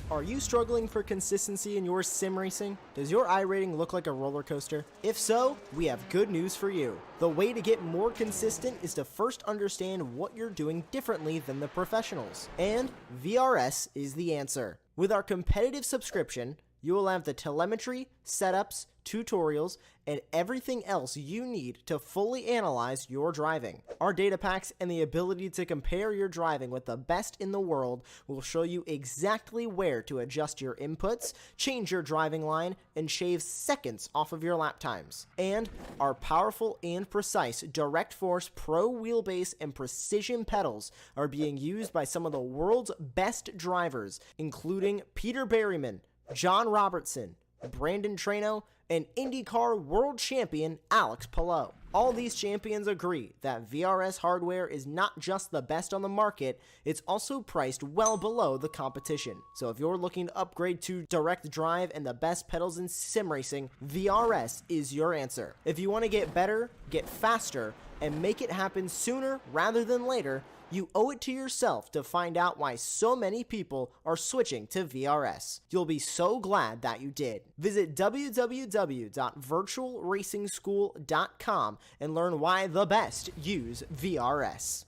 Are you struggling for consistency in your sim racing? Does your iRating look like a roller coaster? If so, we have good news for you. The way to get more consistent is to first understand what you're doing differently than the professionals. And VRS is the answer. With our competitive subscription, you will have the telemetry, setups, tutorials, and everything else you need to fully analyze your driving. Our data packs and the ability to compare your driving with the best in the world will show you exactly where to adjust your inputs, change your driving line, and shave seconds off of your lap times. And our powerful and precise Direct Force Pro wheelbase and precision pedals are being used by some of the world's best drivers, including Peter Berryman, John Robertson, Brandon Trano, and IndyCar World Champion Alex Palou. All these champions agree that VRS hardware is not just the best on the market, it's also priced well below the competition. So if you're looking to upgrade to direct drive and the best pedals in sim racing, VRS is your answer. If you want to get better, get faster, and make it happen sooner rather than later, you owe it to yourself to find out why so many people are switching to VRS. You'll be so glad that you did. Visit www.virtualracingschool.com and learn why the best use VRS.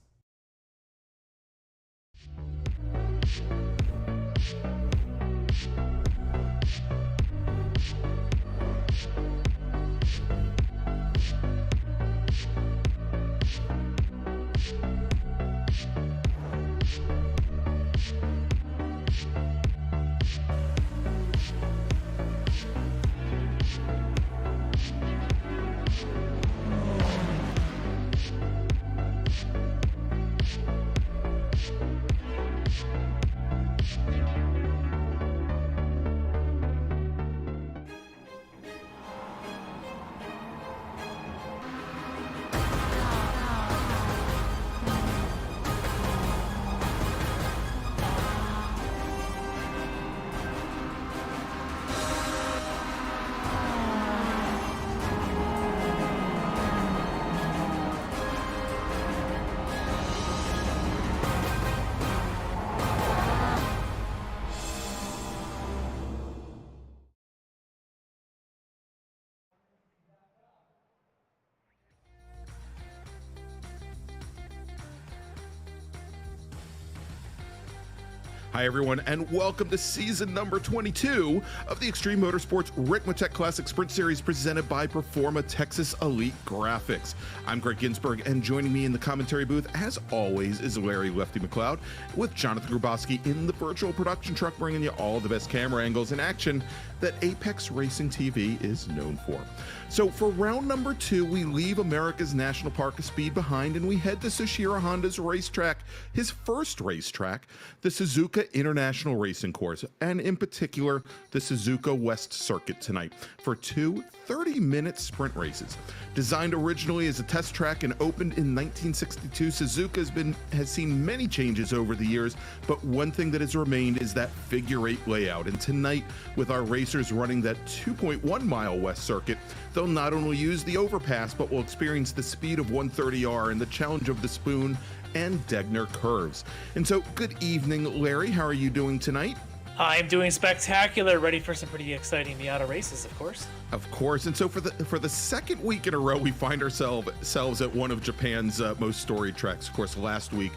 Hi everyone, and welcome to season number 22 of the Extreme Motorsports Ricmotech Classic Sprint Series presented by Performa Texas Elite Graphics. I'm Greg Ginsburg, and joining me in the commentary booth, as always, is Larry Lefty McLeod, with Jonathan Grubowski in the virtual production truck, bringing you all the best camera angles and action that Apex Racing TV is known for. So for round number 2, we leave America's National Park of Speed behind, and we head to Sushiro Honda's racetrack, his first racetrack, the Suzuka International Racing Course, and in particular, the Suzuka West Circuit tonight for two 30-minute sprint races. Designed originally as a test track and opened in 1962, Suzuka has seen many changes over the years, but one thing that has remained is that figure-8 layout. And tonight, with our racers running that 2.1-mile West Circuit, they'll not only use the overpass, but will experience the speed of 130R and the challenge of the Spoon and Degner curves. And so, good evening, Larry. How are you doing tonight? I'm doing spectacular, ready for some pretty exciting Miata races, of course. Of course. And so for the second week in a row, we find ourselves at one of Japan's most storied tracks. Of course, last week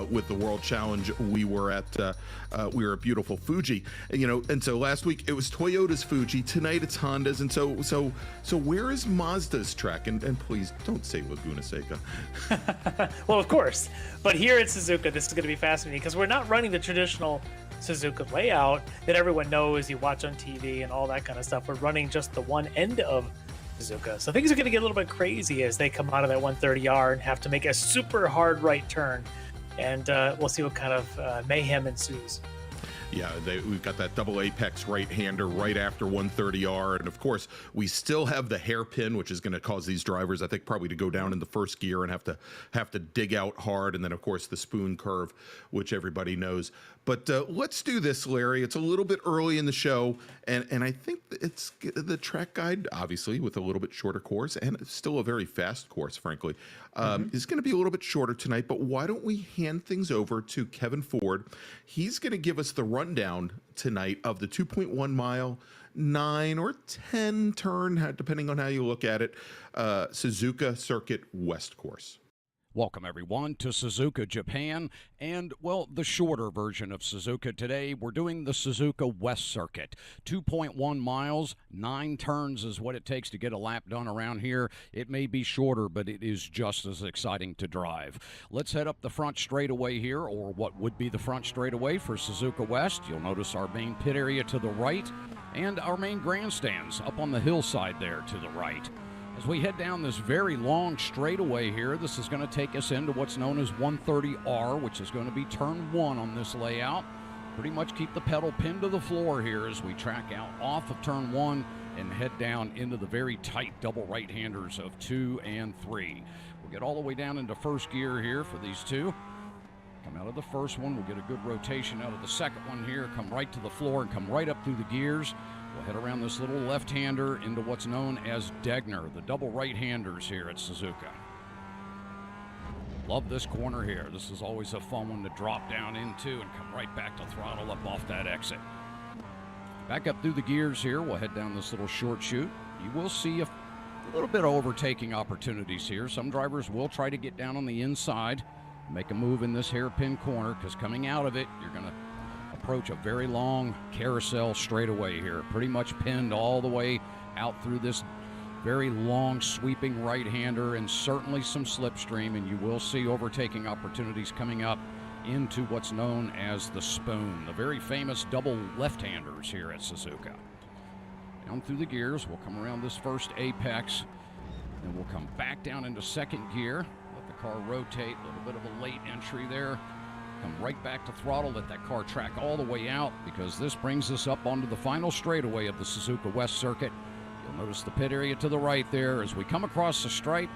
with the World Challenge, we were at beautiful Fuji, and so last week it was Toyota's Fuji. Tonight it's Honda's, and so where is Mazda's track? And please don't say Laguna Seca. Well, of course, but here at Suzuka, this is going to be fascinating because we're not running the traditional Suzuka layout that everyone knows, you watch on TV and all that kind of stuff. We're running just the one end of Suzuka. So things are going to get a little bit crazy as they come out of that 130R and have to make a super hard right turn. And we'll see what kind of mayhem ensues. Yeah, we've got that double apex right-hander right after 130R, and of course we still have the hairpin, which is going to cause these drivers, I think, probably to go down in the first gear and have to dig out hard, and then of course the spoon curve, which everybody knows. But let's do this, Larry. It's a little bit early in the show, and I think it's the track guide, obviously, with a little bit shorter course, and it's still a very fast course, frankly. is going to be a little bit shorter tonight, but why don't we hand things over to Kevin Ford? He's going to give us the rundown tonight of the 2.1 mile, 9 or 10 turn, depending on how you look at it, Suzuka Circuit West Course. Welcome, everyone, to Suzuka, Japan, and, well, the shorter version of Suzuka today. We're doing the Suzuka West Circuit. 2.1 miles, 9 turns is what it takes to get a lap done around here. It may be shorter, but it is just as exciting to drive. Let's head up the front straightaway here, or what would be the front straightaway for Suzuka West. You'll notice our main pit area to the right, and our main grandstands up on the hillside there to the right. As we head down this very long straightaway here, this is going to take us into what's known as 130R, which is going to be turn 1 on this layout. Pretty much keep the pedal pinned to the floor here as we track out off of turn 1 and head down into the very tight double right-handers of 2 and 3. We'll get all the way down into first gear here for these two. Come out of the first one, we'll get a good rotation out of the second one here, come right to the floor and come right up through the gears. We'll head around this little left-hander into what's known as Degner, the double right-handers here at Suzuka. Love this corner here. This is always a fun one to drop down into and come right back to throttle up off that exit. Back up through the gears here. We'll head down this little short chute. You will see a little bit of overtaking opportunities here. Some drivers will try to get down on the inside, make a move in this hairpin corner, because coming out of it, you're going to approach a very long carousel straightaway here, pretty much pinned all the way out through this very long sweeping right-hander and certainly some slipstream, and you will see overtaking opportunities coming up into what's known as the spoon, the very famous double left-handers here at Suzuka. Down through the gears, we'll come around this first apex, and we'll come back down into second gear, let the car rotate, a little bit of a late entry there. Come right back to throttle, let that car track all the way out, because this brings us up onto the final straightaway of the Suzuka West Circuit. You'll notice the pit area to the right there as we come across the stripe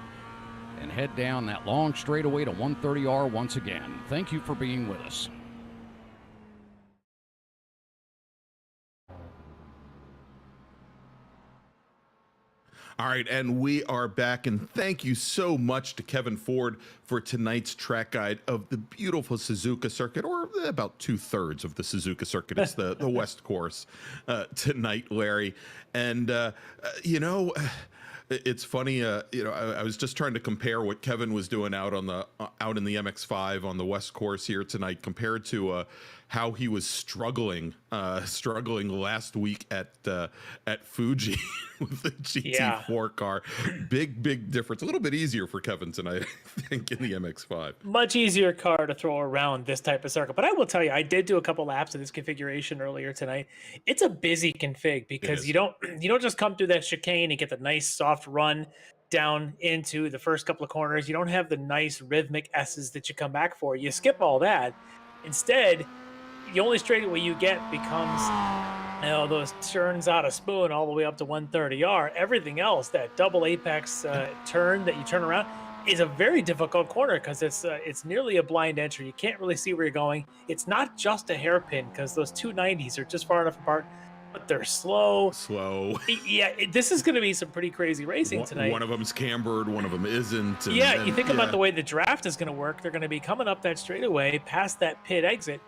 and head down that long straightaway to 130R once again. Thank you for being with us. All right, and we are back, and thank you so much to Kevin Ford for tonight's track guide of the beautiful Suzuka circuit, or about 2/3 of the Suzuka circuit. It's the West course tonight, Larry. And, you know, it's funny, you know, I was just trying to compare what Kevin was doing out in the MX-5 on the West course here tonight compared to how he was struggling last week at Fuji with the GT4 car. Big difference. A little bit easier for Kevin tonight, I think, in the MX-5. Much easier car to throw around this type of circuit. But I will tell you, I did do a couple laps of this configuration earlier tonight. It's a busy config because you don't just come through that chicane and get the nice soft run down into the first couple of corners. You don't have the nice rhythmic S's that you come back for. You skip all that. Instead, the only straightaway you get becomes, you know, those turns out of spoon all the way up to 130R. Everything else, that double apex turn that you turn around, is a very difficult corner because it's nearly a blind entry. You can't really see where you're going. It's not just a hairpin because those 290s are just far enough apart, but they're slow. Yeah, this is going to be some pretty crazy racing tonight. One of them's cambered, one of them isn't. And, yeah, you think about the way the draft is going to work. They're going to be coming up that straightaway past that pit exit,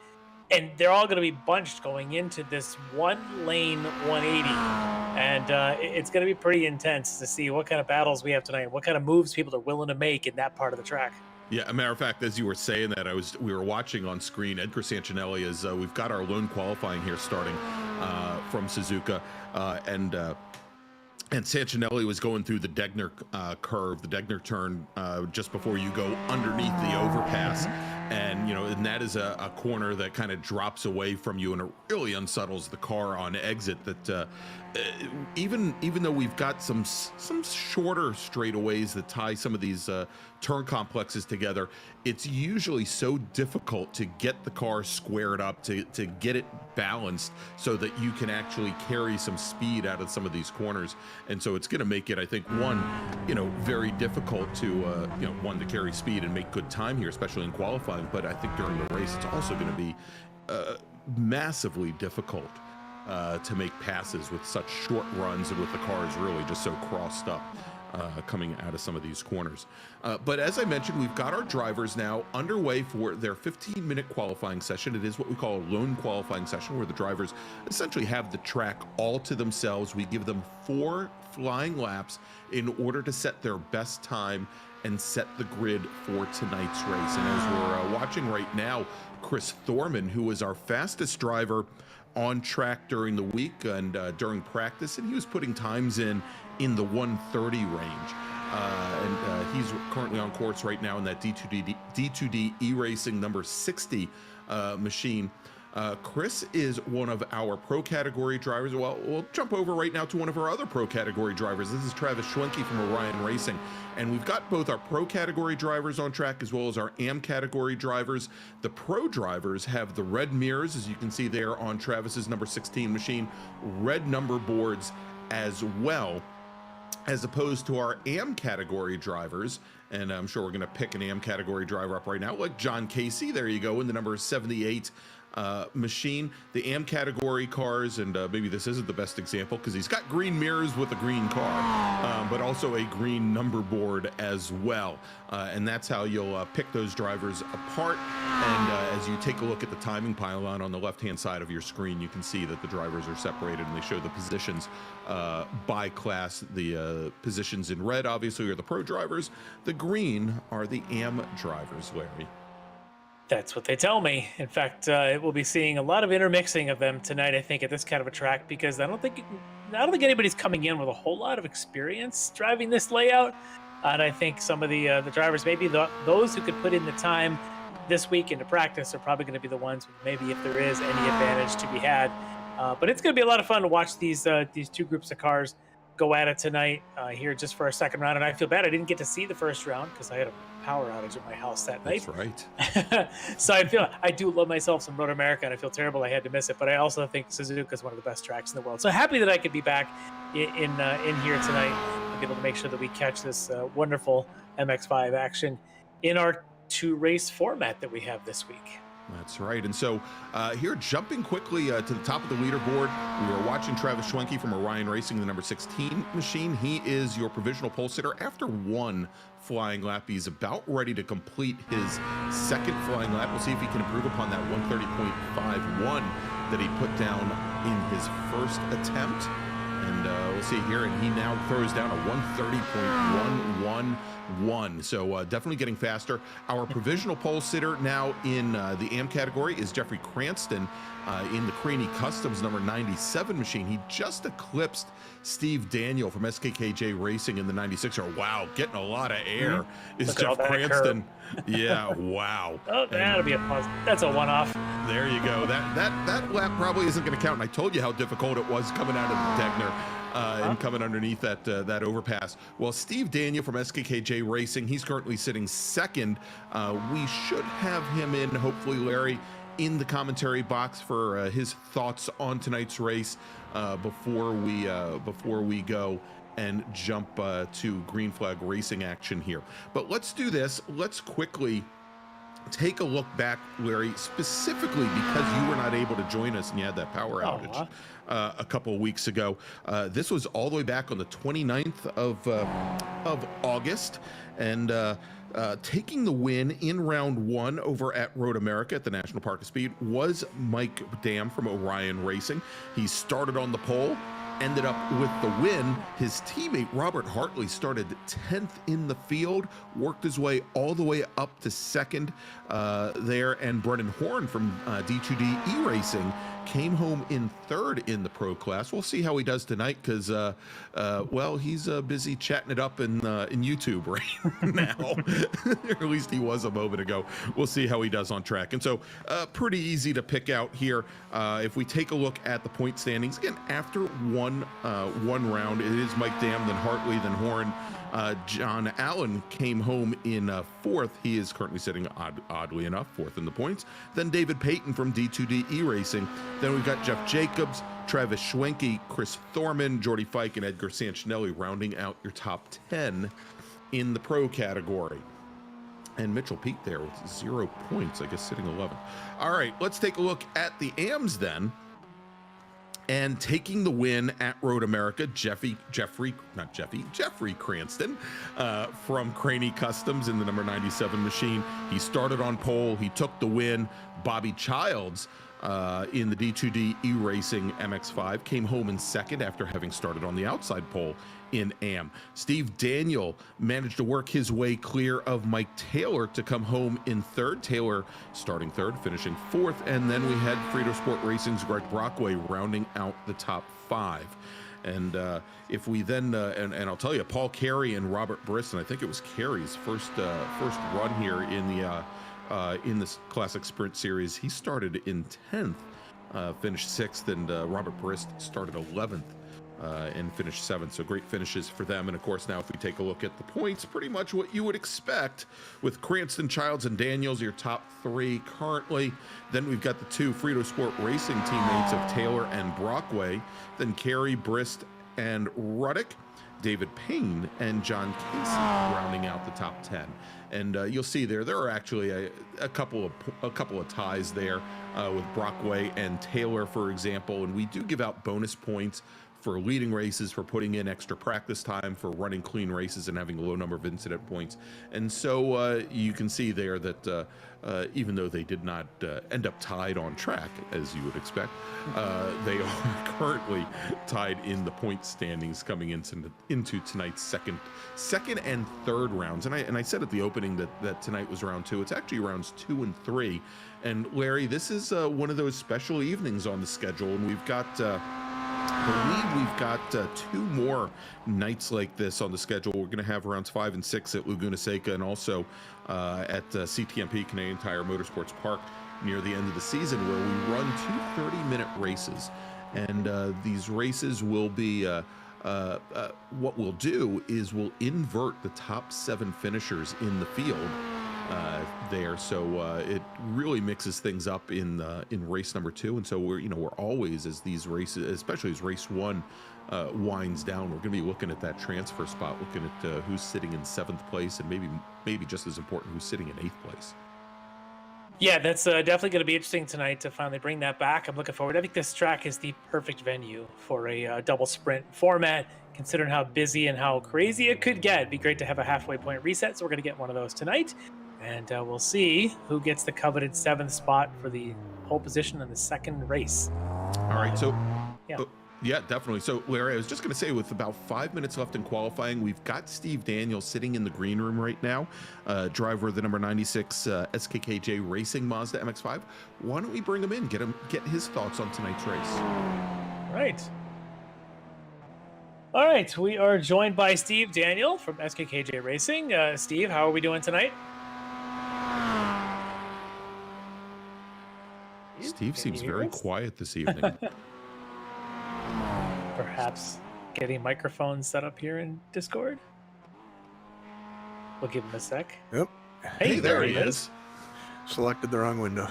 and they're all going to be bunched going into this one lane 180. And it's going to be pretty intense to see what kind of battles we have tonight, what kind of moves people are willing to make in that part of the track. Yeah, a matter of fact, as you were saying that, we were watching on screen Edgar Sancinelli as we've got our lone qualifying here starting from Suzuka, and Sancinelli was going through the Degner curve, the Degner turn, just before you go underneath the overpass. And, you know, and that is a corner that kind of drops away from you, and it really unsettles the car on exit. That even though we've got some shorter straightaways that tie some of these turn complexes together, it's usually so difficult to get the car squared up, to get it balanced so that you can actually carry some speed out of some of these corners. And so it's going to make it, I think, very difficult to, one, to carry speed and make good time here, especially in qualifying. But I think during the race, it's also going to be massively difficult to make passes with such short runs and with the cars really just so crossed up. coming out of some of these corners. But as I mentioned, we've got our drivers now underway for their 15-minute qualifying session. It is what we call a lone qualifying session, where the drivers essentially have the track all to themselves. We give them 4 flying laps in order to set their best time and set the grid for tonight's race. And as we're watching right now, Chris Thorman, who was our fastest driver on track during the week and during practice, and he was putting times in the 1:30 range. And he's currently on course right now in that D2D iRacing number 60 machine. Chris is one of our pro category drivers. Well, we'll jump over right now to one of our other pro category drivers. This is Travis Schwenke from Orion Racing. And we've got both our pro category drivers on track as well as our AM category drivers. The pro drivers have the red mirrors, as you can see there on Travis's number 16 machine, red number boards as well, as opposed to our AM category drivers. And I'm sure we're going to pick an AM category driver up right now, like John Casey. There you go, in the number 78 machine. The AM category cars, and maybe this isn't the best example because he's got green mirrors with a green car, but also a green number board as well. And that's how you'll pick those drivers apart. And as you take a look at the timing pylon on the left-hand side of your screen, you can see that the drivers are separated and they show the positions by class. The positions in red, obviously, are the pro drivers. The green are the AM drivers, Larry. That's what they tell me. In fact, we'll be seeing a lot of intermixing of them tonight, I think, at this kind of a track, because I don't think anybody's coming in with a whole lot of experience driving this layout. And I think some of the drivers, maybe those who could put in the time this week into practice, are probably going to be the ones with maybe, if there is any advantage to be had. But it's going to be a lot of fun to watch these two groups of cars go at it tonight here just for our second round. And I feel bad I didn't get to see the first round because I had a power outage at my house that night. That's right. So I do love myself some Road America, and I feel terrible I had to miss it. But I also think Suzuka is one of the best tracks in the world. So happy that I could be back in here tonight and be able to make sure that we catch this wonderful MX-5 action in our 2-race format that we have this week. That's right. And so here, jumping quickly to the top of the leaderboard, we are watching Travis Schwenke from Orion Racing, the number 16 machine. He is your provisional pole sitter after 1 flying lap. He's about ready to complete his second flying lap. We'll see if he can improve upon that 130.51 that he put down in his first attempt. And we'll see here, and he now throws down a 130.111. So definitely getting faster. Our provisional pole sitter now in the AM category is Jeffrey Cranston in the Craney Customs number 97 machine. He just eclipsed Steve Daniel from SKKJ Racing in the 96er. Wow, getting a lot of air is Jeff Cranston. Yeah, wow. Oh, that'll be a positive. That's a one-off. There you go. That lap probably isn't going to count. And I told you how difficult it was coming out of the Degner and coming underneath that overpass. Well, Steve Daniel from SKKJ Racing, he's currently sitting second. We should have him in, hopefully, Larry, in the commentary box for his thoughts on tonight's race before we go and jump to green flag racing action here. But let's do this. Let's quickly take a look back, Larry, specifically because you were not able to join us and you had that power outage a couple of weeks ago. This was all the way back on the 29th of August, and taking the win in round 1 over at Road America at the National Park of Speed was Mike Dam from Orion Racing. He started on the pole, ended up with the win. His teammate Robert Hartley started 10th in the field, worked his way all the way up to second there, and Brennan Horn from D2D iRacing came home in third in the pro class. We'll see how he does tonight because, well, he's busy chatting it up in YouTube right now. Or at least he was a moment ago. We'll see how he does on track. And so pretty easy to pick out here. If we take a look at the point standings, again, after one round, it is Mike Dam, then Hartley, then Horn. John Allen came home in fourth. He is currently sitting, oddly enough, fourth in the points. Then David Payton from D2D iRacing. Then we've got Jeff Jacobs, Travis Schwenke, Chris Thorman, Jordy Fike, and Edgar Sanchinelli rounding out your top 10 in the pro category. And Mitchell Peak there with 0 points, I guess, sitting 11th. All right, let's take a look at the AMs then. And taking the win at Road America, Jeffrey Cranston from Craney Customs in the number 97 machine. He started on pole. He took the win. Bobby Childs in the D2D iRacing MX5 came home in second after having started on the outside pole in AM. Steve Daniel managed to work his way clear of Mike Taylor to come home in third. Taylor starting third, finishing fourth, and then we had Frito Sport Racing's Greg Brockway rounding out the top 5. And if we then, and I'll tell you, Paul Carey and Robert Briss, and I think it was Carey's first run here in this Classic Sprint Series. He started in 10th, finished 6th, and Robert Briss started 11th. And finished 7th, so great finishes for them. And of course, now if we take a look at the points, pretty much what you would expect with Cranston, Childs, and Daniels, your top 3 currently. Then we've got the 2 Frito Sport Racing teammates of Taylor and Brockway. Then Carey, Brist, and Ruddick, David Payne, and John Casey rounding out the top 10. And you'll see there are actually a couple of ties there with Brockway and Taylor, for example. And we do give out bonus points for leading races, for putting in extra practice time, for running clean races and having a low number of incident points. And so you can see there that even though they did not end up tied on track, as you would expect, they are currently tied in the point standings coming into tonight's second and third rounds. And I said at the opening that tonight was round 2. It's actually rounds 2 and 3. And Larry, this is one of those special evenings on the schedule, and we've got I believe we've got 2 more nights like this on the schedule. We're going to have rounds 5 and 6 at Laguna Seca, and also at CTMP, Canadian Tire Motorsports Park, near the end of the season, where we run 2 30-minute races. And these races will be, what we'll do is we'll invert the top 7 finishers in the field there, so it really mixes things up in race number 2. And so we're always, as these races, especially as race 1 winds down, we're going to be looking at that transfer spot, looking at who's sitting in 7th place, and maybe just as important, who's sitting in 8th place. Yeah, that's definitely going to be interesting tonight to finally bring that back. I'm looking forward. I think this track is the perfect venue for a double sprint format, considering how busy and how crazy it could get. It'd be great to have a halfway point reset, so we're going to get one of those tonight. And we'll see who gets the coveted 7th spot for the pole position in the second race. All right, so yeah. Yeah, definitely. So, Larry, I was just going to say, with about 5 minutes left in qualifying, we've got Steve Daniels sitting in the green room right now, driver of the number 96 SKKJ Racing Mazda MX-5. Why don't we bring him in, get his thoughts on tonight's race? All right, we are joined by Steve Daniel from SKKJ Racing. Steve, how are we doing tonight? Steve seems very quiet this evening. Perhaps getting microphones set up here in Discord. We'll give him a sec. Yep. Hey, there he is. Selected the wrong window.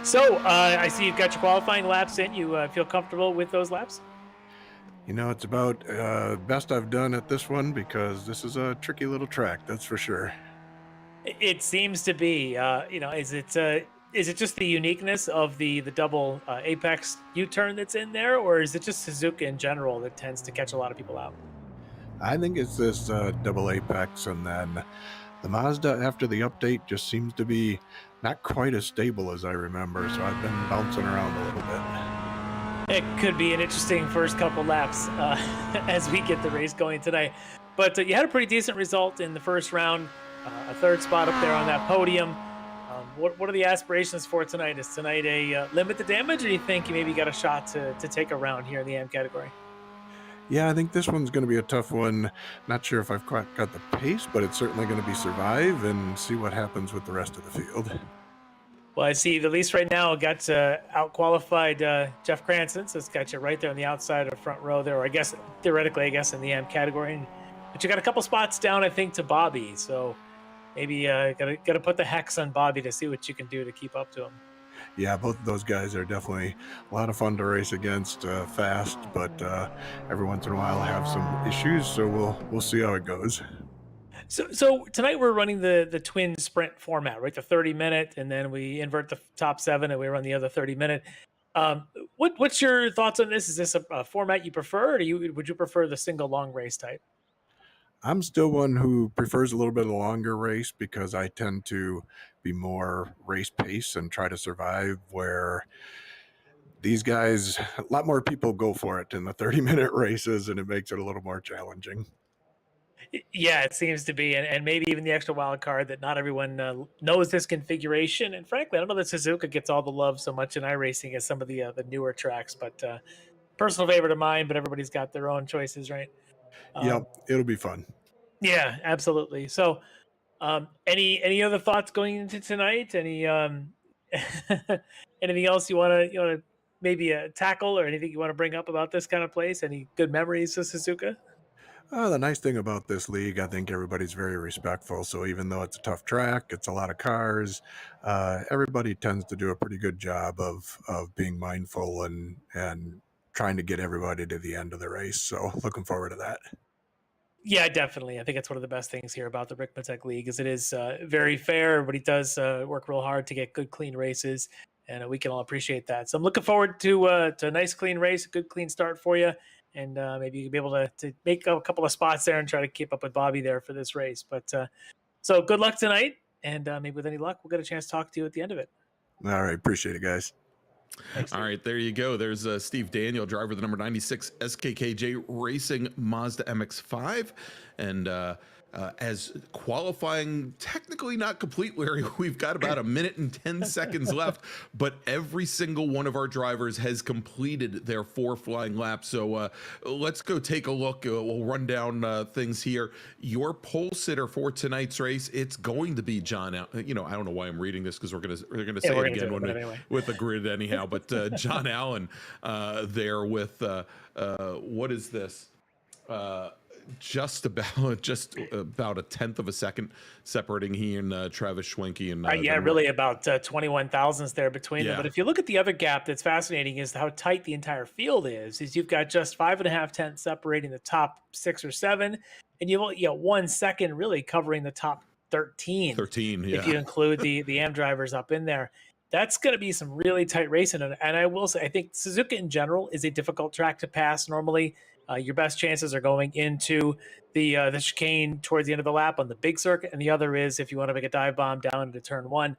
So I see you've got your qualifying laps in. You feel comfortable with those laps? You know, it's about best I've done at this one, because this is a tricky little track, that's for sure. It seems to be. Is it just the uniqueness of the double apex U-turn that's in there, or is it just Suzuka in general that tends to catch a lot of people out? I think it's this double apex, and then the Mazda after the update just seems to be not quite as stable as I remember, so I've been bouncing around a little bit. It could be an interesting first couple laps as we get the race going tonight. But you had a pretty decent result in the first round, a 3rd spot up there on that podium. What are the aspirations for tonight? Is tonight a limit the damage, or do you think you maybe got a shot to take a round here in the AM category? Yeah, I think this one's going to be a tough one. Not sure if I've quite got the pace, but it's certainly going to be survive and see what happens with the rest of the field. Well, I see, at least right now, got out-qualified Jeff Cranston, so it's got you right there on the outside of the front row there, or I guess, theoretically, in the AM category. But you got a couple spots down, I think, to Bobby, so maybe gotta put the hex on Bobby to see what you can do to keep up to him. Yeah, both of those guys are definitely a lot of fun to race against, fast, but every once in a while have some issues, so we'll see how it goes. So tonight we're running the twin sprint format, right? The 30-minute, and then we invert the top 7 and we run the other 30-minute. What's your thoughts on this? Is this a format you prefer, or would you prefer the single long race type? I'm still one who prefers a little bit of a longer race because I tend to be more race pace and try to survive, where these guys, a lot more people go for it in the 30-minute races, and it makes it a little more challenging. Yeah, it seems to be, and maybe even the extra wild card that not everyone knows this configuration. And frankly, I don't know that Suzuka gets all the love so much in iRacing as some of the newer tracks. But personal favorite of mine. But everybody's got their own choices, right? Yep, it'll be fun. Yeah, absolutely. So, any other thoughts going into tonight? Any anything else you want to maybe tackle, or anything you want to bring up about this kind of place? Any good memories of Suzuka? The nice thing about this league, I think everybody's very respectful. So even though it's a tough track, it's a lot of cars, everybody tends to do a pretty good job of being mindful and trying to get everybody to the end of the race. So looking forward to that. Yeah, definitely. I think it's one of the best things here about the Ricmotech League is it is very fair. Everybody does work real hard to get good, clean races, and we can all appreciate that. So I'm looking forward to a nice, clean race, a good, clean start for you, and maybe you can be able to make a couple of spots there and try to keep up with Bobby there for this race. But so good luck tonight, and maybe with any luck, we'll get a chance to talk to you at the end of it. All right. Appreciate it, guys. Thanks, All right, there you go. There's Steve Daniel, driver of the number 96 SKKJ Racing Mazda MX-5. And as qualifying technically not complete, Larry, we've got about 1 minute and 10 seconds left, but every single one of our drivers has completed their 4 flying laps. So let's go take a look. We'll run down things here. Your pole sitter for tonight's race, it's going to be John. I don't know why I'm reading this because we're gonna say it again with the grid anyhow. But John Allen there with what is this? Just about a tenth of a second separating he and Travis Schwenke and really about 21 thousandths there between them. But if you look at the other gap that's fascinating is how tight the entire field is you've got just 5.5 tenths separating the top 6 or 7, and you 1 second really covering the top 13 if you include the AM drivers up in there. That's going to be some really tight racing, and I will say I think Suzuka in general is a difficult track to pass normally. Your best chances are going into the chicane towards the end of the lap on the big circuit, and the other is if you want to make a dive bomb down into turn 1.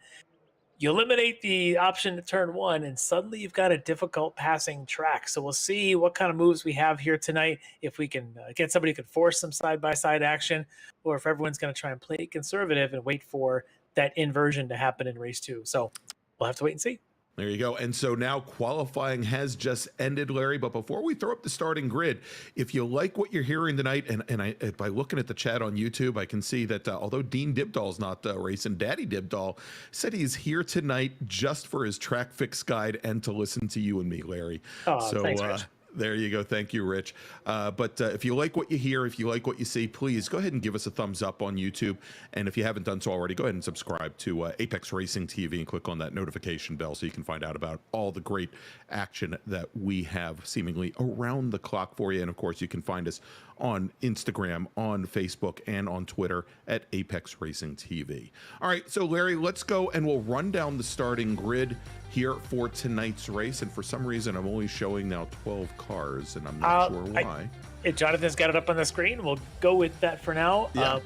You eliminate the option to turn 1, and suddenly you've got a difficult passing track. So we'll see what kind of moves we have here tonight, if we can get somebody who can force some side-by-side action, or if everyone's going to try and play conservative and wait for that inversion to happen in race 2. So we'll have to wait and see. There you go. And so now qualifying has just ended, Larry. But before we throw up the starting grid, if you like what you're hearing tonight, and by looking at the chat on YouTube, I can see that although Dean Dibdall's not racing, Daddy Dibdall said he's here tonight just for his track fix guide and to listen to you and me, Larry. Oh, so thanks, Rich. There you go. Thank you, Rich. But if you like what you hear, if you like what you see, please go ahead and give us a thumbs up on YouTube. And if you haven't done so already, go ahead and subscribe to Apex Racing TV and click on that notification bell so you can find out about all the great action that we have seemingly around the clock for you. And of course, you can find us on Instagram, on Facebook, and on Twitter at Apex Racing TV. All right, so Larry, let's go and we'll run down the starting grid here for tonight's race. And for some reason, I'm only showing now 12 cars, and I'm not sure why. Jonathan's got it up on the screen. We'll go with that for now. Yeah.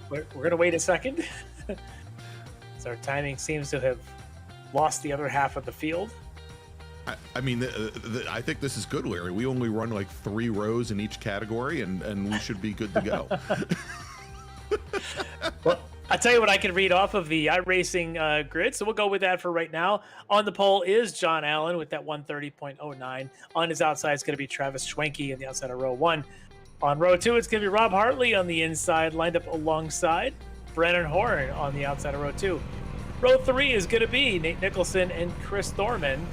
We're going to wait a second. So our timing seems to have lost the other half of the field. I mean, I think this is good, Larry. We only run like 3 rows in each category, and we should be good to go. Well, I'll tell you what I can read off of the iRacing grid, so we'll go with that for right now. On the pole is John Allen with that 130.09. On his outside is going to be Travis Schwenke on the outside of row 1. On row 2, it's going to be Rob Hartley on the inside, lined up alongside Brennan Horn on the outside of row 2. Row 3 is going to be Nate Nicholson and Chris Thorman.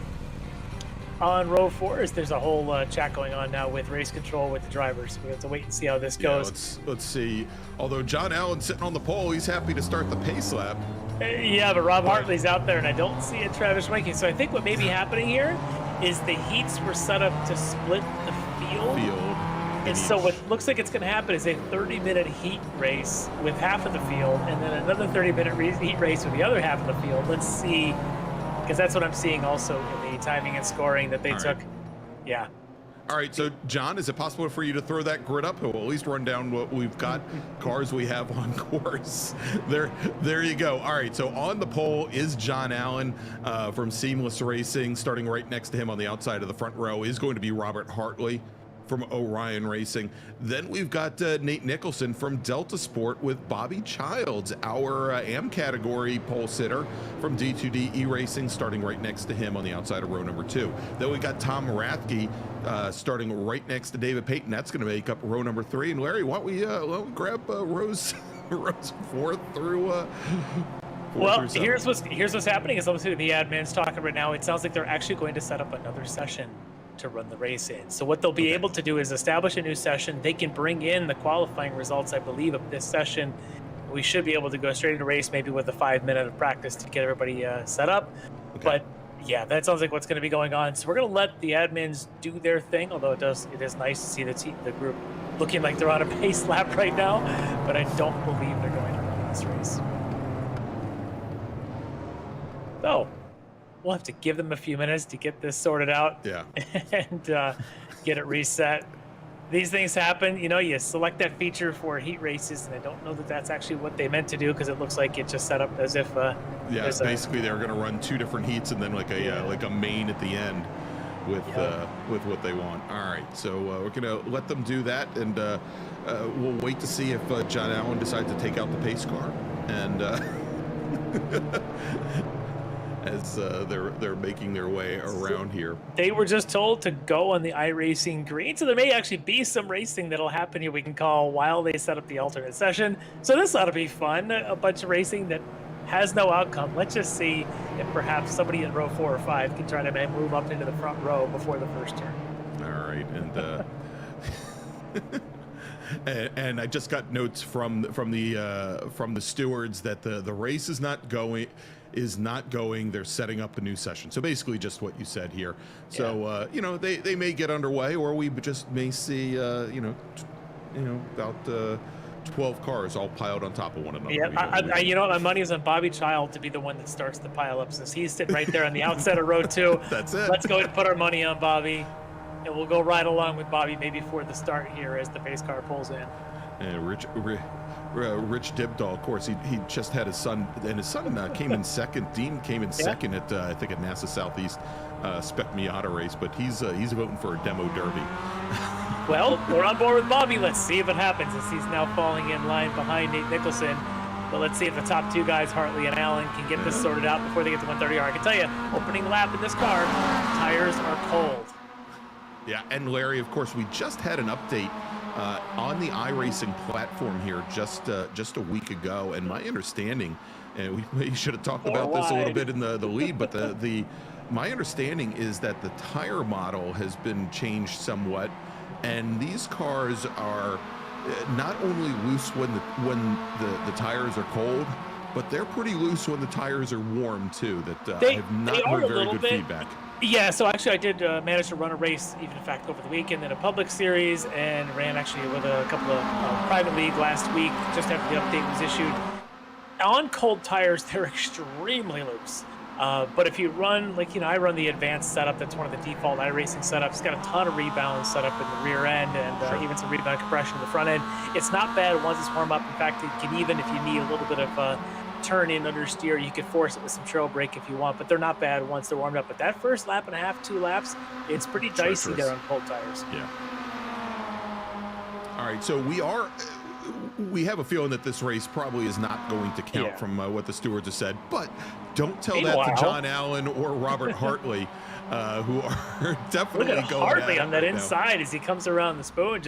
On row 4, there's a whole chat going on now with race control with the drivers. We have to wait and see how this goes. Let's see. Although John Allen's sitting on the pole, he's happy to start the pace lap. Yeah, but Rob Hartley's out there, and I don't see a Travis Schwenke. So I think what may be happening here is the heats were set up to split the field. And so what looks like it's going to happen is a 30-minute heat race with half of the field, and then another 30-minute heat race with the other half of the field. Let's see because that's what I'm seeing also in the timing and scoring that they took. Yeah. All right, so John, is it possible for you to throw that grid up? We'll at least run down what we've got, cars we have on course. There you go. All right, so on the pole is John Allen from Seamless Racing. Starting right next to him on the outside of the front row is going to be Robert Hartley from Orion Racing. Then we've got Nate Nicholson from Delta Sport with Bobby Childs, our AM category pole sitter from D2D E-Racing, starting right next to him on the outside of row number 2. Then we got Tom Rathke starting right next to David Payton. That's going to make up row number 3. And Larry, why don't we grab rows 4 through well, here's what's happening is obviously the admin's talking right now. It sounds like they're actually going to set up another session to run the race in. So what they'll be able to do is establish a new session. They can bring in the qualifying results, I believe, of this session. We should be able to go straight into race, maybe with a 5-minute of practice to get everybody set up. But yeah, that sounds like what's going to be going on. So we're going to let the admins do their thing, although it is nice to see the group looking like they're on a pace lap right now, but I don't believe they're going to run this race. So we'll have to give them a few minutes to get this sorted out and get it reset. These things happen. You know, you select that feature for heat races, and I don't know that that's actually what they meant to do because it looks like it just set up as if basically they're going to run 2 different heats and then like a main at the end with what they want. All right, so we're going to let them do that, and we'll wait to see if John Allen decides to take out the pace car and as they're making their way around here. They were just told to go on the iRacing green, so there may actually be some racing that'll happen here we can call while they set up the alternate session. So this ought to be fun, a bunch of racing that has no outcome. Let's just see if perhaps somebody in row 4 or 5 can try to move up into the front row before the first turn. All right, and and I just got notes from the stewards that the race is not going. They're setting up a new session. So basically just what you said here. So you know, they may get underway, or we just may see about 12 cars all piled on top of one another. Yeah, you know, my money is on Bobby Child to be the one that starts the pile up, since he's sitting right there on the outset of row 2. That's it. Let's go and put our money on Bobby, and we'll go right along with Bobby maybe for the start here as the pace car pulls in. And Rich Dibdahl, of course, he just had his son, and his son came in second. Dean came in second at I think at NASA Southeast Spec Miata race, but he's voting for a demo derby. Well, we're on board with Bobby. Let's see if it happens, as he's now falling in line behind Nate Nicholson. But let's see if the top 2 guys, Hartley and Allen, can get this sorted out before they get to 130R. I can tell you, opening lap in this car, tires are cold. Yeah, and Larry, of course, we just had an update on the iRacing platform here just a week ago, and my understanding, and we should have talked about this a little bit in the lead, but my understanding is that the tire model has been changed somewhat, and these cars are not only loose when the tires are cold, but they're pretty loose when the tires are warm too. That I have not heard very good feedback. Yeah, so actually I did manage to run a race, even in fact over the weekend, in a public series, and ran actually with a couple of private league last week, just after the update was issued. On cold tires, they're extremely loose. But if you run, I run the advanced setup. That's one of the default iRacing setups. It's got a ton of rebound set up in the rear end, and even some rebound compression in the front end. It's not bad once it's warm up. In fact, it can, even if you need a little bit of turn in understeer, you could force it with some trail brake if you want, but they're not bad once they're warmed up. But that first lap and a half, 2 laps, it's pretty dicey there on cold tires. Yeah. All right, so we have a feeling that this race probably is not going to count from what the stewards have said, but don't tell that to John Allen or Robert Hartley, who are definitely Look at going Hartley on that right inside as he comes around the spoon.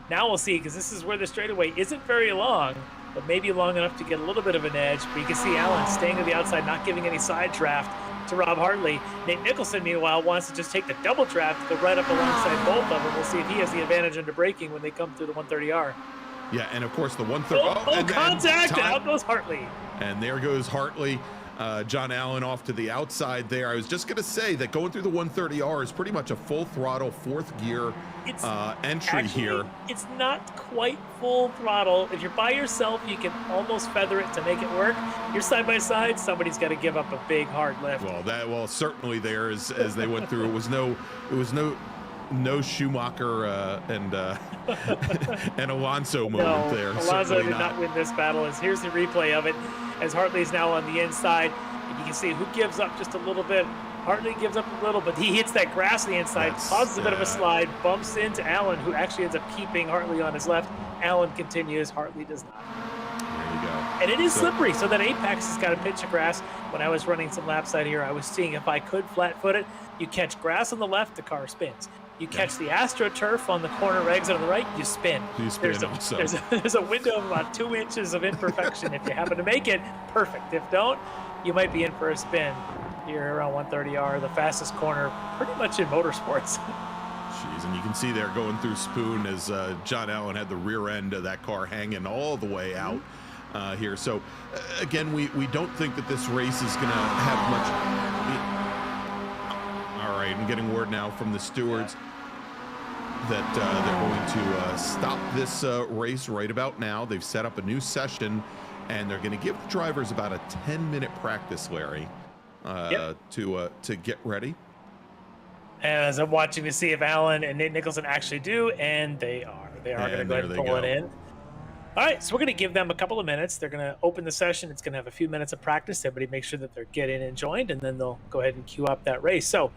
Now we'll see, because this is where the straightaway isn't very long, but maybe long enough to get a little bit of an edge. But you can see Allen staying to the outside, not giving any side draft to Rob Hartley. Nate Nicholson, meanwhile, wants to just take the double draft, go right up alongside both of them. We'll see if he has the advantage under braking when they come through the 130R. Yeah, and of course the 130. Contact! And out goes Hartley. And there goes Hartley. John Allen off to the outside there. I was just going to say that going through the 130R is pretty much a full throttle fourth gear entry actually, here. It's not quite full throttle. If you're by yourself, you can almost feather it to make it work. You're side by side, somebody's got to give up a big hard lift. Well, certainly there as they went through. It was no Schumacher and and Alonso moment there. Alonso did not win this battle. Here's the replay of it as Hartley's now on the inside. And you can see who gives up just a little bit. Hartley gives up a little, but he hits that grass on the inside, causes a bit of a slide, bumps into Allen, who actually ends up keeping Hartley on his left. Allen continues, Hartley does not. There you go. And it is slippery, so that Apex has got a pitch of grass. When I was running some laps out here, I was seeing if I could flat-foot it. You catch grass on the left, the car spins. You catch the AstroTurf on the corner exit on the right, you spin. There's a window of about 2 inches of imperfection. If you happen to make it, perfect. If don't, you might be in for a spin. Here around 130R, the fastest corner pretty much in motorsports. Jeez, and you can see there going through Spoon as John Allen had the rear end of that car hanging all the way out here. So, again, we don't think that this race is going to have much... All right, I'm getting word now from the stewards that they're going to stop this race right about now. They've set up a new session, and they're going to give the drivers about a 10-minute practice, Larry, to get ready. As I'm watching to see if Allen and Nate Nicholson actually do, and they are. They are going to go ahead and pull it in. All right, so we're going to give them a couple of minutes. They're going to open the session. It's going to have a few minutes of practice. Everybody make sure that they're getting and joined, and then they'll go ahead and queue up that race. So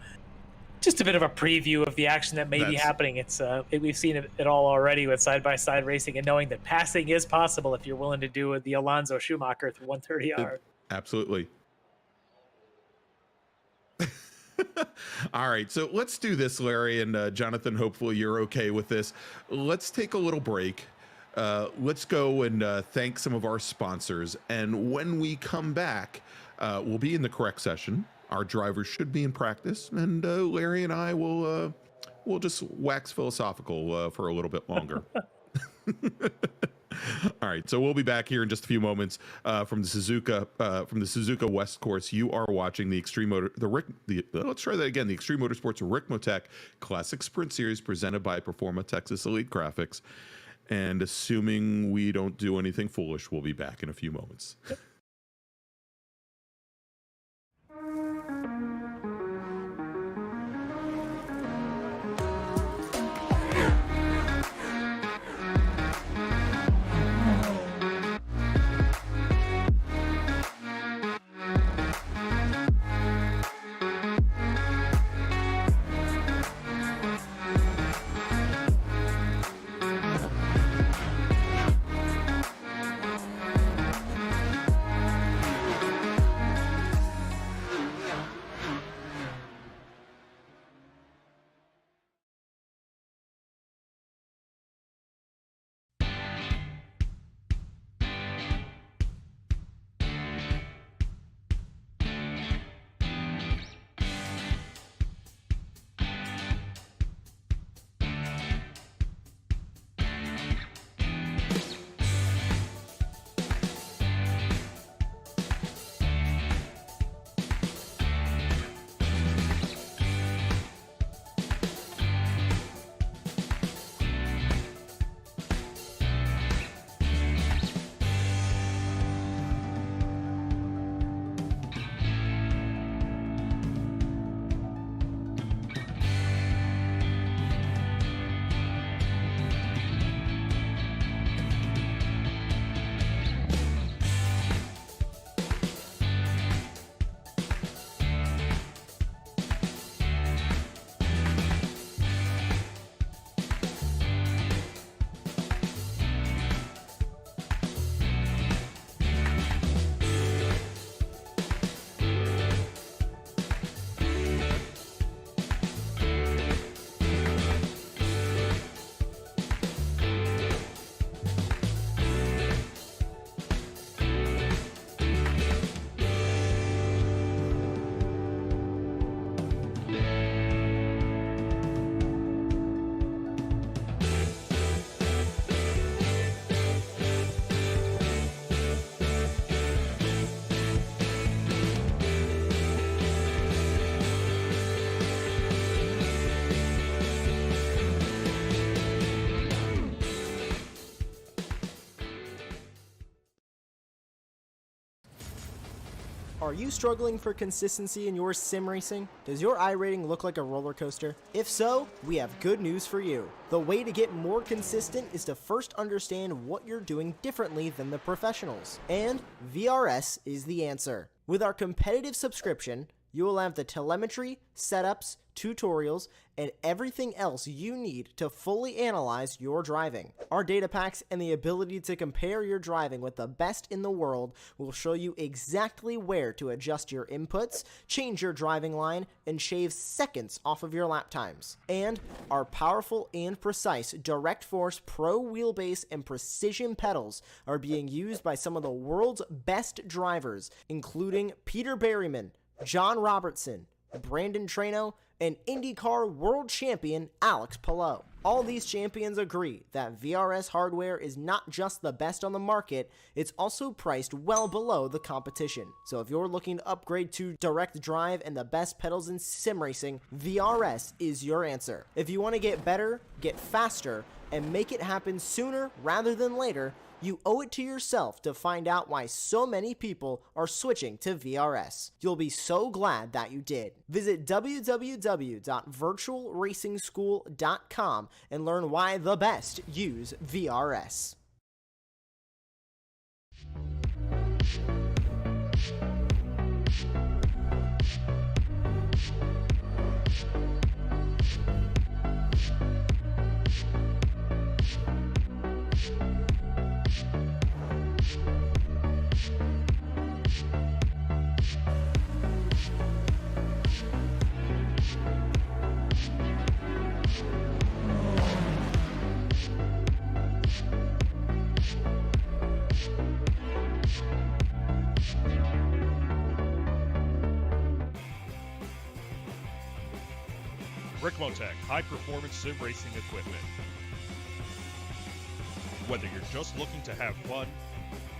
just a bit of a preview of the action that may be happening. It's we've seen it all already with side-by-side racing, and knowing that passing is possible if you're willing to do the Alonso Schumacher through 130R. Absolutely. All right, so let's do this, Larry, and Jonathan, hopefully you're okay with this. Let's take a little break. Let's go and thank some of our sponsors, and when we come back, we'll be in the correct session. Our drivers should be in practice, and Larry and I will we'll just wax philosophical for a little bit longer. All right, so we'll be back here in just a few moments from the Suzuka West course. You are watching the let's try that again. The Extreme Motorsports Ricmotech Classic Sprint Series presented by Performa Texas Elite Graphics. And assuming we don't do anything foolish, we'll be back in a few moments. Are you struggling for consistency in your sim racing? Does your iRating look like a roller coaster? If so, we have good news for you. The way to get more consistent is to first understand what you're doing differently than the professionals. And VRS is the answer. With our competitive subscription, you will have the telemetry, setups, tutorials, and everything else you need to fully analyze your driving. Our data packs and the ability to compare your driving with the best in the world will show you exactly where to adjust your inputs, change your driving line, and shave seconds off of your lap times. And our powerful and precise Direct Force Pro wheelbase and precision pedals are being used by some of the world's best drivers, including Peter Berryman, John Robertson, Brandon Trano, and IndyCar World Champion Alex Palou. All these champions agree that VRS hardware is not just the best on the market, it's also priced well below the competition. So if you're looking to upgrade to direct drive and the best pedals in sim racing, VRS is your answer. If you want to get better, get faster, and make it happen sooner rather than later, you owe it to yourself to find out why so many people are switching to VRS. You'll be so glad that you did. Visit www.virtualracingschool.com and learn why the best use VRS. Ricmotech high-performance sim racing equipment. Whether you're just looking to have fun,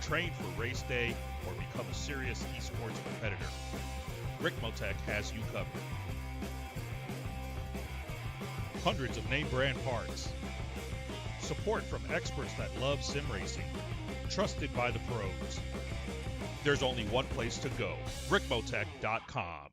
train for race day, or become a serious esports competitor, Ricmotech has you covered. Hundreds of name brand parts. Support from experts that love sim racing. Trusted by the pros. There's only one place to go, Ricmotech.com.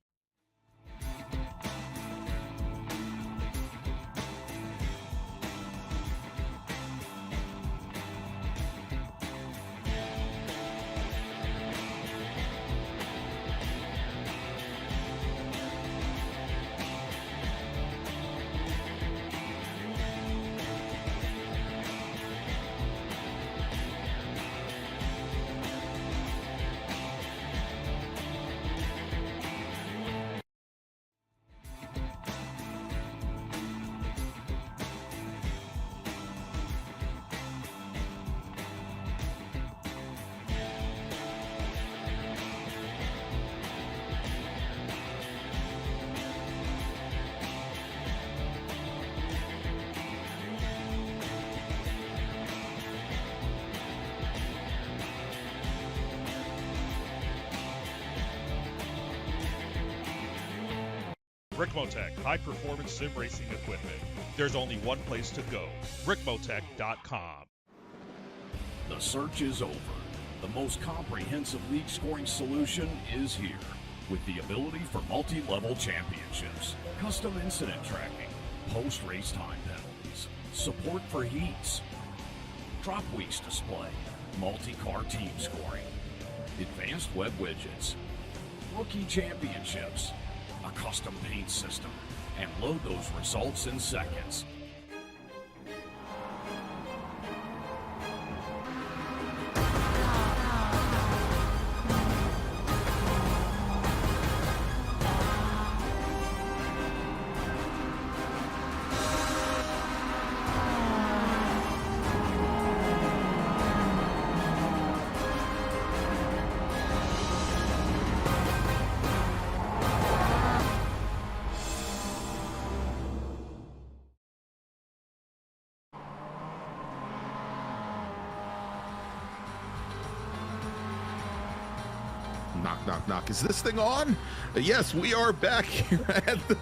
Ricmotech high-performance sim racing equipment. There's only one place to go, Ricmotech.com. The search is over. The most comprehensive league scoring solution is here, with the ability for multi-level championships, custom incident tracking, post-race time penalties, support for heats, drop weeks display, multi-car team scoring, advanced web widgets, rookie championships, a custom paint system, and load those results in seconds. Knock, knock, knock. Is this thing on? Yes, we are back here at the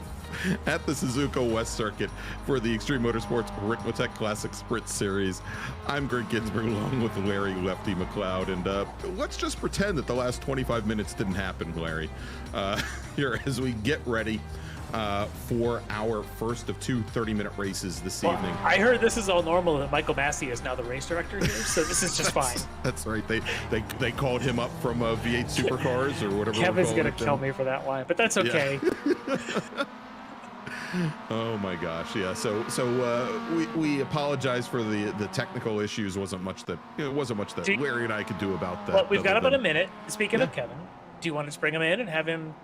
at the Suzuka West Circuit for the Extreme Motorsports Ricmotech Classic Sprint Series. I'm Greg Ginsburg along with Larry Lefty McLeod, and let's just pretend that the last 25 minutes didn't happen, Larry, here as we get ready for our first of two 30-minute races this evening. I heard this is all normal, that Michael Massey is now the race director here, so this is just fine. That's right. They called him up from V8 Supercars or whatever. Kevin's going to kill me for that line, but that's okay. Yeah. Oh my gosh, yeah. So we apologize for the technical issues. It wasn't much that Larry and I could do about that. Well, we've got about a minute. Speaking of Kevin, do you want to just bring him in and have him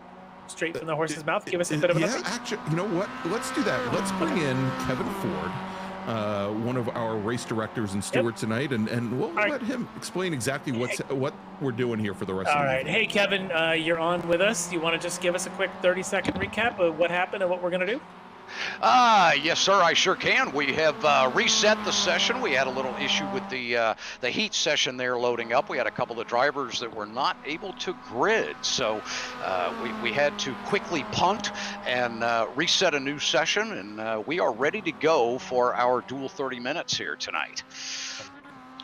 straight from the horse's mouth give us a bit of an update? Actually, you know what? Let's do that. Let's bring in Kevin Ford, one of our race directors and stewards tonight, and we'll let him explain exactly what we're doing here for the rest of the All right. Hey, Kevin, you're on with us. Do you want to just give us a quick 30-second recap of what happened and what we're going to do? Yes, sir, I sure can. We have reset the session. We had a little issue with the heat session there loading up. We had a couple of drivers that were not able to grid, so we had to quickly punt and reset a new session, and we are ready to go for our dual 30 minutes here tonight.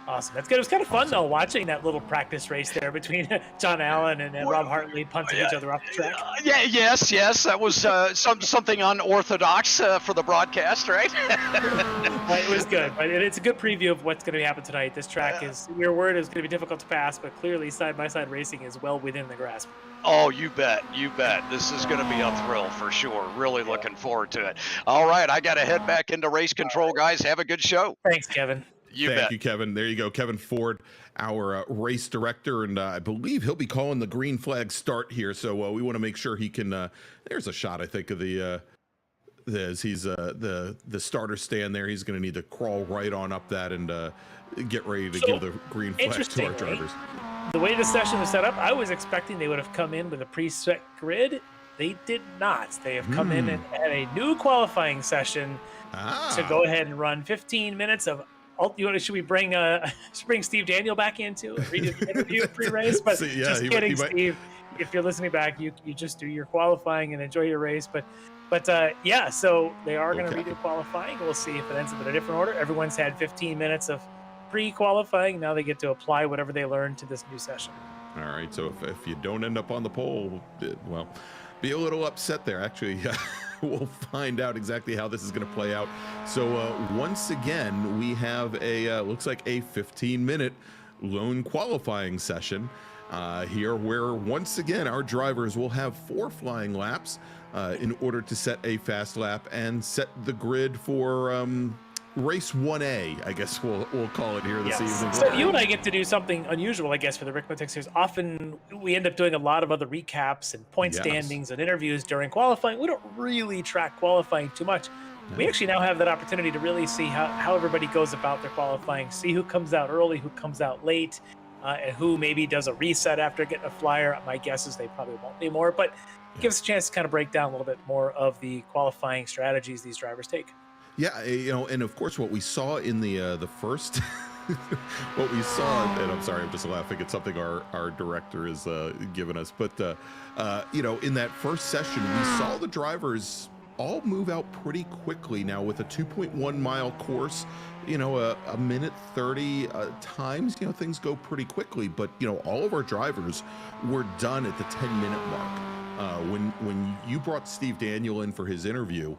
Awesome. That's good. It was kind of fun, though, watching that little practice race there between John Allen and Rob Hartley punting each other off the track. Yes. That was something unorthodox for the broadcast, right? It was good. But it's a good preview of what's going to happen tonight. This track is, your word, is going to be difficult to pass, but clearly side-by-side racing is well within the grasp. Oh, you bet. This is going to be a thrill for sure. Really looking forward to it. All right, I got to head back into race control, guys. Have a good show. Thanks, Kevin. Thank you, Kevin. There you go. Kevin Ford, our race director, and I believe he'll be calling the green flag start here. So we want to make sure he can. There's a shot, I think, of the starter stand there. He's going to need to crawl right on up that and get ready to give the green flag to our drivers. The way the session was set up, I was expecting they would have come in with a preset grid. They did not. They have come in and had a new qualifying session to go ahead and run 15 minutes of. Should we bring Steve Daniel back into and read the interview pre-race? But just kidding, Steve. If you're listening back, you just do your qualifying and enjoy your race. But so they are going to redo qualifying. We'll see if it ends up in a different order. Everyone's had 15 minutes of pre-qualifying. Now they get to apply whatever they learned to this new session. All right. So if you don't end up on the pole, well, be a little upset there. Actually, we'll find out exactly how this is going to play out. So once again, we have looks like a 15-minute lone qualifying session here, where once again our drivers will have 4 flying laps in order to set a fast lap and set the grid for race 1A, I guess we'll call it here this evening. So you and I get to do something unusual, I guess, for the Ricmotech series. Often we end up doing a lot of other recaps and point standings and interviews during qualifying. We don't really track qualifying too much. We actually now have that opportunity to really see how everybody goes about their qualifying, see who comes out early, who comes out late, and who maybe does a reset after getting a flyer. My guess is they probably won't anymore, but it gives us a chance to kind of break down a little bit more of the qualifying strategies these drivers take. Yeah, and of course what we saw in the first, what we saw, and I'm sorry, I'm just laughing at something our director is giving us, but in that first session, we saw the drivers all move out pretty quickly now with a 2.1 mile course, a minute 30 times, things go pretty quickly, but all of our drivers were done at the 10-minute mark. When you brought Steve Daniel in for his interview,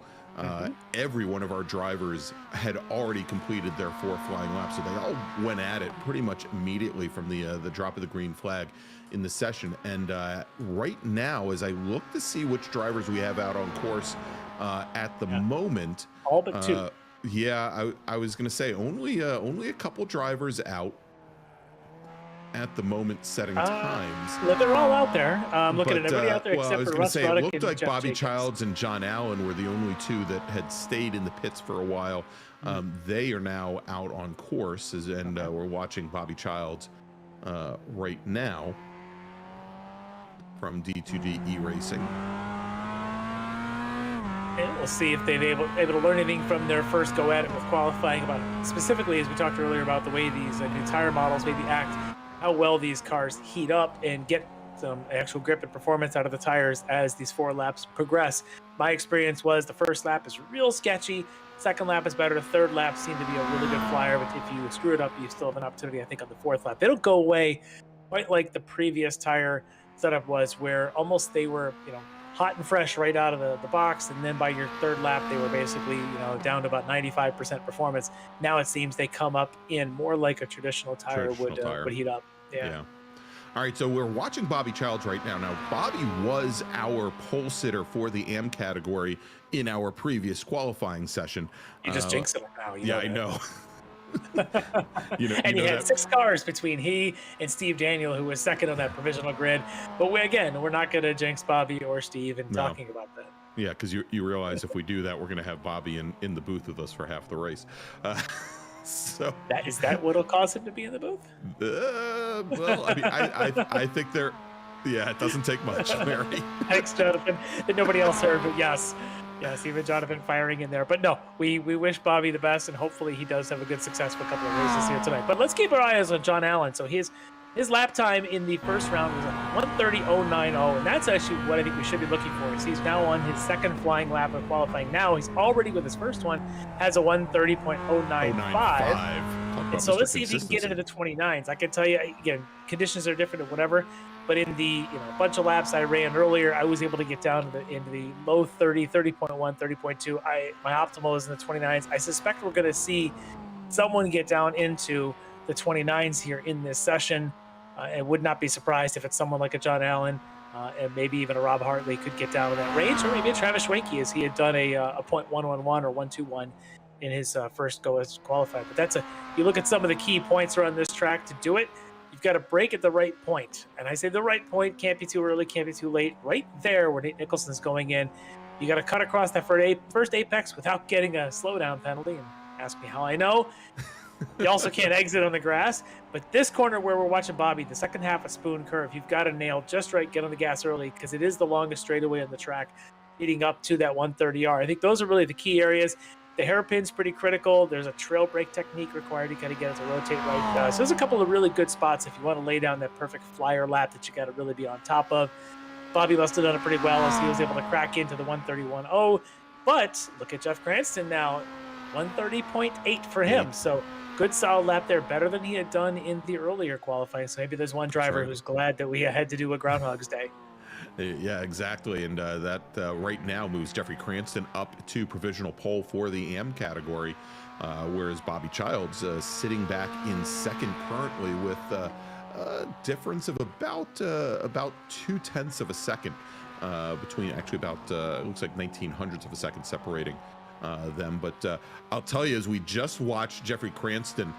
every one of our drivers had already completed their 4 flying laps, so they all went at it pretty much immediately from the drop of the green flag in the session. And right now, as I look to see which drivers we have out on course at the moment, all but 2. I was going to say only a couple drivers out at the moment setting times. They're all out there. Looking at everybody out there except for Russ Ruddock. It looked like Jeff Bobby Jacobs. Childs and John Allen were the only 2 that had stayed in the pits for a while. They are now out on course, and we're watching Bobby Childs right now from D2D iRacing. And we'll see if they've able to learn anything from their first go at it with qualifying, about specifically, as we talked earlier, about the way these new tire models maybe act, how well these cars heat up and get some actual grip and performance out of the tires as these 4 laps progress. My experience was the first lap is real sketchy. Second lap is better. The third lap seemed to be a really good flyer, but if you screw it up, you still have an opportunity, I think, on the 4th lap. They don't go away quite like the previous tire setup was, where almost they were, hot and fresh right out of the box, and then by your 3rd lap, they were basically, down to about 95% performance. Now it seems they come up in more like a traditional tire would heat up. Yeah. All right, so we're watching Bobby Childs right now. Now, Bobby was our pole sitter for the AM category in our previous qualifying session. You just jinxed it now. I know. And he had 6 cars between he and Steve Daniel, who was second on that provisional grid. But we're not going to jinx Bobby or Steve in talking about that. Yeah, because you realize if we do that, we're going to have Bobby in the booth with us for half the race. So is that what'll cause him to be in the booth? Well, I mean, I think they're. Yeah, it doesn't take much, Mary. Thanks, Jonathan. That nobody else heard, but yes, even Jonathan firing in there. But no, we wish Bobby the best, and hopefully he does have a good, successful couple of races here tonight. But let's keep our eyes on John Allen. So his lap time in the first round was 1:30.090, and that's actually what I think we should be looking for. He's now on his 2nd flying lap of qualifying. Now he's already, with his first one, has a 1:30.095. And so let's see if he can get into the 29s. I can tell you, again, conditions are different or whatever, but in the bunch of laps I ran earlier, I was able to get down into the low 30, 30.1, 30.2. My optimal is in the 29s. I suspect we're going to see someone get down into the 29s here in this session. And would not be surprised if it's someone like a John Allen and maybe even a Rob Hartley could get down to that range, or maybe a Travis Schwenke, as he had done a .111 or 121 in his first go as qualified. But you look at some of the key points around this track to do it. You've got to break at the right point, and I say the right point can't be too early, can't be too late. Right there, where Nate Nicholson's going in, you got to cut across that first apex without getting a slowdown penalty. And ask me how I know. You also can't exit on the grass, but this corner where we're watching Bobby, the second half of Spoon Curve, you've got to nail just right, get on the gas early, because it is the longest straightaway on the track leading up to that 130R. I think those are really the key areas. The hairpin's pretty critical. There's a trail brake technique required. You got to get it to rotate right. So there's a couple of really good spots if you want to lay down that perfect flyer lap that you got to really be on top of. Bobby must have done it pretty well as he was able to crack into the 131.0. But look at Jeff Cranston now, 130.8 for him. Right. So good solid lap there, better than he had done in the earlier qualifying. So maybe there's one driver who's glad that we had to do a Groundhog's Day. Yeah, exactly. And that right now moves Jeffrey Cranston up to provisional pole for the AM category, whereas Bobby Childs sitting back in 2nd currently with a difference of about 0.2 of a second between, actually about it looks like 1900ths of a second separating them. But I'll tell you, as we just watched Jeffrey Cranston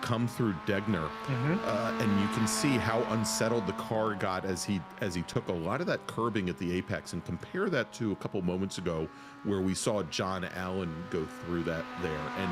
come through Degner, and you can see how unsettled the car got as he took a lot of that curbing at the apex, and compare that to a couple moments ago where we saw John Allen go through that there. And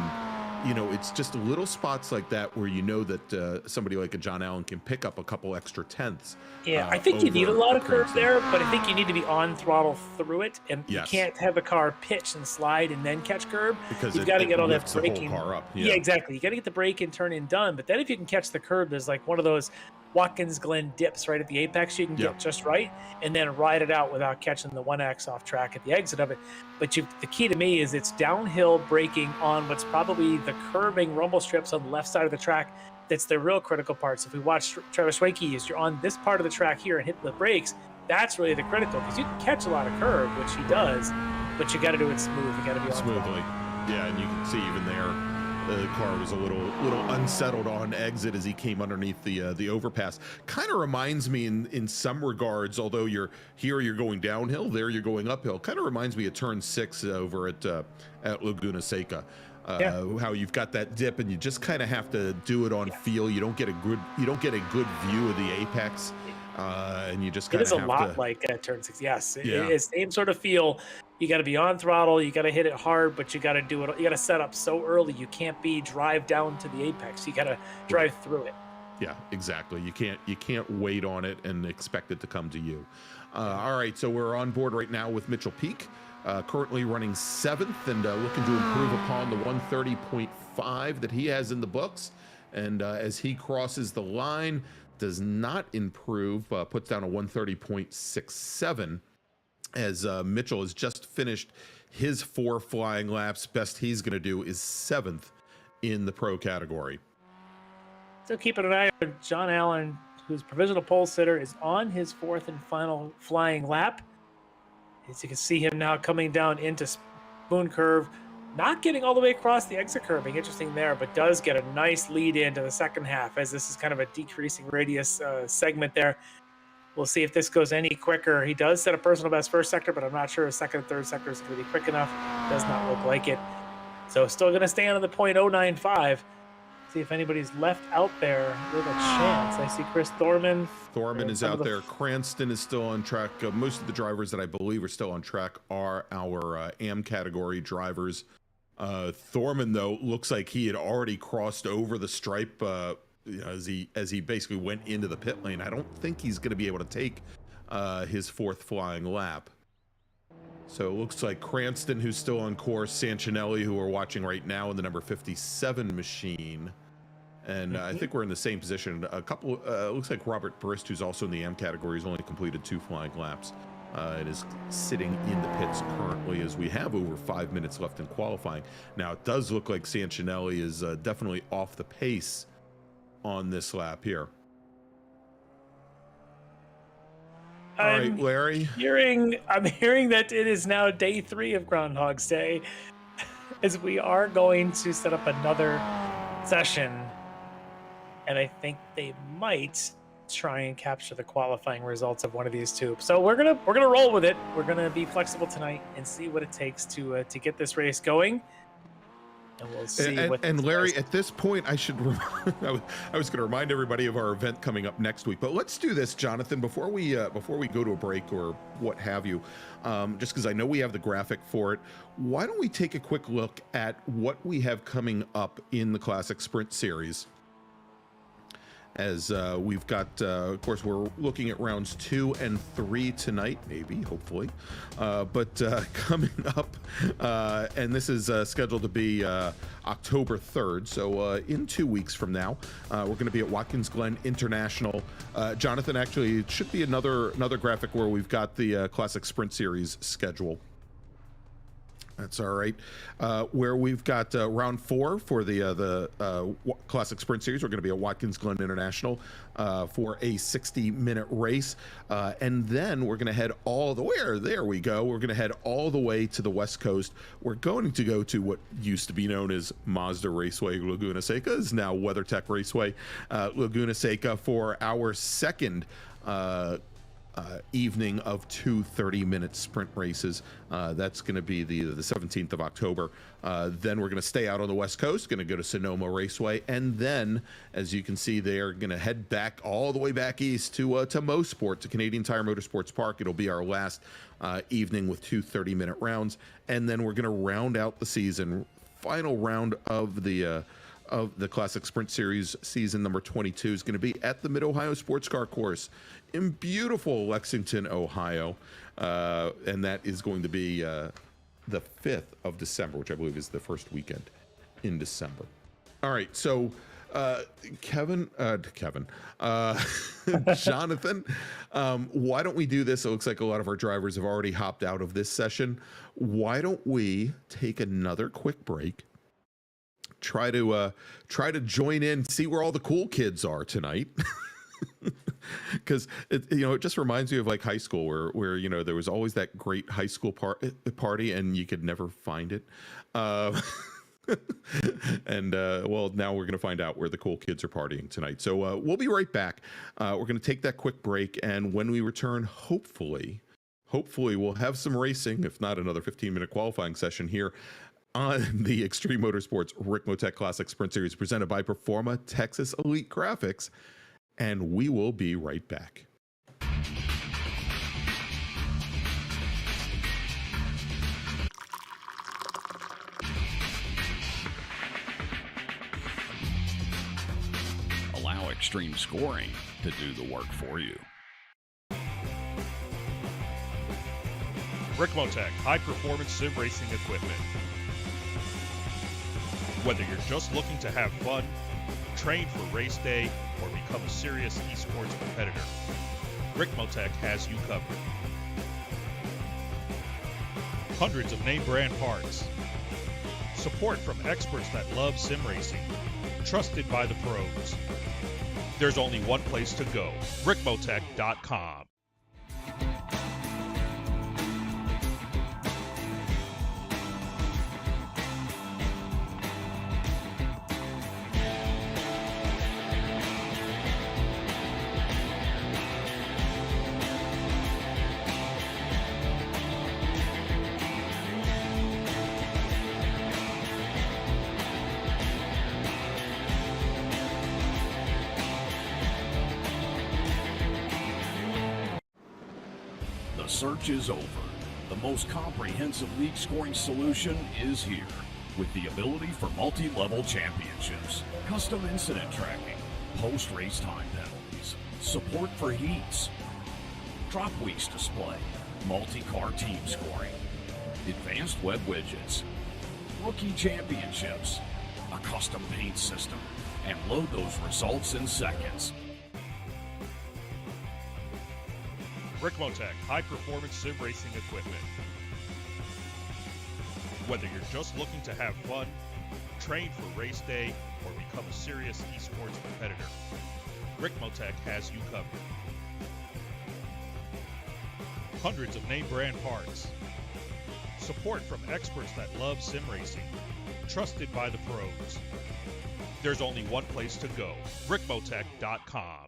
it's just little spots like that where that somebody like a John Allen can pick up a couple extra tenths. Yeah, I think you need a lot of curve there, but I think you need to be on throttle through it, and you can't have the car pitch and slide and then catch curb, because you've got to get all that braking. Car up. Yeah, exactly. You got to get the brake and turn in done, but then if you can catch the curb, there's like one of those Watkins Glen dips right at the apex you can get just right, and then ride it out without catching the 1X off track at the exit of it. But the key to me is it's downhill braking on what's probably the curving rumble strips on the left side of the track. That's the real critical part. So if we watch Travis Schwenke, you're on this part of the track here and hit the brakes, that's really the critical, because you can catch a lot of curve, which he does, but you got to do it smooth. You got to be on smoothly. Yeah, and you can see even there, the car was a little unsettled on exit as he came underneath the overpass. Kind of reminds me in some regards, although you're going downhill, there you're going uphill. Kind of reminds me of turn 6 over at Laguna Seca. How you've got that dip and you just kind of have to do it on feel. You don't get a good view of the apex, and you just kind of have to. It is a lot like turn 6. Yes, it is same sort of feel. You got to be on throttle. You got to hit it hard, but you got to do it. You got to set up so early. You can't drive down to the apex. You got to drive through it. Yeah, exactly. You can't wait on it and expect it to come to you. All right, so we're on board right now with Mitchell Peak, currently running 7th and looking to improve upon the 130.5 that he has in the books. And as he crosses the line, does not improve, puts down a 130.67 as Mitchell has just finished his 4 flying laps. Best he's going to do is 7th in the pro category. So keeping an eye on John Allen, whose provisional pole sitter is on his 4th and final flying lap. As you can see him now coming down into Spoon Curve, not getting all the way across the exit curve. Interesting there, but does get a nice lead into the second half, as this is kind of a decreasing radius segment there. We'll see if this goes any quicker. He does set a personal best first sector, but I'm not sure his second and third sector is going to be quick enough. Does not look like it. So still going to stay on the .095. See if anybody's left out there with a chance. I see Chris Thorman. Thorman is out there. Cranston is still on track. Most of the drivers that I believe are still on track are our AM category drivers. Thorman, though, looks like he had already crossed over the stripe as he basically went into the pit lane. I don't think he's going to be able to take his 4th flying lap. So it looks like Cranston, who's still on course, Sancinelli, who we're watching right now in the number 57 machine. And I think we're in the same position. A couple, looks like Robert Brist, who's also in the AM category, has only completed 2 flying laps and is sitting in the pits currently, as we have over 5 minutes left in qualifying. Now, it does look like Sancinelli is definitely off the pace on this lap here. All right, Larry. I'm hearing that it is now day 3 of Groundhog's Day, as we are going to set up another session, and I think they might try and capture the qualifying results of one of these two. So we're gonna roll with it. We're gonna be flexible tonight and see what it takes to get this race going. And we'll see. And Larry, at this point, I was going to remind everybody of our event coming up next week. But let's do this, Jonathan, before we go to a break or what have you. Just because I know we have the graphic for it, why don't we take a quick look at what we have coming up in the Classic Sprint Series? As we've got, of course, we're looking at rounds 2 and 3 tonight, maybe, hopefully. But coming up, and this is scheduled to be October 3rd, so in 2 weeks from now, we're going to be at Watkins Glen International. Jonathan, actually, it should be another graphic where we've got the Classic Sprint Series schedule. That's all right. Where we've got round 4 for the Classic Sprint Series. We're going to be at Watkins Glen International for a 60-minute race. And then we're going to head all the way. There we go. We're going to head all the way to the West Coast. We're going to go to what used to be known as Mazda Raceway Laguna Seca, is now WeatherTech Raceway Laguna Seca, for our second evening of 2 30-minute sprint races. That's going to be the 17th of October. Then we're going to stay out on the West Coast, going to go to Sonoma Raceway, and then, as you can see, they're going to head back all the way back east to Mosport, to Canadian Tire Motorsports Park. It'll be our last evening with 2 30-minute rounds, and then we're going to round out the season, final round of the Classic Sprint Series season number 22 is going to be at the Mid-Ohio Sports Car Course in beautiful Lexington, Ohio. And that is going to be the 5th of December, which I believe is the first weekend in December. All right, so Jonathan, why don't we do this? It looks like a lot of our drivers have already hopped out of this session. Why don't we take another quick break? Try to join in, see where all the cool kids are tonight, because it just reminds me of like high school, where there was always that great high school party and you could never find it. And well, now we're going to find out where the cool kids are partying tonight. So we'll be right back. We're going to take that quick break, and when we return, hopefully we'll have some racing, if not another 15-minute qualifying session here on the Extreme Motorsports Ricmotech Classic Sprint Series, presented by Performa Texas Elite Graphics, and we will be right back. Allow Extreme Scoring to do the work for you. Ricmotech, high-performance sim racing equipment. Whether you're just looking to have fun, train for race day, or become a serious esports competitor, Ricmotech has you covered. Hundreds of name brand parts. Support from experts that love sim racing. Trusted by the pros. There's only one place to go, Ricmotech.com. The search is over. The most comprehensive league scoring solution is here, with the ability for multi-level championships, custom incident tracking, post-race time penalties, support for heats, drop weeks display, multi-car team scoring, advanced web widgets, rookie championships, a custom paint system, and load those results in seconds. Ricmotech high-performance sim racing equipment. Whether you're just looking to have fun, train for race day, or become a serious esports competitor, Ricmotech has you covered. Hundreds of name brand parts. Support from experts that love sim racing. Trusted by the pros. There's only one place to go, Ricmotech.com.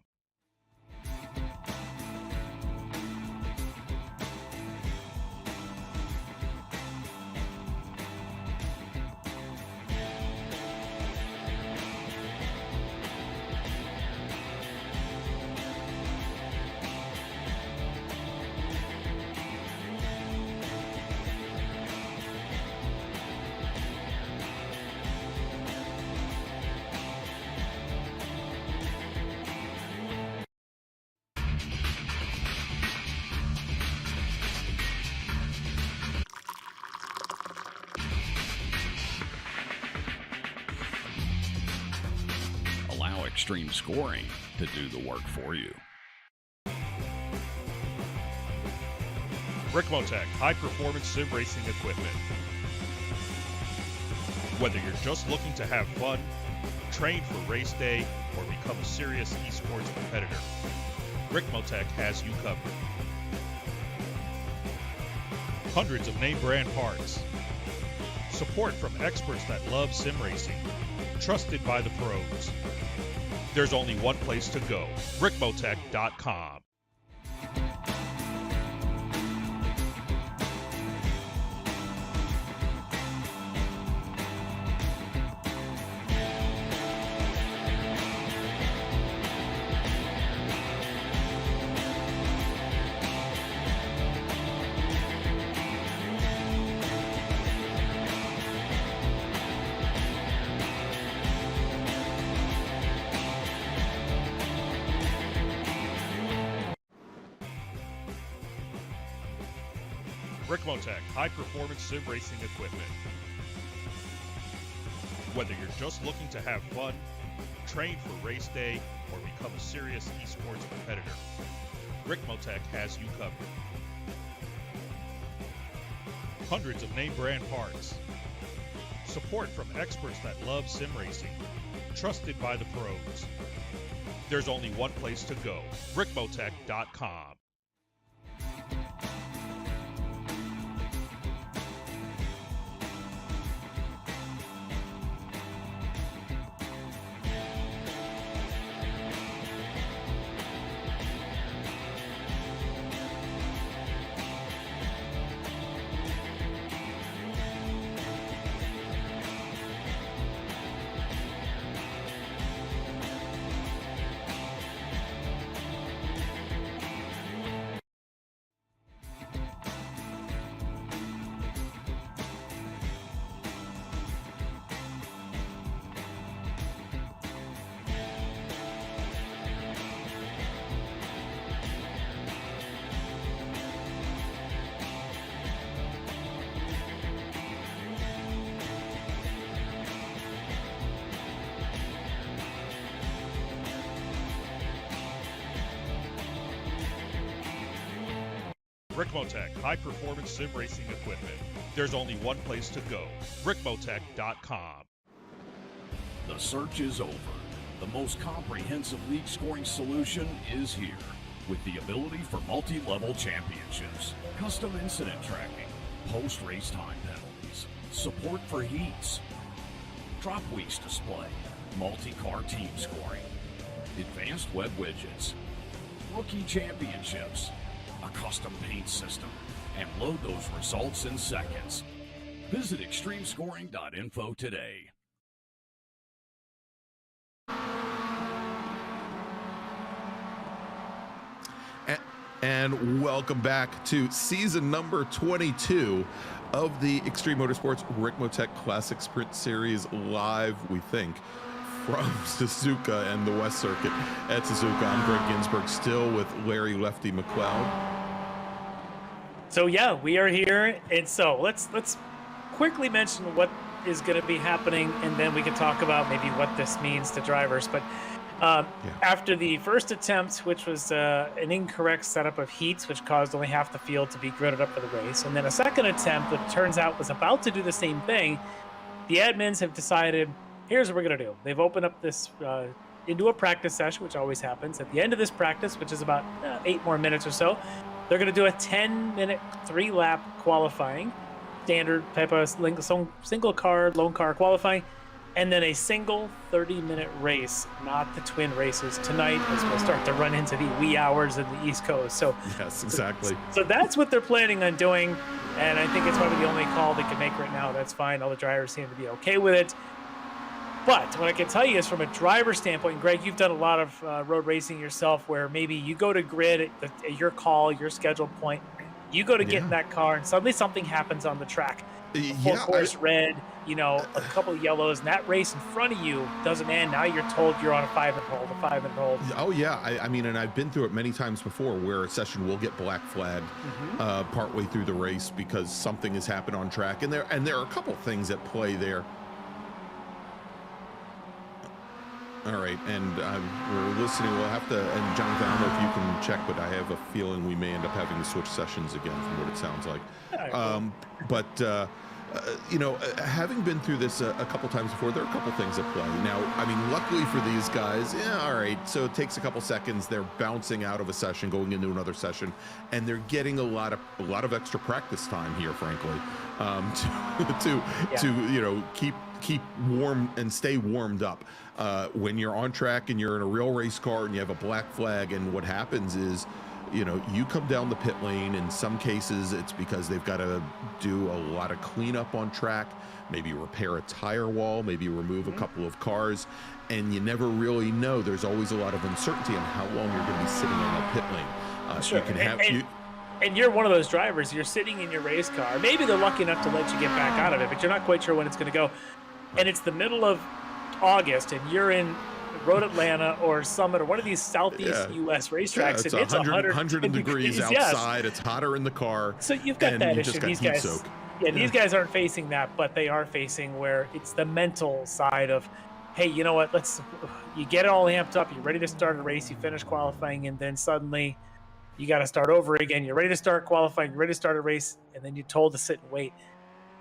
Allow extreme scoring to do the work for you. Ricmotech high-performance sim racing equipment. Whether you're just looking to have fun, train for race day, or become a serious esports competitor, Ricmotech has you covered. Hundreds of name brand parts. Support from experts that love sim racing. Trusted by the pros. There's only one place to go, Ricmotech.com. Ricmotech high-performance sim racing equipment. Whether you're just looking to have fun, train for race day, or become a serious esports competitor, Ricmotech has you covered. Hundreds of name brand parts. Support from experts that love sim racing. Trusted by the pros. There's only one place to go, Ricmotech.com. Ricmotech, high-performance sim racing equipment. There's only one place to go, Ricmotech.com. The search is over. The most comprehensive league scoring solution is here, with the ability for multi-level championships, custom incident tracking, post-race time penalties, support for heats, drop weeks display, multi-car team scoring, advanced web widgets, rookie championships, a custom paint system, and load those results in seconds. Visit extremescoring.info today. And welcome back to season number 22 of the Extreme Motorsports Ricmotech Classic Sprint Series live, we think, from Suzuka and the West Circuit at Suzuka. I'm Greg Ginsburg, still with Larry Lefty McLeod. So yeah, we are here, and so let's quickly mention what is going to be happening, and then we can talk about maybe what this means to drivers. But after the first attempt, which was an incorrect setup of heats, which caused only half the field to be gridded up for the race, and then a second attempt that turns out was about to do the same thing, the admins have decided, here's what we're going to do. They've opened up this into a practice session, which always happens. At the end of this practice, which is about 8 more minutes or so, they're going to do a 10-minute, 3-lap qualifying, standard type of single car, lone car qualifying, and then a single 30-minute race, not the twin races tonight, as we'll start to run into the wee hours of the East Coast. So yes, exactly. So that's what they're planning on doing, and I think it's probably the only call they can make right now. That's fine. All the drivers seem to be okay with it. But what I can tell you is, from a driver standpoint, Greg, you've done a lot of road racing yourself, where maybe you go to grid at your call, your scheduled point, you go to get in that car, and suddenly something happens on the track. Full course red, a couple of yellows, and that race in front of you doesn't end. Now you're told you're on a 5-minute hold, Oh yeah, I mean, and I've been through it many times before, where a session will get black flagged partway through the race because something has happened on track, and there are a couple things at play there. All right, and we're listening. We'll have to, and Jonathan, I don't know if you can check, but I have a feeling we may end up having to switch sessions again, from what it sounds like. Having been through this a couple times before, there are a couple things at play. Now, I mean, luckily for these guys, all right, so it takes a couple seconds. They're bouncing out of a session, going into another session, and they're getting a lot of extra practice time here, frankly, to keep warm and stay warmed up. When you're on track and you're in a real race car and you have a black flag, and what happens is, you come down the pit lane. In some cases, it's because they've got to do a lot of cleanup on track, maybe repair a tire wall, maybe remove a couple of cars, and you never really know. There's always a lot of uncertainty on how long you're going to be sitting on the pit lane. Sure. You can have and you're one of those drivers. You're sitting in your race car. Maybe they're lucky enough to let you get back out of it, but you're not quite sure when it's going to go. And it's the middle of August, and you're in Road Atlanta or Summit or one of these southeast U.S. racetracks, it's and it's 100 degrees outside. Yes. It's hotter in the car. So you've got that issue. These guys, these guys aren't facing that, but they are facing where it's the mental side of, hey, you know what? You get it all amped up. You're ready to start a race. You finish qualifying, and then suddenly you got to start over again. You're ready to start qualifying. You're ready to start a race, and then you're told to sit and wait.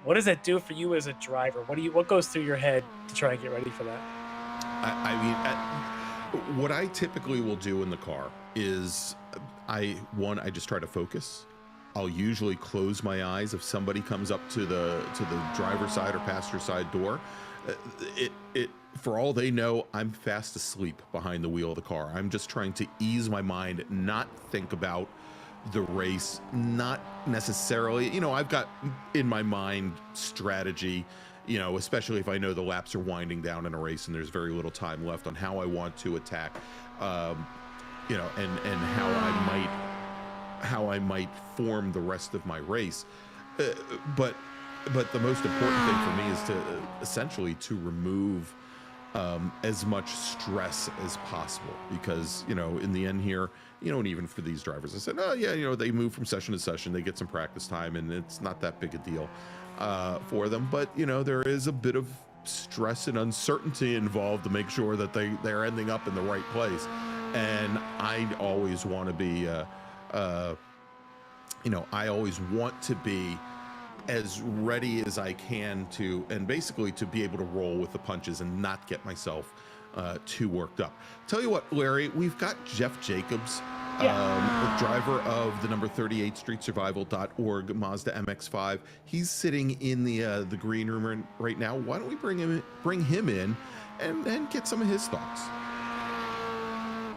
What does that do for you as a driver? What goes through your head to try and get ready for that? What I typically will do in the car is I just try to focus. I'll usually close my eyes if somebody comes up to the driver's side or passenger side door. For all they know, I'm fast asleep behind the wheel of the car. I'm just trying to ease my mind, not think about the race, not necessarily, I've got in my mind strategy, especially if I know the laps are winding down in a race and there's very little time left, on how I want to attack, and how I might form the rest of my race. But the most important thing for me is to essentially to remove as much stress as possible, because in the end here, and even for these drivers, I said, they move from session to session, they get some practice time, and it's not that big a deal for them. But there is a bit of stress and uncertainty involved to make sure that they're ending up in the right place. And I always want to be I always want to be as ready as I can to, and basically to be able to roll with the punches and not get myself too worked up. Tell you what, Larry, we've got Jeff Jacobs, the driver of the number 38 streetsurvival.org Mazda MX-5. He's sitting in the green room right now. Why don't we bring him in and get some of his thoughts?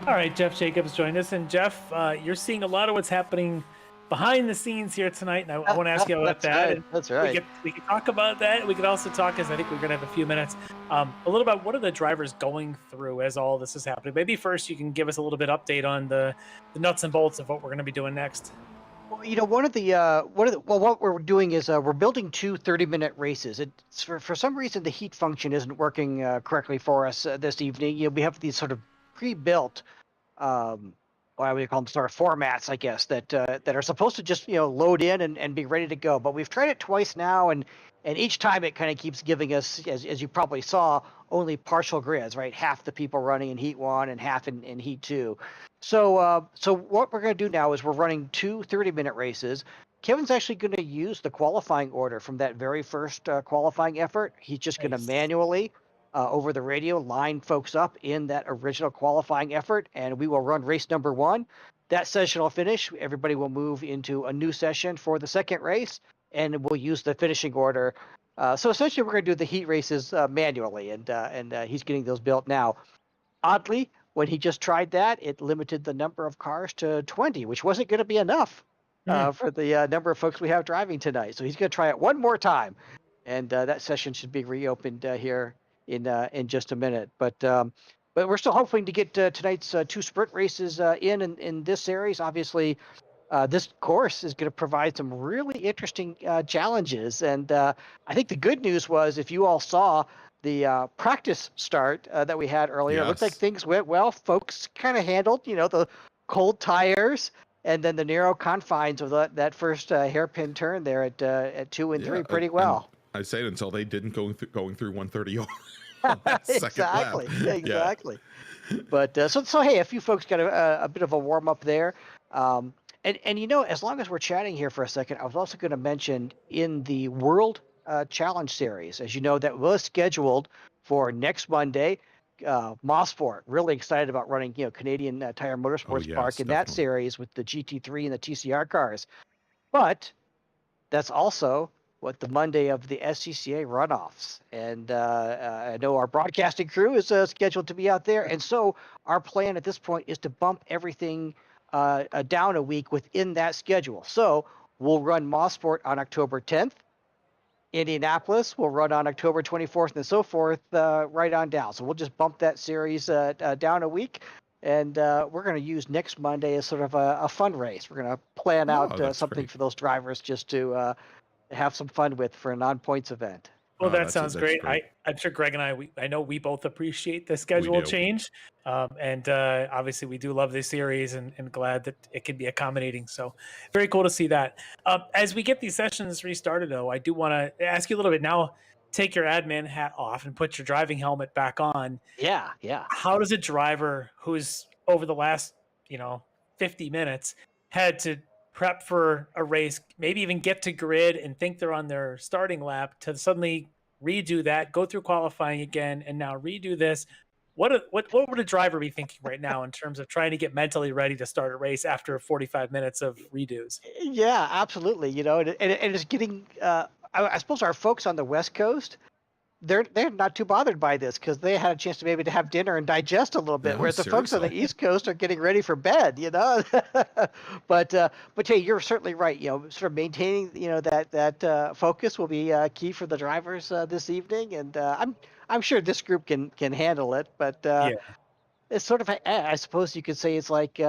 All right, Jeff Jacobs joined us, and Jeff, you're seeing a lot of what's happening behind the scenes here tonight, and I want to ask you about that. Right. That's right. We can talk about that. We could also talk, as I think we're going to have a few minutes, a little about what are the drivers going through as all this is happening. Maybe first you can give us a little bit update on the nuts and bolts of what we're going to be doing next. Well, what we're doing is we're building two 30-minute races. It's for some reason the heat function isn't working correctly for us this evening. We have these sort of pre-built what do you call them, sort of formats, I guess, that are supposed to just load in and be ready to go. But we've tried it twice now, and each time it kind of keeps giving us, as you probably saw, only partial grids, right? Half the people running in Heat 1 and half in Heat 2. So what we're going to do now is we're running two 30-minute races. Kevin's actually going to use the qualifying order from that very first qualifying effort. He's just going to manually, over the radio, line folks up in that original qualifying effort, and we will run race number 1. That session will finish. Everybody will move into a new session for the second race, and we'll use the finishing order. So essentially, we're going to do the heat races manually, and he's getting those built now. Oddly, when he just tried that, it limited the number of cars to 20, which wasn't going to be enough for the number of folks we have driving tonight. So he's going to try it one more time, and that session should be reopened here in just a minute. But we're still hoping to get tonight's two sprint races in this series. Obviously, this course is going to provide some really interesting challenges. And I think the good news was, if you all saw the practice start that we had earlier, it looked like things went well. Folks kind of handled, the cold tires and then the narrow confines of that first hairpin turn there at 2 and 3 pretty well. I say it until they didn't going through 130. Exactly. But so hey, a few folks got a bit of a warm up there. And as long as we're chatting here for a second, I was also going to mention in the World Challenge Series, as you know, that was scheduled for next Monday. Mosport, really excited about running, Canadian Tire Motorsports Park in that series with the GT3 and the TCR cars. But that's also what the Monday of the SCCA runoffs. And I know our broadcasting crew is scheduled to be out there. And so our plan at this point is to bump everything down a week within that schedule. So we'll run Mosport on October 10th. Indianapolis will run on October 24th and so forth, right on down. So we'll just bump that series down a week. And we're going to use next Monday as sort of a fun race. We're going to plan out something for those drivers just to have some fun with for a non-points event. Well, that sounds great. I'm sure Greg and I know we both appreciate the schedule change. And obviously we do love this series and glad that it can be accommodating. So very cool to see that. As we get these sessions restarted, though, I do want to ask you a little bit now. Take your admin hat off and put your driving helmet back on. Yeah. How does a driver who's over the last 50 minutes had to prep for a race, maybe even get to grid and think they're on their starting lap, to suddenly redo that, go through qualifying again, and now redo this? What would a driver be thinking right now in terms of trying to get mentally ready to start a race after 45 minutes of redos? Yeah, absolutely. And it's getting, I suppose our folks on the West Coast, they're not too bothered by this because they had a chance to maybe to have dinner and digest a little bit, whereas the folks on the East Coast are getting ready for bed, But hey, you're certainly right. Sort of maintaining that focus will be key for the drivers this evening, and I'm sure this group can handle it. But it's sort of, I suppose you could say it's like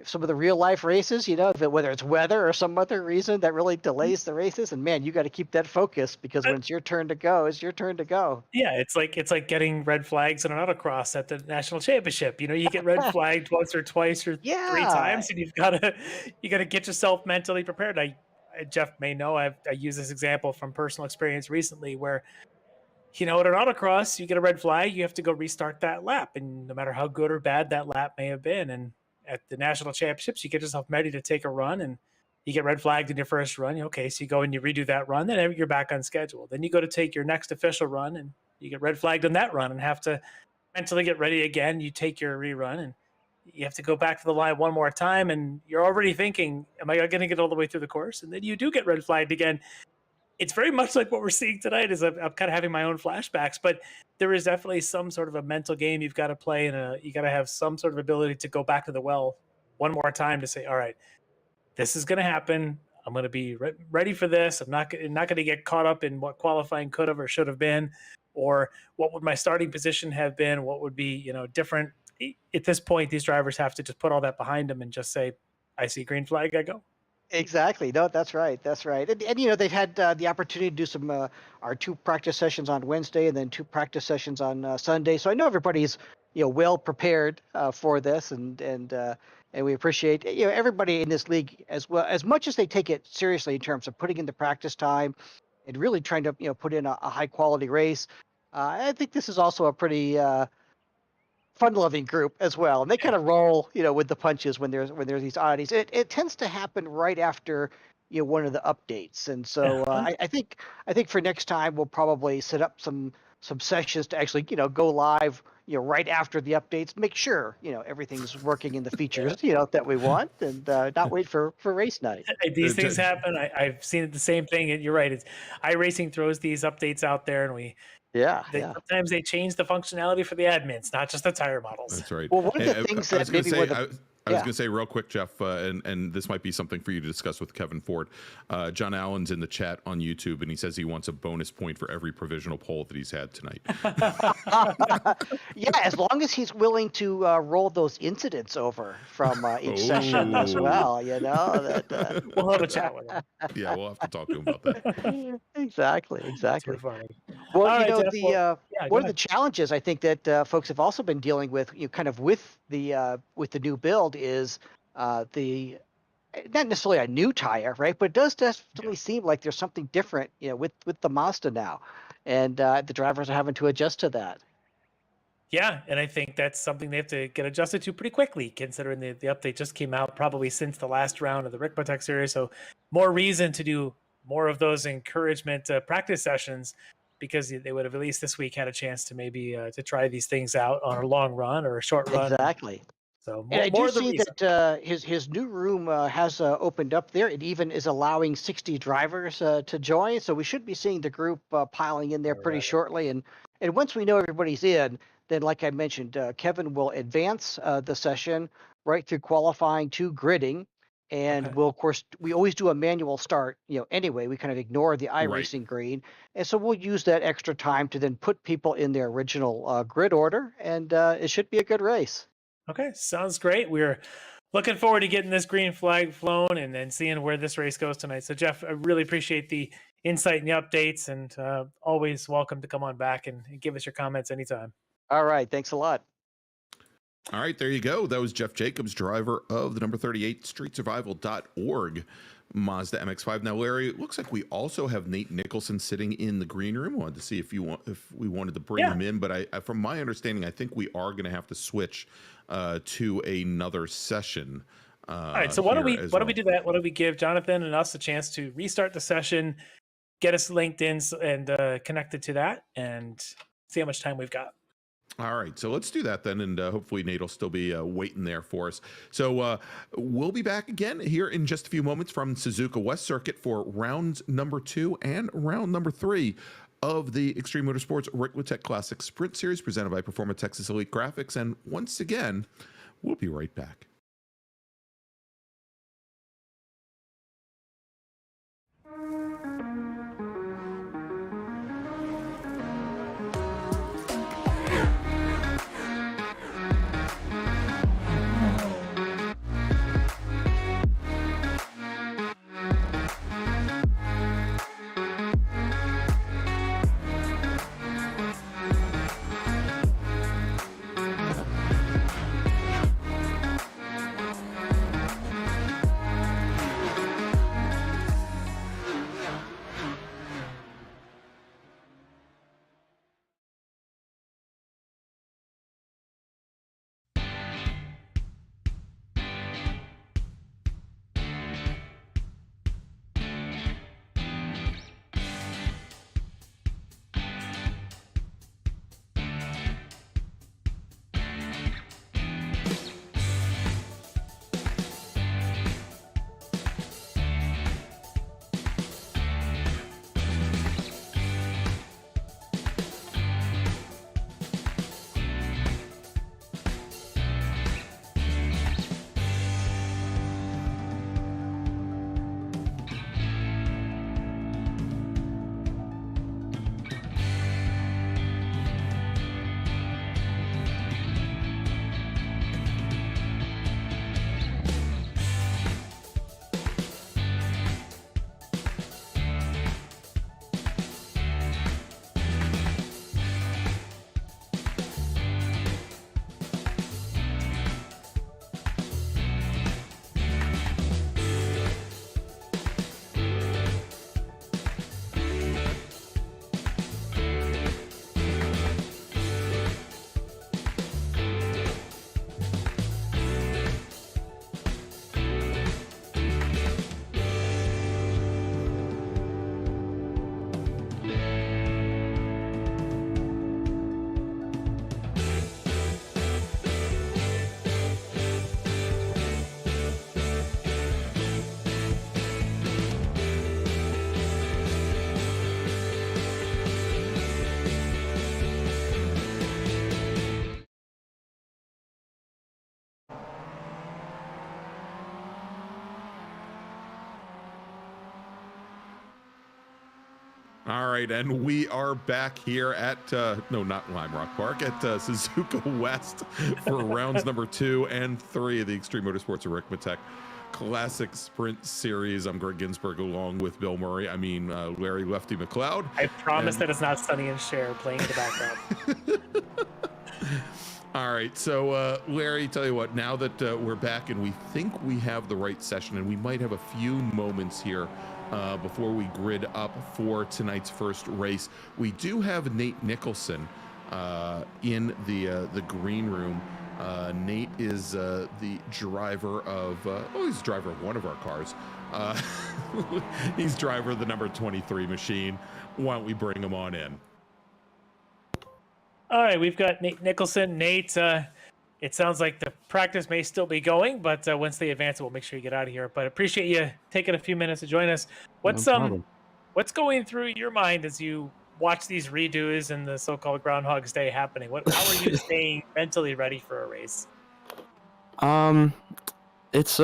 some of the real life races, whether it's weather or some other reason that really delays the races. And man, you got to keep that focus because when it's your turn to go, it's your turn to go. Yeah. It's like getting red flags in an autocross at the national championship. You get red flagged once or twice or 3 times, and you got to get yourself mentally prepared. Jeff may know, I use this example from personal experience recently where, at an autocross, you get a red flag, you have to go restart that lap. And no matter how good or bad that lap may have been, and at the national championships, you get yourself ready to take a run and you get red flagged in your first run. Okay, so you go and you redo that run, then you're back on schedule. Then you go to take your next official run and you get red flagged on that run and have to mentally get ready again. You take your rerun and you have to go back to the line one more time, and you're already thinking, am I going to get all the way through the course? And then you do get red flagged again. It's very much like what we're seeing tonight. Is I'm kind of having my own flashbacks, but there is definitely some sort of a mental game you've got to play, and you got to have some sort of ability to go back to the well one more time to say, all right, this is going to happen. I'm going to be ready for this. I'm not going to get caught up in what qualifying could have or should have been, or what would my starting position have been, what would be, different. At this point, these drivers have to just put all that behind them and just say, I see green flag, I go. Exactly. No, that's right. That's right. And they've had the opportunity to do some our 2 practice sessions on Wednesday and then 2 practice sessions on Sunday. So I know everybody's well prepared for this, and we appreciate everybody in this league as well, as much as they take it seriously in terms of putting in the practice time and really trying to put in a high quality race. I think this is also a pretty fun-loving group as well, and they kind of roll, with the punches when there's these oddities. It tends to happen right after one of the updates, and so I think for next time we'll probably set up some sessions to actually go live right after the updates, make sure everything's working in the features that we want, and not wait for race night. These things happen. I've seen it, the same thing, and you're right. It's iRacing throws these updates out there, and sometimes they change the functionality for the admins, not just the tire models. That's right. Well, one of the things that maybe I was going to say real quick, Jeff, and this might be something for you to discuss with Kevin Ford. John Allen's in the chat on YouTube, and he says he wants a bonus point for every provisional poll that he's had tonight. Yeah, as long as he's willing to roll those incidents over from each session as well, We'll have a chat with him. Yeah, we'll have to talk to him about that. Exactly. Well, right, Jeff, one of the challenges I think that folks have also been dealing with, kind of with the new build is the not necessarily a new tire, right? But it does definitely seem like there's something different, with the Mazda now, and the drivers are having to adjust to that. Yeah, and I think that's something they have to get adjusted to pretty quickly, considering the update just came out probably since the last round of the Ricmotech series. So more reason to do more of those encouragement practice sessions, because they would have at least this week had a chance to maybe to try these things out on a long run or a short run. Exactly. So and I do see that his new room has opened up there. It even is allowing 60 drivers to join. So we should be seeing the group piling in there pretty shortly. And once we know everybody's in, then like I mentioned, Kevin will advance the session right through qualifying to gridding. And we'll, of course, we always do a manual start, anyway. We kind of ignore the iRacing green. And so we'll use that extra time to then put people in their original grid order. And it should be a good race. Okay, sounds great. We're looking forward to getting this green flag flown and then seeing where this race goes tonight. So, Jeff, I really appreciate the insight and the updates, and always welcome to come on back and give us your comments anytime. All right. Thanks a lot. All right, there you go. That was Jeff Jacobs, driver of the number 38 streetsurvival.org Mazda MX-5. Now, Larry, it looks like we also have Nate Nicholson sitting in the green room. I wanted to see if we wanted to bring him in, but from my understanding, I think we are going to have to switch to another session. All right, so why don't we do that? Why don't we give Jonathan and us a chance to restart the session, get us linked in and connected to that, and see how much time we've got. All right, so let's do that then, and hopefully Nate will still be waiting there for us. So we'll be back again here in just a few moments from Suzuka West Circuit for rounds number 2 and round number 3 of the Extreme Motorsports Ricmotech Classic Sprint Series presented by Performa Texas Elite Graphics. And once again, we'll be right back. All right, and we are back here at, no, not Lime Rock Park, at Suzuka West for rounds number 2 and 3 of the Extreme Motorsports Ricmotech Classic Sprint Series. I'm Greg Ginsburg along with Bill Murray. Larry Lefty McLeod. I promise that it's not Sonny and Cher playing in the background. All right, so Larry, tell you what, now that we're back and we think we have the right session, and we might have a few moments here before we grid up for tonight's first race, we do have Nate Nicholson in the green room. Nate is the driver of, he's the driver of one of our cars. He's driver of the number 23 machine. Why don't we bring him on in? All right, we've got Nate Nicholson. Nate, it sounds like the practice may still be going, but once they advance it, we'll make sure you get out of here. But appreciate you taking a few minutes to join us. What's going through your mind as you watch these redos and the so-called Groundhog's Day happening? How are you staying mentally ready for a race? It's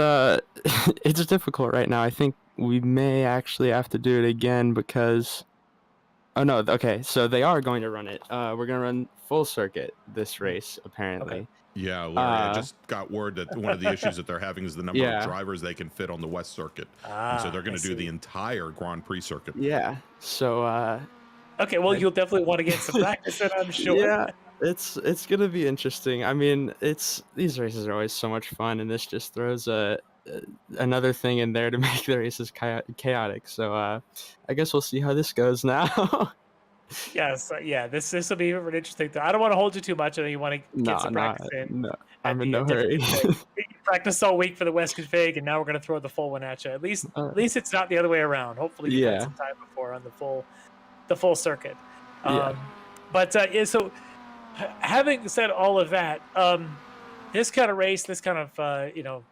difficult right now. I think we may actually have to do it again because. Oh no, okay, so they are going to run it. We're going to run full circuit this race, apparently. Okay. Yeah, Larry, I just got word that one of the issues that they're having is the number of drivers they can fit on the West Circuit. And so they're going to do the entire Grand Prix circuit. Yeah, so... okay, well, you'll definitely want to get some practice in, I'm sure. Yeah, it's going to be interesting. I mean, these races are always so much fun, and this just throws another thing in there to make the races chaotic. So I guess we'll see how this goes now. Yes, yeah, this will be an interesting thing. I don't want to hold you too much. I know you want to get some practice in. No, I'm in no hurry. Practice all week for the West config, and now we're going to throw the full one at you. At least it's not the other way around. Hopefully, you had some time before on the full circuit. So having said all of that, this kind of race, this kind of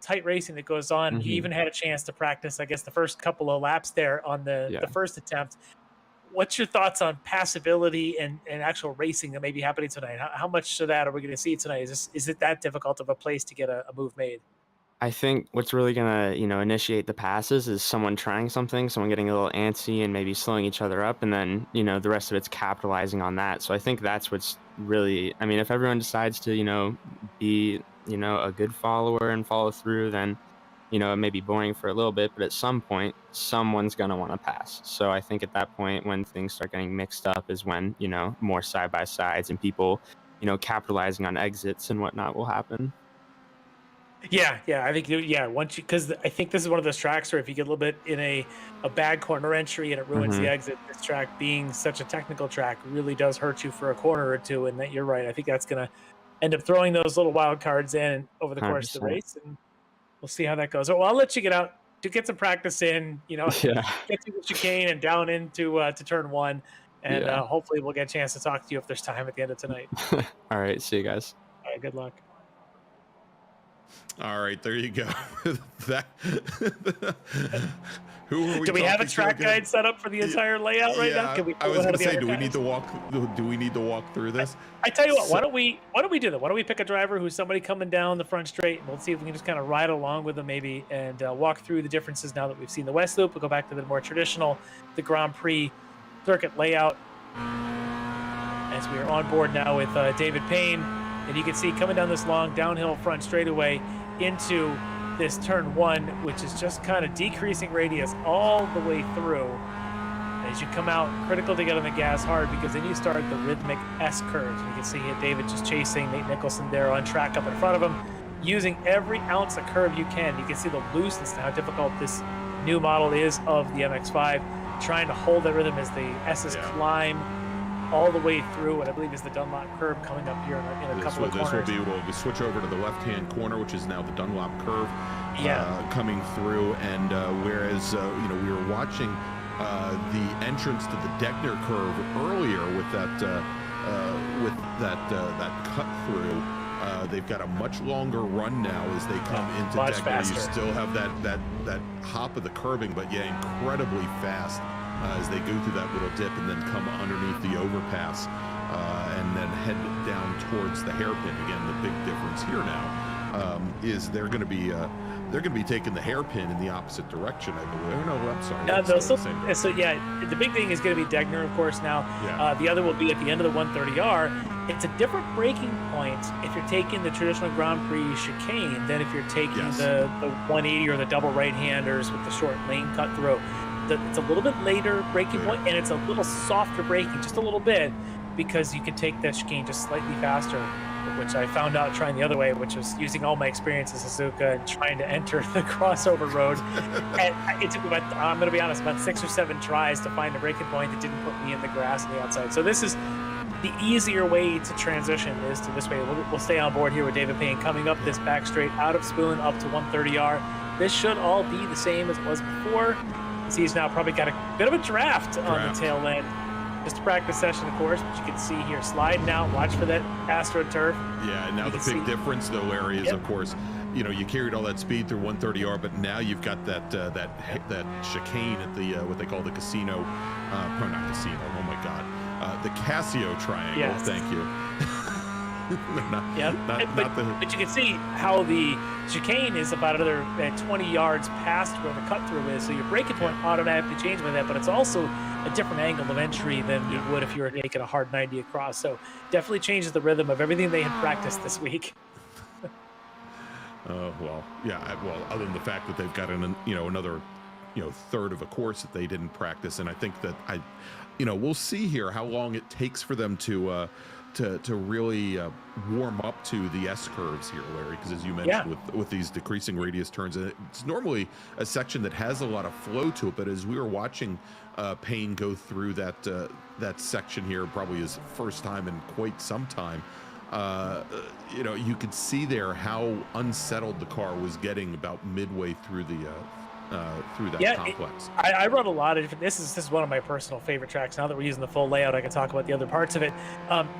tight racing that goes on, you even had a chance to practice, I guess, the first couple of laps there on the first attempt. What's your thoughts on passability and actual racing that may be happening tonight? How much of that are we going to see tonight? Is it that difficult of a place to get a move made? I think what's really going to, initiate the passes is someone trying something, someone getting a little antsy and maybe slowing each other up. And then, the rest of it's capitalizing on that. So I think that's what's really, if everyone decides to, be, a good follower and follow through, then, it may be boring for a little bit, but at some point, someone's going to want to pass. So I think at that point, when things start getting mixed up is when, more side-by-sides and people, capitalizing on exits and whatnot will happen. Yeah, I think because I think this is one of those tracks where if you get a little bit in a bad corner entry and it ruins the exit, this track being such a technical track really does hurt you for a corner or two. And that you're right. I think that's going to end up throwing those little wild cards in over the course of the race, and we'll see how that goes. Well, I'll let you get out to get some practice in. Get through the chicane and down into to turn one, and hopefully we'll get a chance to talk to you if there's time at the end of tonight. All right, see you guys. All right, good luck. All right, there you go. Who are we? Do we have a track guide set up for the entire layout right now? Can we? I was going to say, do we need to walk through this? I tell you what, why don't we do that? Why don't we pick a driver who's somebody coming down the front straight, and we'll see if we can just kind of ride along with them maybe and walk through the differences now that we've seen the West Loop. We'll go back to the more traditional, the Grand Prix circuit layout. As we are on board now with David Payne, and you can see coming down this long downhill front straightaway into this turn one, which is just kind of decreasing radius all the way through. As you come out, critical to get on the gas hard because then you start the rhythmic S curves. You can see here David just chasing Nate Nicholson there on track up in front of him, using every ounce of curve you can. You can see the looseness and how difficult this new model is of the MX-5, trying to hold that rhythm as the S's climb all the way through, and I believe is the Dunlop curve coming up here in a couple of corners. We'll switch over to the left-hand corner, which is now the Dunlop curve coming through. And whereas we were watching the entrance to the Degner curve earlier with that cut through, they've got a much longer run now as they come into much Degner. faster. You still have that hop of the curbing, but incredibly fast. As they go through that little dip and then come underneath the overpass and then head down towards the hairpin. Again, the big difference here now is they're going to be taking the hairpin in the opposite direction, I believe. Oh, no, I'm sorry. The big thing is going to be Degner, of course, now. Yeah. The other will be at the end of the 130R. It's a different braking point if you're taking the traditional Grand Prix chicane than if you're taking the 180 or the double right-handers with the short lane cut through. It's a little bit later braking point, and it's a little softer braking, just a little bit, because you can take that chicane just slightly faster, which I found out trying the other way, which was using all my experience in Suzuka and trying to enter the crossover road. And it took me I'm going to be honest, about 6 or 7 tries to find a braking point that didn't put me in the grass on the outside. So this is the easier way to transition, is to this way. We'll stay on board here with David Payne coming up this back straight out of Spoon up to 130R. This should all be the same as it was before. He's now probably got a bit of a draft on the tail end. Just a practice session, of course, but you can see here sliding out. Watch for that AstroTurf. Yeah, and now the big difference, though, Larry, is of course, you carried all that speed through 130R, but now you've got that chicane at the what they call the casino, not casino. Oh my God, the Casio triangle. Yes. Thank you. But you can see how the chicane is about another 20 yards past where the cut through is, so your braking point automatically changes with that, but it's also a different angle of entry than you would if you were making a hard 90 across. So definitely changes the rhythm of everything they had practiced this week. Other than the fact that they've got another third of a course that they didn't practice, and I think that we'll see here how long it takes for them to really warm up to the S curves here, Larry, because as you mentioned, with these decreasing radius turns, it's normally a section that has a lot of flow to it, but as we were watching Payne go through that section here, probably his first time in quite some time, you could see there how unsettled the car was getting about midway through that complex. I run a lot of different. This is one of my personal favorite tracks. Now that we're using the full layout, I can talk about the other parts of it.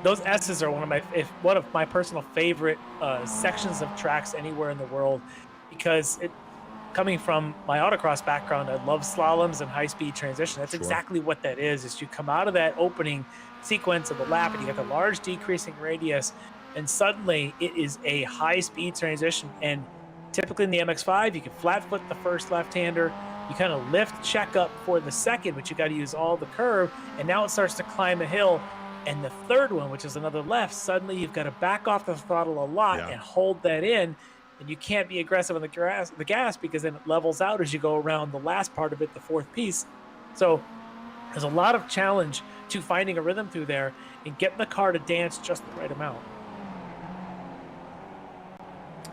Those S's are one of my personal favorite sections of tracks anywhere in the world, because coming from my autocross background, I love slaloms and high-speed transition. That's exactly what that is you come out of that opening sequence of the lap and you get the large decreasing radius, and suddenly it is a high-speed transition. And typically in the MX-5, you can flat foot the first left-hander, you kind of lift check up for the second, but you got to use all the curve, and now it starts to climb a hill. And the third one, which is another left, suddenly you've got to back off the throttle a lot and hold that in, and you can't be aggressive on the gas because then it levels out as you go around the last part of it, the fourth piece. So there's a lot of challenge to finding a rhythm through there and getting the car to dance just the right amount.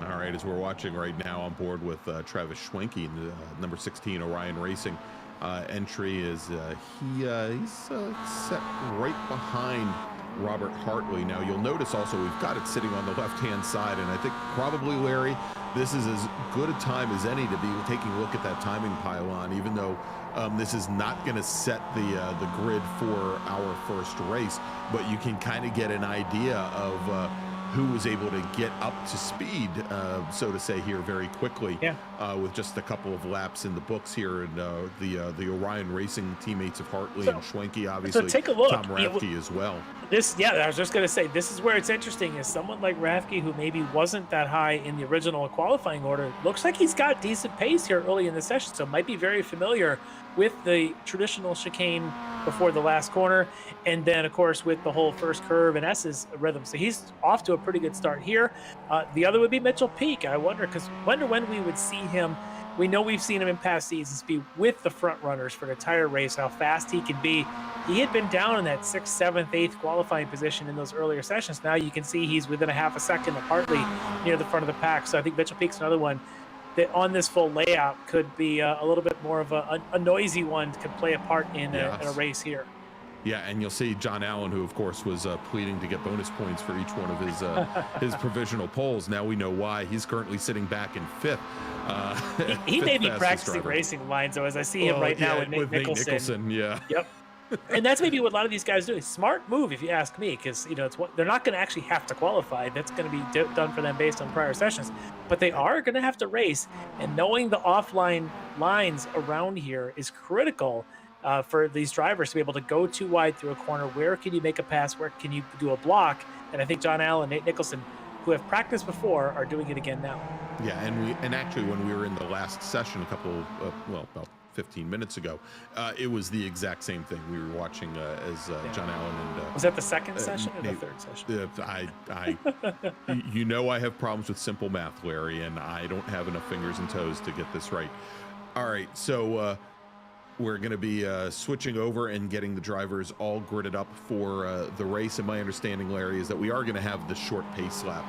All right, as we're watching right now on board with Travis Schwenke, number 16 Orion Racing entry, is he's set right behind Robert Hartley. Now you'll notice also we've got it sitting on the left-hand side, and I think probably, Larry, this is as good a time as any to be taking a look at that timing pylon, even though this is not going to set the grid for our first race, but you can kind of get an idea of who was able to get up to speed, so to say, here very quickly, with just a couple of laps in the books here, and the Orion Racing teammates of Hartley and Schwenke, obviously, take a look. Tom Rathke as well. I was just going to say, this is where it's interesting, is someone like Rathke, who maybe wasn't that high in the original qualifying order, looks like he's got decent pace here early in the session, so might be very familiar with the traditional chicane before the last corner, and then of course with the whole first curve and S's rhythm. So he's off to a pretty good start here. The other would be Mitchell Peak. I wonder when we would see him. We know we've seen him in past seasons be with the front runners for an entire race, how fast he can be. He had been down in that 6th, 7th, 8th qualifying position in those earlier sessions. Now you can see he's within a half a second of Hartley near the front of the pack. So I think Mitchell Peak's another one that on this full layout could be a little bit more of a noisy one, could play a part in a race here. Yeah, and you'll see John Allen, who of course was pleading to get bonus points for each one of his provisional polls. Now we know why. He's currently sitting back in 5th. He may be practicing racing lines, though, as I see him right now with Nate Nicholson. Yep. And that's maybe what a lot of these guys do. Smart move, if you ask me, because it's what they're not going to actually have to qualify. That's going to be done for them based on prior sessions, but they are going to have to race. And knowing the offline lines around here is critical for these drivers to be able to go too wide through a corner. Where can you make a pass? Where can you do a block? And I think John Allen, Nate Nicholson, who have practiced before are doing it again now. Yeah, and actually when we were in the last session a couple, about 15 minutes ago, it was the exact same thing. We were watching as John Allen and was that the second session or the third session? I have problems with simple math, Larry, and I don't have enough fingers and toes to get this right. All right, so we're going to be switching over and getting the drivers all gridded up for the race. And my understanding, Larry, is that we are going to have the short pace lap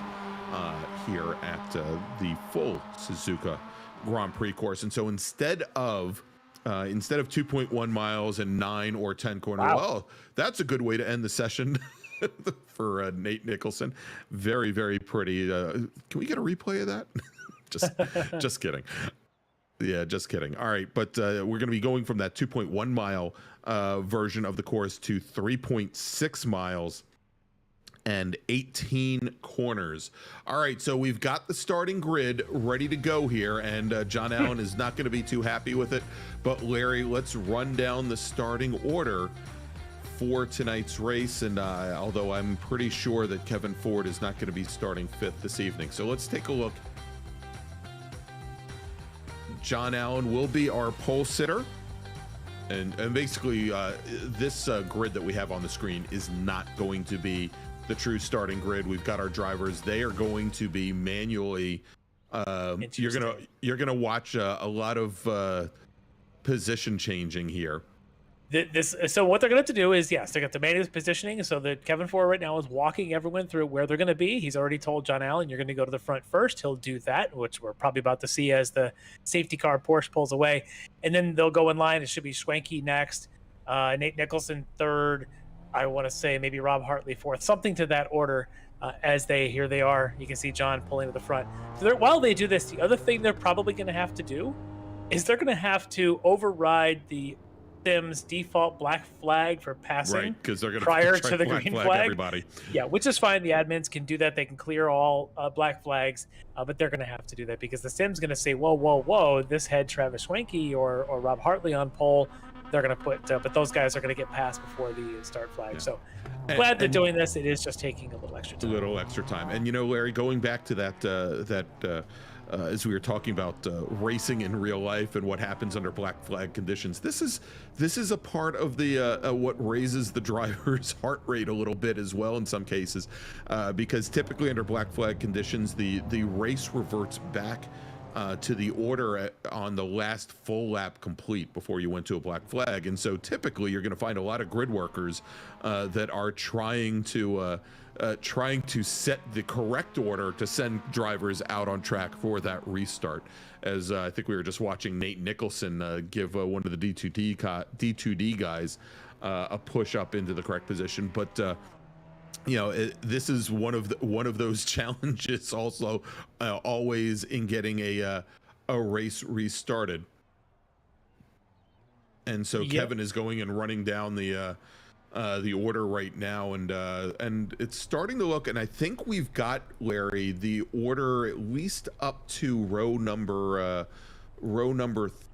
here at the full Suzuka Grand Prix course. And so instead of 2.1 miles and 9 or 10 corners, well, that's a good way to end the session for Nate Nicholson. Very, very pretty. Can we get a replay of that? just kidding. Yeah, just kidding. All right, but we're going to be going from that 2.1 mile version of the course to 3.6 miles and 18 corners. All right, so we've got the starting grid ready to go here, and John Allen is not going to be too happy with it. But Larry, let's run down the starting order for tonight's race. And although I'm pretty sure that Kevin Ford is not going to be starting 5th this evening, so let's take a look. John Allen will be our pole sitter. And basically, this grid that we have on the screen is not going to be the true starting grid. We've got our drivers. They are going to be manually. You're gonna watch a lot of position changing here. So what they're going to have to do is, yes, they're going to manage positioning. So that Kevin Ford right now is walking everyone through where they're going to be. He's already told John Allen, you're going to go to the front first. He'll do that, which we're probably about to see as the safety car Porsche pulls away. And then they'll go in line. It should be Schwenke next, Nate Nicholson third. I want to say maybe Rob Hartley fourth, something to that order. Here they are. You can see John pulling to the front. So while they do this, the other thing they're probably going to have to do is they're going to have to override the Sim's default black flag for passing, right? Because they're going to prior to the green flag. Everybody, yeah, which is fine. The admins can do that. They can clear all black flags, but they're going to have to do that because the Sim's going to say, "Whoa! This had Travis Schwenke or Rob Hartley on pole." They're going to put, but those guys are going to get passed before the start flag. Yeah. So glad they're doing this. It is just taking a little extra time. And Larry, going back to that. As we were talking about racing in real life and what happens under black flag conditions, this is a part of the what raises the driver's heart rate a little bit as well in some cases, because typically under black flag conditions the race reverts back to the order on the last full lap complete before you went to a black flag. And so typically you're going to find a lot of grid workers that are trying to set the correct order to send drivers out on track for that restart. As I think we were just watching Nate Nicholson give one of the D2D guys a push up into the correct position. But this is one of those challenges also always in getting a race restarted. And so Kevin is going and running down the order right now, and it's starting to look, and I think we've got, Larry, the order at least up to row number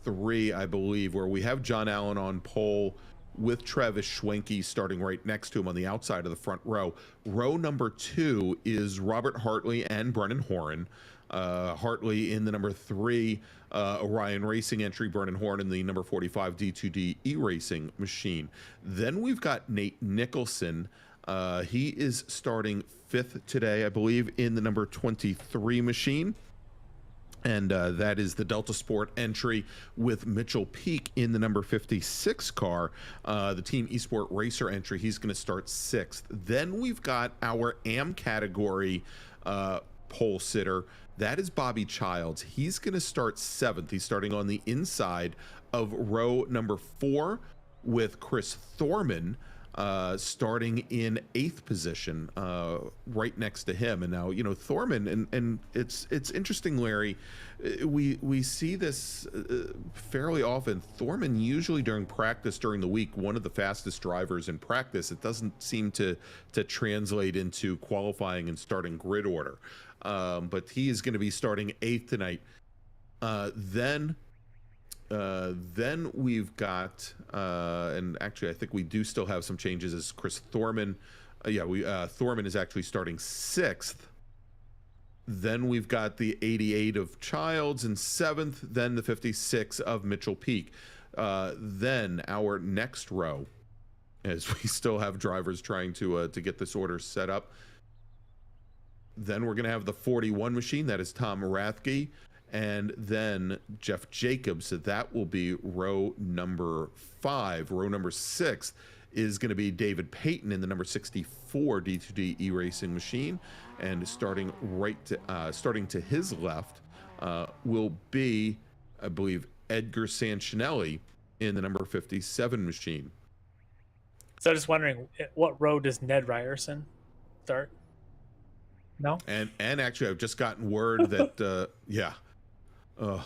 3, I believe, where we have John Allen on pole with Travis Schwenke starting right next to him on the outside of the front row. Row number 2 is Robert Hartley and Brennan Horan. Hartley in the number 3 Orion Racing entry, Brennan Horn in the number 45 D2D E-Racing machine. Then we've got Nate Nicholson. He is starting 5th today, I believe, in the number 23 machine. And that is the Delta Sport entry with Mitchell Peak in the number 56 car. The Team Esport Racer entry, he's going to start 6th. Then we've got our AM category pole sitter. That is Bobby Childs. He's going to start 7th. He's starting on the inside of row number 4 with Chris Thorman starting in 8th position right next to him. And now, Thorman, and it's interesting, Larry, we see this fairly often. Thorman usually during practice during the week, one of the fastest drivers in practice. It doesn't seem to translate into qualifying and starting grid order. But he is going to be starting 8th tonight. Then we've got, and actually I think we do still have some changes as Chris Thorman. Thorman is actually starting 6th. Then we've got the 88 of Childs in 7th, then the 56 of Mitchell Peak. Then our next row, as we still have drivers trying to get this order set up. Then we're going to have the 41 machine. That is Tom Rathke. And then Jeff Jacobs. So that will be row number 5. Row number 6 is going to be David Payton in the number 64 D2D E-Racing machine. And starting to his left will be, I believe, Edgar Sancinelli in the number 57 machine. So just wondering, what row does Ned Ryerson start? No? And actually, I've just gotten word that, yeah. All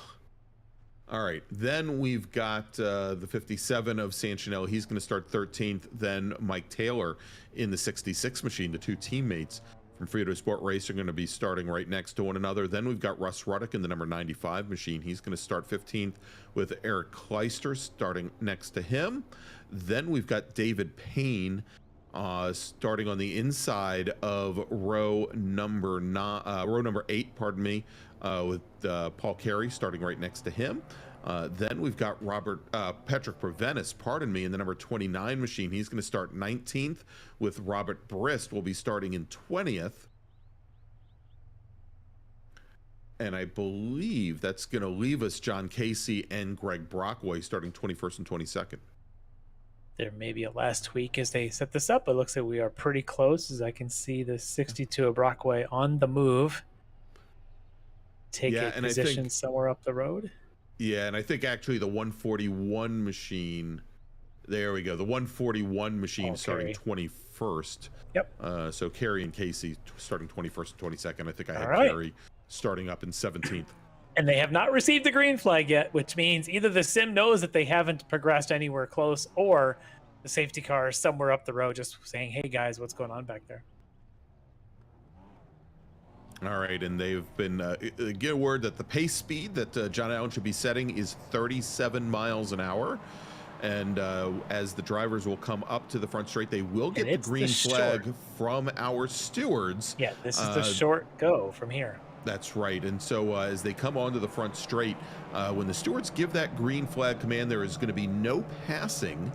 right. Then we've got the 57 of Sancinelli. He's going to start 13th. Then Mike Taylor in the 66 machine. The two teammates from Frito Sport Race are going to be starting right next to one another. Then we've got Russ Ruddock in the number 95 machine. He's going to start 15th with Eric Kleister starting next to him. Then we've got David Payne starting on the inside of row number 8, pardon me, with Paul Carey starting right next to him. Then we've got Patrick Provenis, pardon me, in the number 29 machine. He's going to start 19th with Robert Brist will be starting in 20th. And I believe that's going to leave us John Casey and Greg Brockway starting 21st and 22nd. There may be a last tweak as they set this up. It looks like we are pretty close, as I can see the 62 of Brockway on the move. Take a position somewhere up the road. Yeah, and I think actually the 141 machine, there we go. The 141 machine starting 21st. Yep. So Carey and Casey starting 21st and 22nd. I think I had Carey starting up in 17th. And they have not received the green flag yet, which means either the sim knows that they haven't progressed anywhere close, or the safety car is somewhere up the road just saying, hey guys, what's going on back there? All right, and they've been get word that the pace speed that John Allen should be setting is 37 miles an hour. And as the drivers will come up to the front straight, they will get the green flag from our stewards. Yeah, this is the short go from here. That's right. And so as they come onto the front straight, when the stewards give that green flag command, there is going to be no passing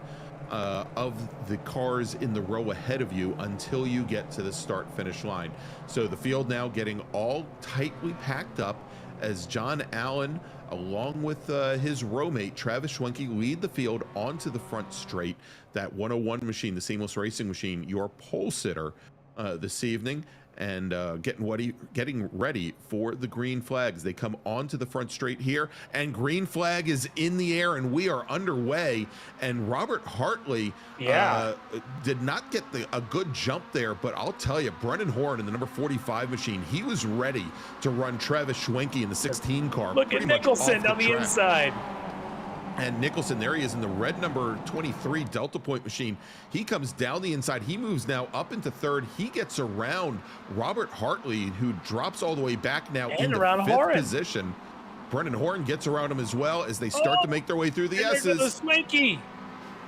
of the cars in the row ahead of you until you get to the start finish line. So the field now getting all tightly packed up as John Allen, along with his row mate Travis Schwenke, lead the field onto the front straight. That 101 machine, the seamless racing machine, your pole sitter this evening, and getting ready for the green flags. They come onto the front straight here, and green flag is in the air, and we are underway. And Robert Hartley did not get a good jump there, but I'll tell you, Brennan Horn in the number 45 machine, he was ready to run Travis Schwenke in the 16 car. Look at Nicholson on the inside. And Nicholson, there he is in the red number 23 Delta Point machine. He comes down the inside. He moves now up into third. He gets around Robert Hartley, who drops all the way back now into fifth position. Brendan Horn gets around him as well as they start to make their way through the S's.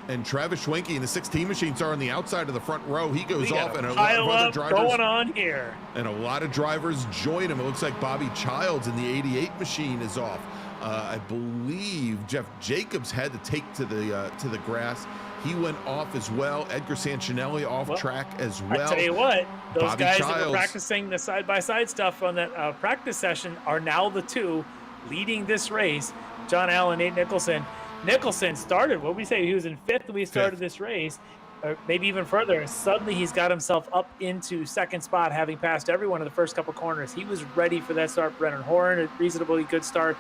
And Travis Schwenke in the 16 machines are on the outside of the front row. He goes off, and a lot of other drivers going on here. And a lot of drivers join him. It looks like Bobby Childs in the 88 machine is off. I believe Jeff Jacobs had to take to the grass. He went off as well. Edgar Sancinelli off track as well. I tell you what, those Bobby guys Childs, that were practicing the side-by-side stuff on that practice session are now the two leading this race. John Allen, Nate Nicholson. Nicholson started, what did we say? He was in fifth when we started this race, or maybe even further. Suddenly he's got himself up into second spot, having passed everyone in the first couple corners. He was ready for that start. Brennan Horn, a reasonably good start.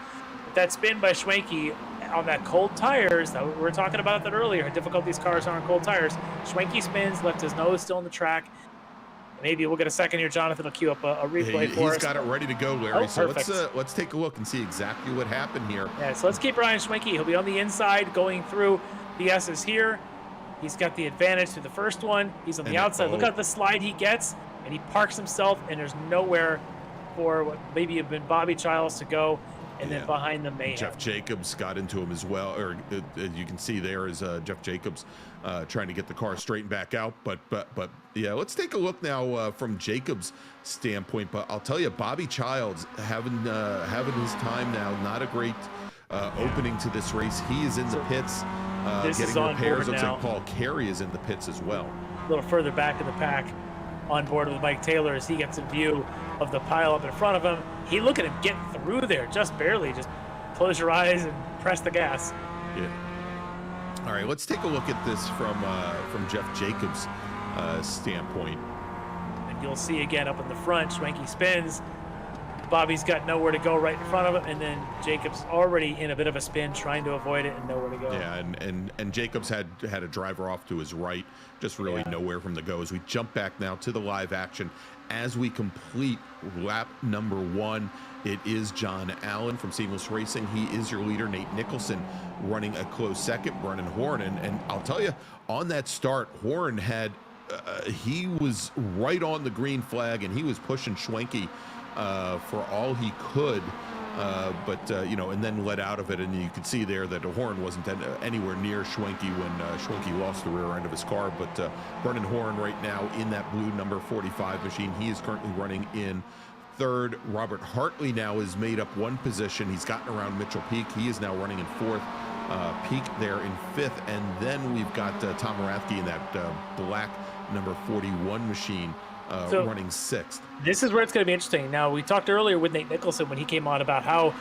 That spin by Schwenke on that cold tires, we were talking about that earlier, how difficult these cars are on cold tires. Schwenke spins, left his nose still on the track. Maybe we'll get a second here. Jonathan will queue up a replay for us. He's got it ready to go, Larry. So let's take a look and see exactly what happened here. Yeah, so let's keep Ryan Schwenke. He'll be on the inside going through the S's here. He's got the advantage to the first one. He's on the outside. Look at the slide he gets, and he parks himself, and there's nowhere for what maybe have been Bobby Childs to go. and then behind them Mayhem. Jeff Jacobs got into him as well, or you can see there is Jeff Jacobs trying to get the car straightened back out. But yeah, let's take a look now from Jacobs' standpoint. But I'll tell you, Bobby Childs having his time now. Not a great opening to this race. He is in the pits getting repairs. Looks like Paul Carey is in the pits as well. A little further back in the pack, on board with Mike Taylor as he gets a view of the pile up in front of him. Look at him get through there, just barely. Just close your eyes and press the gas. Yeah. All right, let's take a look at this from Jeff Jacobs' standpoint. And you'll see again up in the front, Schwenke spins. Bobby's got nowhere to go right in front of him, and then Jacobs already in a bit of a spin, trying to avoid it and nowhere to go. Yeah, and Jacobs had a driver off to his right, just really nowhere from the go. As we jump back now to the live action, as we complete lap number 1, it is John Allen from Seamless Racing. He is your leader. Nate Nicholson running a close second. Brennan Horn, and I'll tell you, on that start, Horn had he was right on the green flag, and he was pushing Schwenke for all he could, but you know, and then let out of it, and you could see there that Horn wasn't anywhere near Schwenke when Schwenke lost the rear end of his car. But Brennan Horn right now in that blue number 45 machine. He is currently running in third. Robert Hartley now has made up one position. He's gotten around Mitchell Peak. He is now running in fourth. Peak there in fifth, and then we've got Tom Rathke in that black number 41 machine. Running sixth. This is where it's going to be interesting. Now, we talked earlier with Nate Nicholson when he came on about how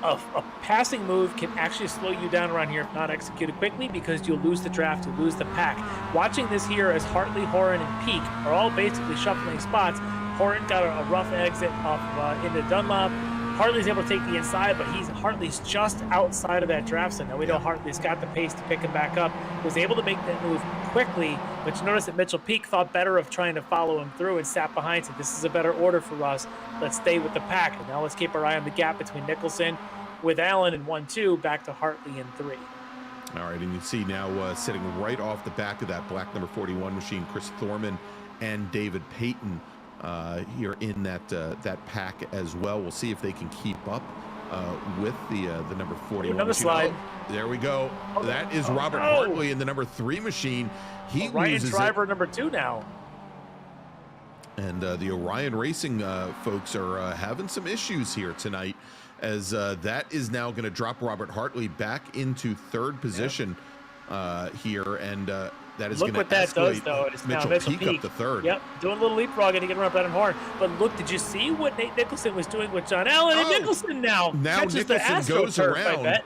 a passing move can actually slow you down around here if not executed quickly, because you'll lose the draft, you'll lose the pack. Watching this here as Hartley, Horan, and Peak are all basically shuffling spots. Horan got a rough exit off into Dunlop. Hartley's able to take the inside, but Hartley's just outside of that draft zone. Now we know Hartley's got the pace to pick him back up. Was able to make that move quickly, but you notice that Mitchell Peak thought better of trying to follow him through and sat behind. Said, "This is a better order for us. Let's stay with the pack." And now let's keep our eye on the gap between Nicholson with Allen in 1-2, back to Hartley in 3. All right, and you see now sitting right off the back of that black number 41 machine, Chris Thorman and David Payton. Here in that pack as well. We'll see if they can keep up with the number 41 another machine. slide. Oh, there we go. That is Robert Hartley in the number 3 machine. He loses driver number 2 now. And the Orion Racing folks are having some issues here tonight, as that is now going to drop Robert Hartley back into third position here, and that is going to escalate Mitchell Peak up to third. Yep, doing a little leapfrogging to get around Brennan Horn. But look, did you see what Nate Nicholson was doing with John Allen? And Nicholson now catches Nicholson goes around. I bet.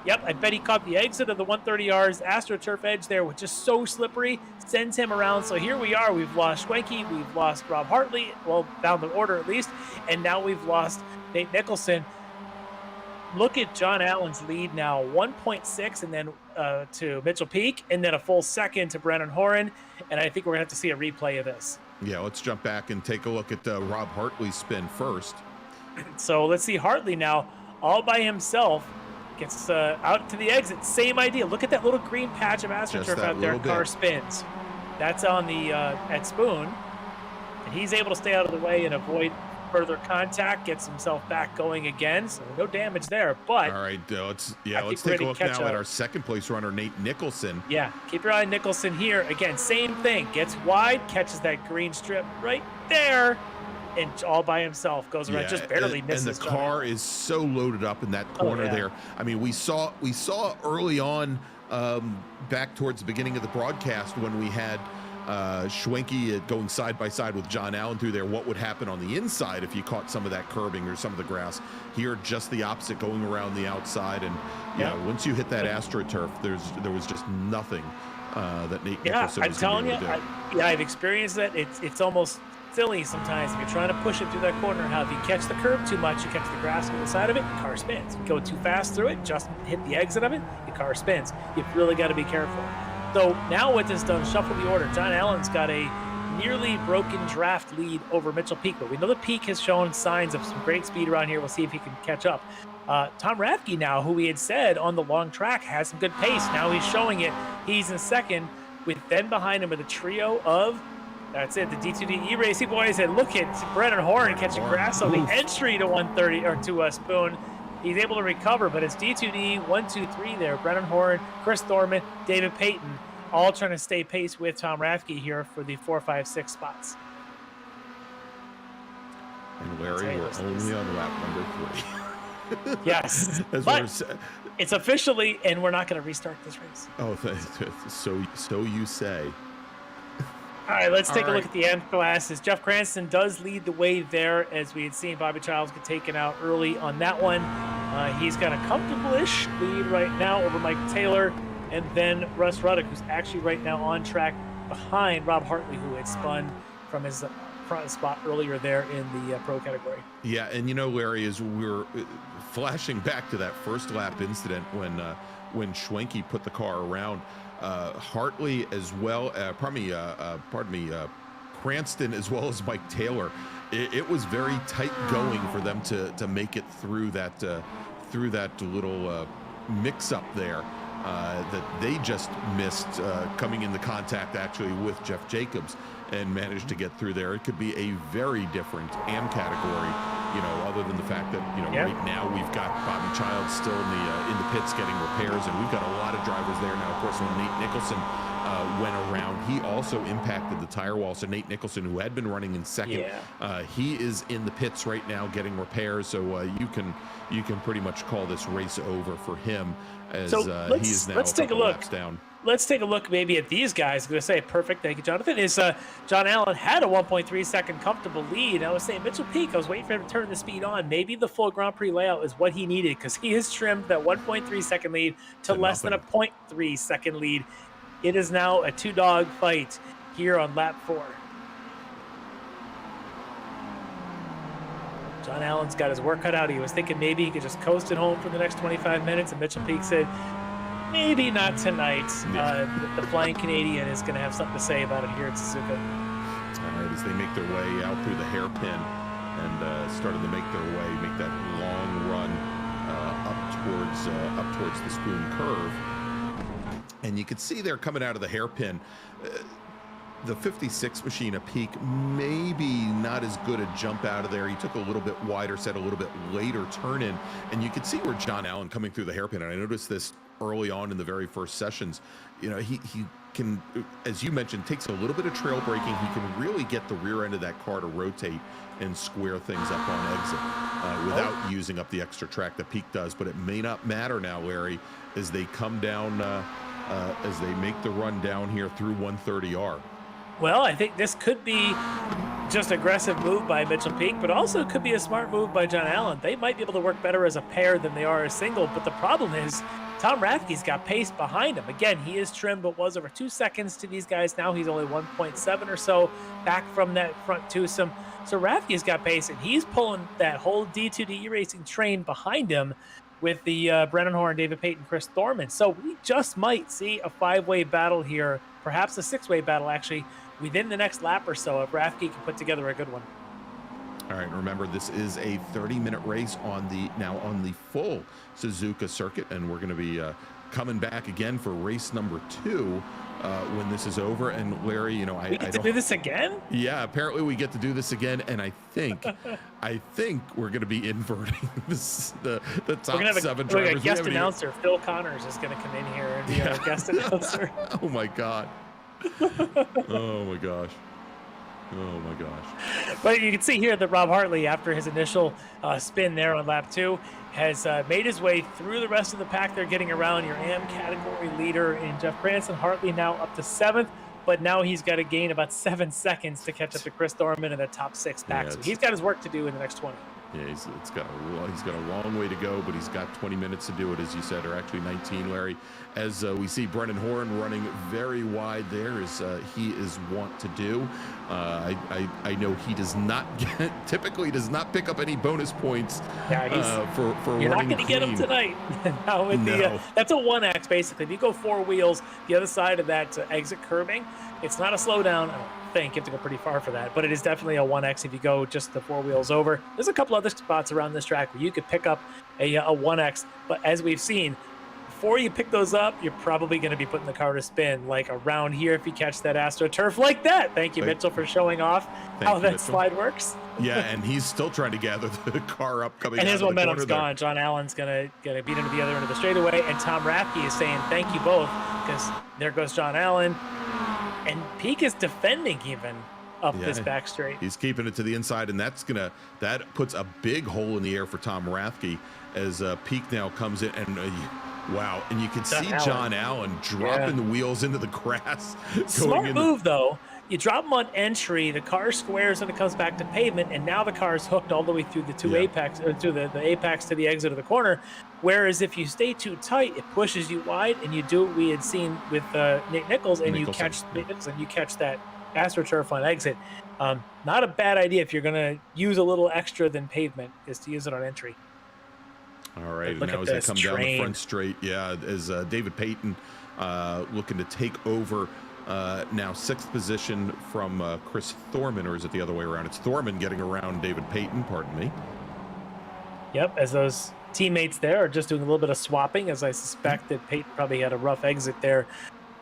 Yep, I bet he caught the exit of the 130 yards. AstroTurf edge there, which is so slippery, sends him around. So here we are. We've lost Schwenke. We've lost Rob Hartley, well, down the order at least. And now we've lost Nate Nicholson. Look at John Allen's lead now, 1.6, and then to Mitchell Peak, and then a full second to Brennan Horan. And I think we're going to have to see a replay of this. Yeah, let's jump back and take a look at Rob Hartley's spin first. So let's see Hartley now, all by himself, gets out to the exit. Same idea. Look at that little green patch of AstroTurf out there. Car spins. That's on the at Spoon. And he's able to stay out of the way and avoid further contact, gets himself back going again, so no damage there. But all right, let's take a look now at our second place runner, Nate Nicholson. Yeah, keep your eye on Nicholson here. Again, same thing, gets wide, catches that green strip right there, and all by himself goes around, just barely misses. And the car is so loaded up in that corner there. I mean, we saw early on, back towards the beginning of the broadcast, when we had Schwenke going side by side with John Allen through there, what would happen on the inside if you caught some of that curbing or some of the grass. Here, just the opposite, going around the outside. And once you hit that AstroTurf, there was just nothing that Nate Nicholson was going to be able to do. I've experienced that. It's almost silly sometimes if you're trying to push it through that corner. How if you catch the curb too much, you catch the grass on the side of it, the car spins. You go too fast through it, just hit the exit of it, the car spins. You've really got to be careful. So now what this does, shuffle the order. John Allen's got a nearly broken draft lead over Mitchell Peak, but we know that Peak has shown signs of some great speed around here. We'll see if he can catch up. Tom Rathke now, who we had said on the long track has some good pace. Now he's showing it. He's in second, with then behind him with a trio of, that's it, the D2D iRacing boys. And look at Brennan Horn catching grass on the entry to 130 or to Spoon. He's able to recover, but it's D2D, 1, 2, 3 there. Brennan Horn, Chris Thorman, David Payton, all trying to stay pace with Tom Rathke here for the 4, 5, 6 spots. And Larry, we're only on lap number 3. Yes, but it's officially, and we're not going to restart this race. Oh, so you say. All right, let's take a look at the M classes. Jeff Cranston does lead the way there, as we had seen Bobby Childs get taken out early on that one. He's got a comfortable-ish lead right now over Mike Taylor, and then Russ Ruddock, who's actually right now on track behind Rob Hartley, who had spun from his front spot earlier there in the pro category. Yeah, and Larry, as we're flashing back to that first lap incident when Schwenke put the car around, Hartley as well, Cranston as well as Mike Taylor, it was very tight going for them to make it through that little mix-up there that they just missed coming into contact actually with Jeff Jacobs and managed to get through there. It could be a very different AM category, other than the fact that right now we've got Bobby Childs still in the pits getting repairs, and we've got a lot of drivers there now. Of course, when Nate Nicholson went around, he also impacted the tire wall. So Nate Nicholson, who had been running in second, he is in the pits right now getting repairs. So you can pretty much call this race over for him, as he is now a couple laps down. Let's take a look maybe at these guys. I'm going to say perfect. Thank you, Jonathan. John Allen had a 1.3 second comfortable lead. I was saying Mitchell Peak, I was waiting for him to turn the speed on. Maybe the full Grand Prix layout is what he needed, because he has trimmed that 1.3 second lead to less than a 0.3 second lead. It is now a 2-dog fight here on lap 4. John Allen's got his work cut out. He was thinking maybe he could just coast it home for the next 25 minutes, and Mitchell Peak said, maybe not tonight. The Flying Canadian is going to have something to say about it here at Suzuka. All right, as they make their way out through the hairpin and started to make that long run up towards the spoon curve. And you can see they're coming out of the hairpin. The 56 machine, a Peak, maybe not as good a jump out of there. He took a little bit wider, set a little bit later turn in, and you can see where John Allen coming through the hairpin. And I noticed this early on in the very first sessions. He can, as you mentioned, takes a little bit of trail braking. He can really get the rear end of that car to rotate and square things up on exit without using up the extra track that Peak does. But it may not matter now, Larry, as they come down, as they make the run down here through 130R. Well, I think this could be just aggressive move by Mitchell Peak, but also could be a smart move by John Allen. They might be able to work better as a pair than they are as single, but the problem is Tom Rathke's got pace behind him. Again, he is trimmed, but was over 2 seconds to these guys. Now he's only 1.7 or so back from that front twosome. So Rathke's got pace, and he's pulling that whole D2D racing train behind him with the Brennan Horn, David Payton, Chris Thorman. So we just might see a 5-way battle here, perhaps a 6-way battle actually, within the next lap or so if Rathke can put together a good one. All right, remember this is a 30-minute race on the full Suzuka circuit, and we're going to be coming back again for race number 2 when this is over. And Larry, we get to do this again? Yeah, apparently we get to do this again, and I think we're going to be inverting the top 7 drivers. A guest announcer, Phil Connors, is going to come in here and be our guest announcer. Oh my God. Oh my gosh. Oh my gosh. But you can see here that Rob Hartley, after his initial spin there on lap 2, has made his way through the rest of the pack. They're getting around your AM category leader in Jeff Cranston. Hartley now up to 7th, but now he's got to gain about 7 seconds to catch up to Chris Thorman in the top 6 pack. So he's got his work to do in the next 20. Yeah, he's got a long way to go, but he's got 20 minutes to do it, as you said, or actually 19, Larry. As we see Brendan Horn running very wide there, as he is wont to do. I know he typically does not pick up any bonus points for you're running not going to get him tonight. That's a 1X, basically. If you go 4 wheels, the other side of that exit curbing, it's not a slowdown. I don't think you have to go pretty far for that, but it is definitely a 1X if you go just the 4 wheels over. There's a couple other spots around this track where you could pick up a 1X, but as we've seen, before you pick those up, you're probably going to be putting the car to spin, like around here if you catch that AstroTurf like that. Thank you, Mitchell, for showing off how that slide works. Yeah, and he's still trying to gather the car up coming and out his of the momentum's corner gone. John Allen's gonna beat him to the other end of the straightaway, and Tom Rathke is saying thank you both, because there goes John Allen, and Peak is defending even up this back straight. He's keeping it to the inside, and that puts a big hole in the air for Tom Rathke as Peak now comes in, and wow, and you can see John Allen dropping the wheels into the grass. Smart move though. You drop them on entry, the car squares and it comes back to pavement, and now the car is hooked all the way through the two apex, or through the apex to the exit of the corner. Whereas if you stay too tight, it pushes you wide, and you do what we had seen with Nate Nichols, and you catch that AstroTurf on exit. Not a bad idea if you're going to use a little extra than pavement, is to use it on entry. All right, now as they come down the front straight, as David Payton looking to take over. Now 6th position from Chris Thorman, or is it the other way around? It's Thorman getting around David Payton, pardon me. Yep, as those teammates there are just doing a little bit of swapping, as I suspect that Payton probably had a rough exit there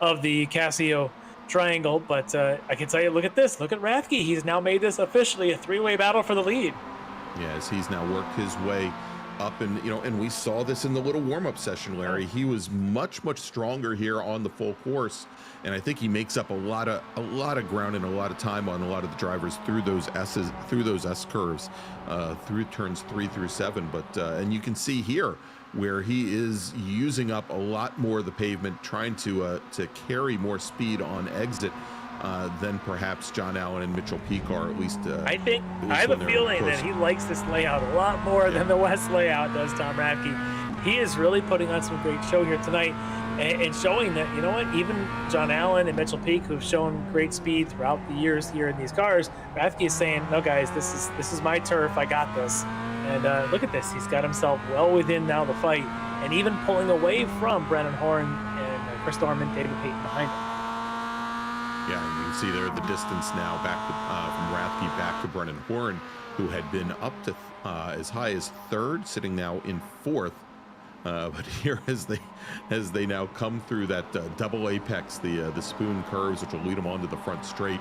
of the Casio triangle. But I can tell you, look at this. Look at Rathke. He's now made this officially a 3-way battle for the lead. Yes, he's now worked his way up, and and we saw this in the little warm-up session, Larry. He was much so here on the full course, and I think he makes up a lot of ground and a lot of time on a lot of the drivers through those S curves, through turns 3 through 7. But and you can see here where he is using up a lot more of the pavement, trying to carry more speed on exit than perhaps John Allen and Mitchell Peak are, at least. I have a feeling that he likes this layout a lot more than the West layout does, Tom Rathke. He is really putting on some great show here tonight, and showing that, you know what, even John Allen and Mitchell Peak, who've shown great speed throughout the years here in these cars, Rathke is saying, no guys, this is my turf, I got this. And look at this, he's got himself well within now the fight, and even pulling away from Brennan Horn and Chris Thorman, David Payton behind him. Yeah, and you can see there the distance now back to, from Rathke back to Brennan Horn, who had been up to as high as 3rd, sitting now in 4th. But here, as they now come through that double apex, the spoon curves, which will lead them onto the front straight.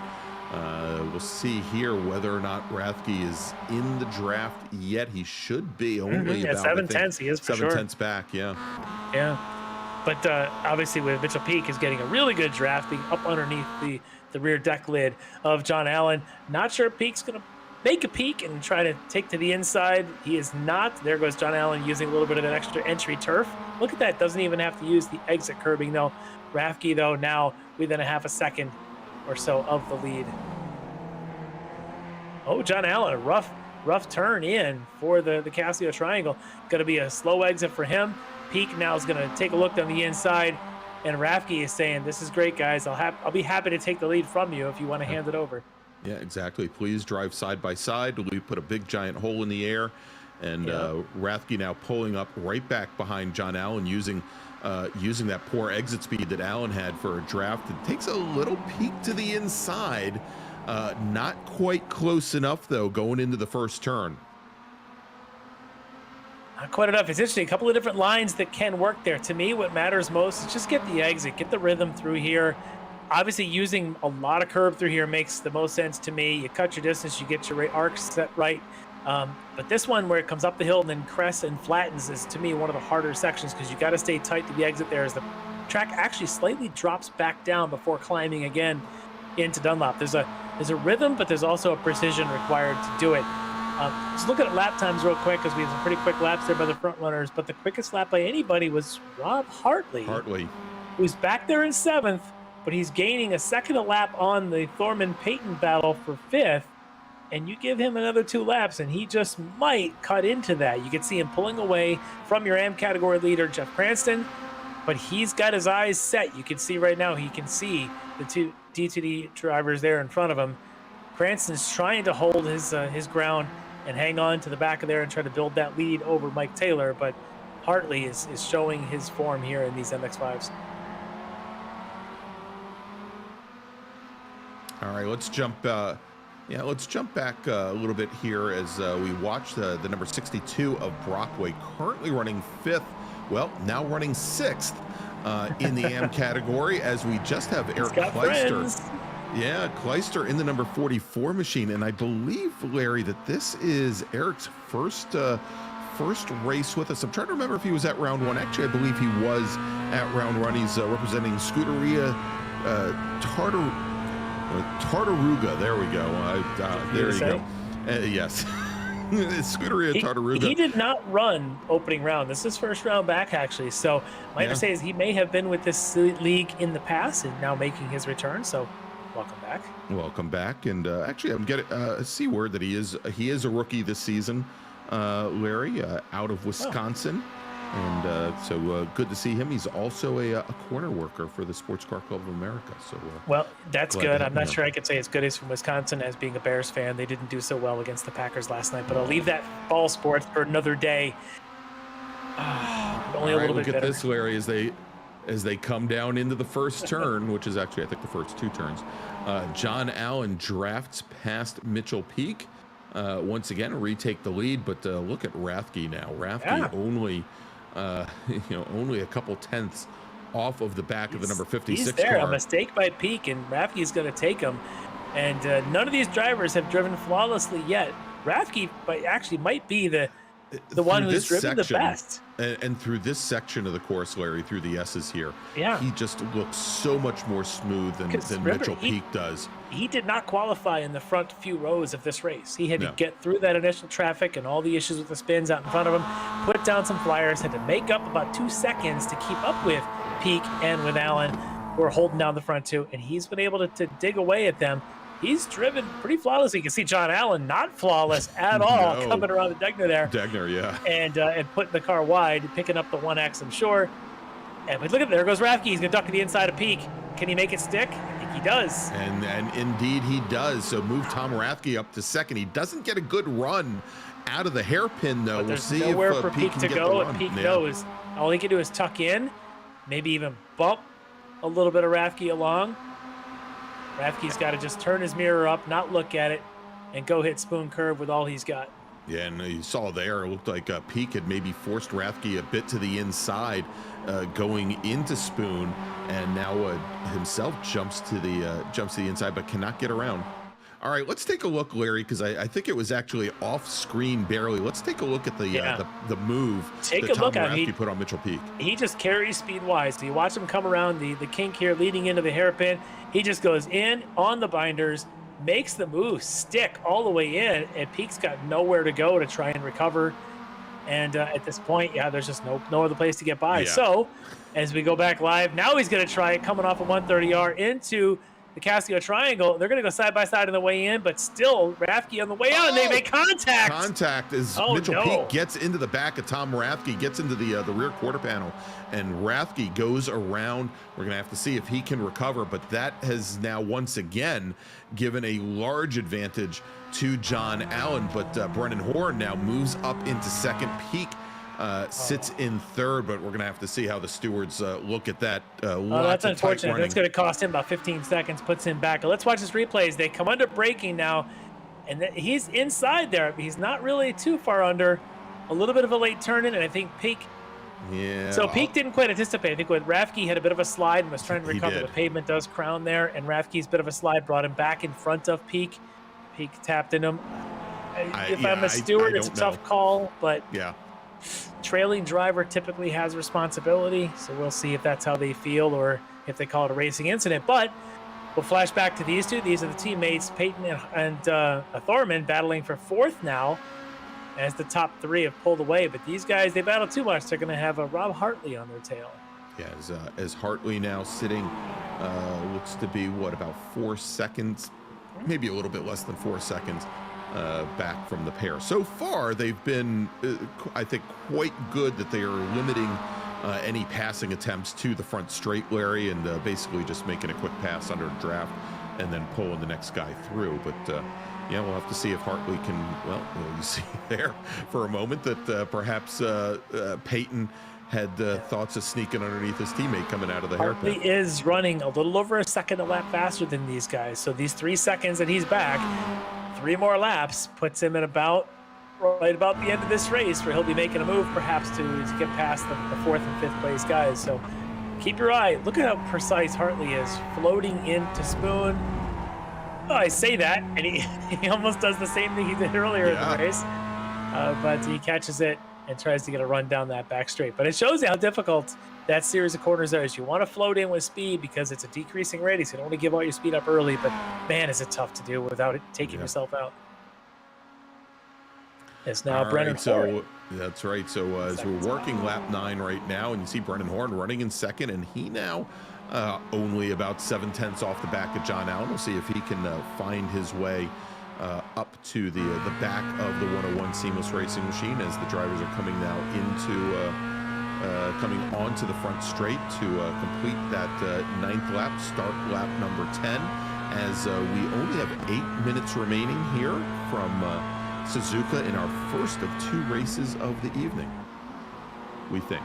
We'll see here whether or not Rathke is in the draft yet. He should be only about 7/10. He is for 7/10 back. Yeah. But obviously with Mitchell Peak is getting a really good draft, being up underneath the rear deck lid of John Allen. Not sure if Peak's going to make a peek and try to take to the inside. He is not. There goes John Allen using a little bit of an extra entry turf. Look at that. Doesn't even have to use the exit curbing, though. Rathke, though, now within a half a second or so of the lead. Oh, John Allen, a rough turn in for the Casio triangle. Going to be a slow exit for him. Peak now is going to take a look down the inside, and Rathke is saying, this is great, guys. I'll be happy to take the lead from you if you want to hand it over. Yeah, exactly. Please drive side by side. We put a big giant hole in the air, and Rathke now pulling up right back behind John Allen, using that poor exit speed that Allen had for a draft. It takes a little peek to the inside. Not quite close enough, though, going into the first turn. Not quite enough. It's interesting. A couple of different lines that can work there. To me, what matters most is just get the exit, get the rhythm through here. Obviously, using a lot of curve through here makes the most sense to me. You cut your distance, you get your arcs set right. But this one, where it comes up the hill and then crests and flattens, is to me one of the harder sections, because you got to stay tight to the exit there, as the track actually slightly drops back down before climbing again into Dunlop. There's a rhythm, but there's also a precision required to do it. Let's look at lap times real quick, because we have some pretty quick laps there by the front runners. But the quickest lap by anybody was Rob Hartley, who's back there in 7th, but he's gaining a second a lap on the Thorman-Payton battle for 5th. And you give him another 2 laps, and he just might cut into that. You can see him pulling away from your AM category leader, Jeff Cranston, but he's got his eyes set. You can see right now, he can see the 2 D2D drivers there in front of him. Cranston's trying to hold his ground and hang on to the back of there and try to build that lead over Mike Taylor, but Hartley is showing his form here in these MX-5s. All right, let's jump back a little bit here as we watch the number 62 of Brockway, currently running 5th well, now running 6th in the AM category, as we just have Eric Kleister. Yeah, Kleister in the number 44 machine, and I believe, Larry, that this is Eric's first race with us. I'm trying to remember if he was at round 1. Actually, I believe he was at round 1. He's representing Scuderia Tartaruga. There we go. There you go. Yes. Scuderia Tartaruga. He did not run opening round. This is his first round back, actually. So my understanding is he may have been with this league in the past and now making his return. So welcome back. Welcome back. And actually, I'm getting see word that he is a rookie this season, Larry, out of Wisconsin. And so good to see him. He's also a corner worker for the Sports Car Club of America. So well, that's good. I'm not sure I could say as good as from Wisconsin as being a Bears fan. They didn't do so well against the Packers last night, but I'll leave that fall sports for another day. Only a little bit look better. At this, Larry, as they come down into the first turn, which is actually I think the first 2 turns. John Allen drafts past Mitchell Peak. Once again, retake the lead, but look at Rathke now. Rathke only. Only a couple tenths off of the back of the number 56 he's there. car. A mistake by Peak, and Rathke's going to take him. And none of these drivers have driven flawlessly yet. Rathke actually might be the one who's driven the best. And through this section of the course, Larry, through the S's here, he just looks so much more smooth than Mitchell Peak does. He did not qualify in the front few rows of this race. He had to get through that initial traffic and all the issues with the spins out in front of him, put down some flyers, had to make up about 2 seconds to keep up with Peak and with Allen, who are holding down the front 2, and he's been able to dig away at them. He's driven pretty flawlessly. You can see John Allen not flawless at all, coming around the Degner there. And putting the car wide, picking up the 1X, I'm sure. But look at there goes Rathke. He's going to duck to the inside of Peak. Can he make it stick? I think he does. And indeed he does. So move Tom Rathke up to 2nd. He doesn't get a good run out of the hairpin, though. But we'll see nowhere if for Peak to can go, get the and Peak knows. All he can do is tuck in, maybe even bump a little bit of Rathke along. Rathke's got to just turn his mirror up, not look at it, and go hit spoon curve with all he's got. Yeah, and you saw there, it looked like Peak had maybe forced Rathke a bit to the inside going into spoon, and now himself jumps to the inside, but cannot get around. All right, let's take a look, Larry, because I think it was actually off screen barely. Let's take a look at the move that Tom Rathke put on Mitchell Peak. He just carries speed wise. So you watch him come around the kink here, leading into the hairpin. He just goes in on the binders, makes the move stick all the way in, and Peak's got nowhere to go to try and recover. And at this point, there's just no other place to get by. Yeah. So as we go back live, now he's going to try it coming off a 130R into the Castillo Triangle. They're going to go side by side on the way in, but still Rathke on the way out, and they make contact. Contact as Mitchell Peak gets into the back of Tom Rathke, gets into the rear quarter panel, and Rathke goes around. We're going to have to see if he can recover, but that has now once again given a large advantage to John Allen, but Brennan Horn now moves up into 2nd. Peak sits in 3rd, but we're going to have to see how the stewards look at that. That's unfortunate. That's going to cost him about 15 seconds, puts him back. Let's watch his replays. They come under braking now, and he's inside there. He's not really too far under. A little bit of a late turn in, and I think Peak. Yeah. So Peak didn't quite anticipate. I think when Rathke had a bit of a slide and was trying to recover, the pavement does crown there, and Rathke's bit of a slide brought him back in front of Peak. Peak tapped in him. If I'm a steward, it's a tough call, but trailing driver typically has responsibility, so we'll see if that's how they feel or if they call it a racing incident. But we'll flash back to these two. These are the teammates, Peyton and Thorman, battling for 4th now as the top 3 have pulled away. But these guys, they battle too much. They're going to have a Rob Hartley on their tail. Yeah, as Hartley now sitting, looks to be, about 4 seconds, maybe a little bit less than 4 seconds back from the pair. So far, they've been, I think, quite good that they are limiting any passing attempts to the front straight, Larry, and basically just making a quick pass under a draft and then pulling the next guy through. But we'll have to see if Hartley can, you see there for a moment that perhaps Peyton had thoughts of sneaking underneath his teammate coming out of the hairpin. Hartley is running a little over a second a lap faster than these guys. So these 3 seconds that he's back, 3 more laps puts him at about right about the end of this race, where he'll be making a move perhaps to get past the 4th and 5th place guys. So keep your eye. Look at how precise Hartley is, floating into Spoon. Oh, I say that, and he almost does the same thing he did earlier in the race. But he catches it and tries to get a run down that back straight. But it shows you how difficult that series of corners is. You want to float in with speed because it's a decreasing radius. You don't want to give all your speed up early, but man, is it tough to do without it taking yourself out. It's now Brennan Horn. That's right. So as we're working lap 9 right now, and you see Brennan Horn running in second, and he now only about 7/10 off the back of John Allen. We'll see if he can find his way up to the back of the 101 Seamless Racing Machine as the drivers are coming now into coming onto the front straight to complete that 9th lap, start lap number 10, as we only have 8 minutes remaining here from Suzuka in our first of 2 races of the evening, we think.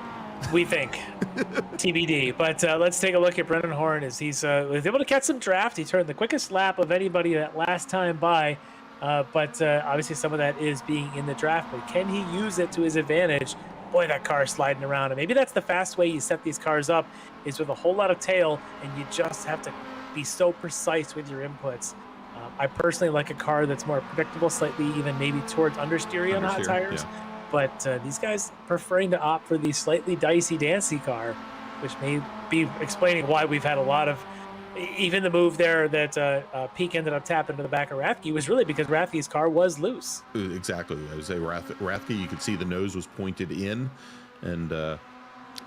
TBD. But let's take a look at Brennan Horn as he's was able to catch some draft. He turned the quickest lap of anybody that last time by, but obviously some of that is being in the draft. But can he use it to his advantage? Boy, that car is sliding around. And maybe that's the fast way you set these cars up, is with a whole lot of tail, and you just have to be so precise with your inputs. I personally like a car that's more predictable, slightly even maybe towards understeer on hot tires. Yeah. But these guys preferring to opt for the slightly dicey Dancy car, which may be explaining why we've had a lot of, even the move there that Peak ended up tapping to the back of Rathke was really because Rathke's car was loose. Exactly. I would say Rathke, you could see the nose was pointed in, and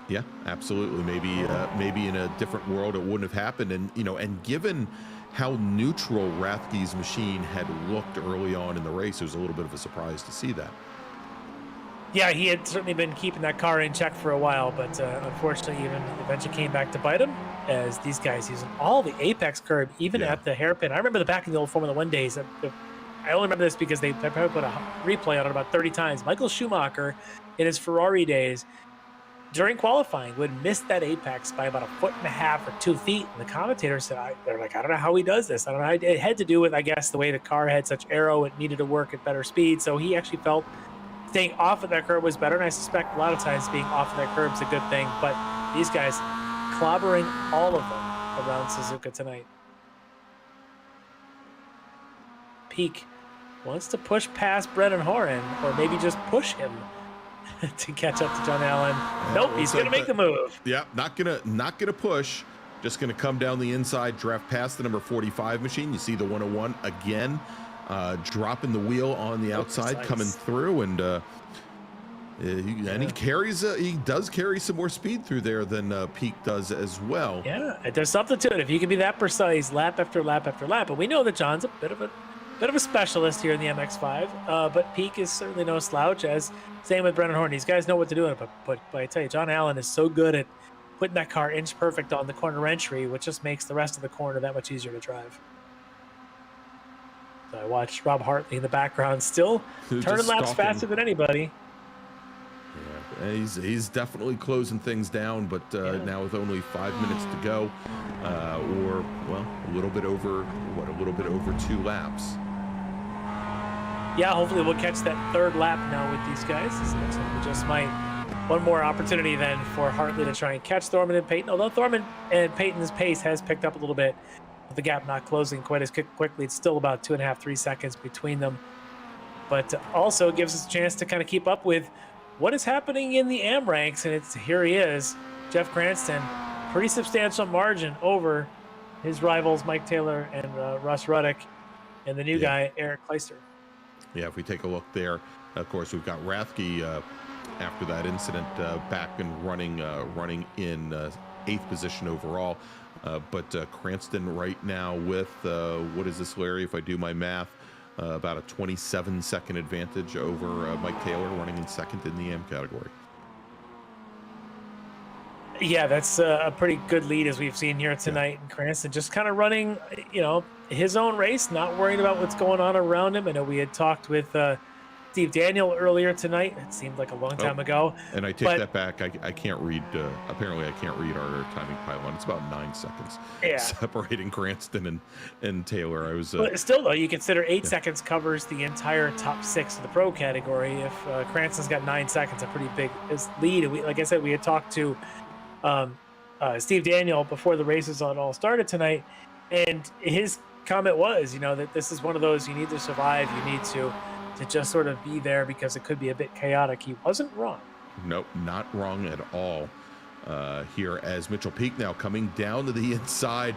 yeah, absolutely. Maybe in a different world it wouldn't have happened. And and given how neutral Rathke's machine had looked early on in the race, it was a little bit of a surprise to see that. Yeah, he had certainly been keeping that car in check for a while, but unfortunately even eventually came back to bite him, as these guys using all the apex curb, even at the hairpin. I remember the back in the old Formula 1 days. I only remember this because they probably put a replay on it about 30 times. Michael Schumacher, in his Ferrari days, during qualifying, would miss that apex by about 1.5 feet or 2 feet. And the commentator said, they're like, I don't know how he does this. I don't know. It had to do with, I guess, the way the car had such aero. It needed to work at better speed. So he actually felt staying off of that curb was better, and I suspect a lot of times being off of that curb is a good thing. But these guys clobbering all of them around Suzuka tonight. Peak wants to push past Brennan Horan, or maybe just push him to catch up to John Allen. Nope, he's going to make the move. Yeah, not gonna push. Just gonna come down the inside, draft past the number 45 machine. You see the 101 again. Dropping the wheel on the outside, coming through, and he does carry some more speed through there than Peak does as well. Yeah, there's something to it. If you can be that precise lap after lap after lap, but we know that John's a bit of a specialist here in the MX-5. But Peak is certainly no slouch. As same with Brennan Horn, these guys know what to do. But I tell you, John Allen is so good at putting that car inch perfect on the corner entry, which just makes the rest of the corner that much easier to drive. I watched Rob Hartley in the background, still turning laps faster than anybody. Yeah, he's definitely closing things down, but now with only 5 minutes to go, or a little bit over 2 laps. Yeah, hopefully we'll catch that 3rd lap now with these guys. It looks like we just might. One more opportunity then for Hartley to try and catch Thorman and Payton. Although Thorman and Payton's pace has picked up a little bit, the gap not closing quite as quickly. It's still about 2.5, 3 seconds between them, but also gives us a chance to kind of keep up with what is happening in the AM ranks. And here he is, Jeff Cranston, pretty substantial margin over his rivals Mike Taylor and Russ Ruddick, and the new guy Eric Kleister. Yeah, if we take a look there, of course we've got Rathke after that incident back and running in 8th position overall. But Cranston right now with, what is this, Larry, if I do my math, about a 27-second advantage over Mike Taylor, running in 2nd in the AM category. Yeah, that's a pretty good lead as we've seen here tonight. And Cranston just kind of running, his own race, not worrying about what's going on around him. I know we had talked with Steve Daniel earlier tonight. It seemed like a long time ago. And I take that back. I can't read. Apparently, I can't read our timing pylon. It's about 9 seconds separating Cranston and Taylor. I was. But still, though, you consider 8 seconds covers the entire top 6 of the pro category. If Cranston's got 9 seconds, a pretty big lead. And like I said, we had talked to Steve Daniel before the races all started tonight, and his comment was, that this is one of those you need to survive. You need to just sort of be there because it could be a bit chaotic. He wasn't wrong. Nope, not wrong at all. Here as Mitchell Peak now coming down to the inside,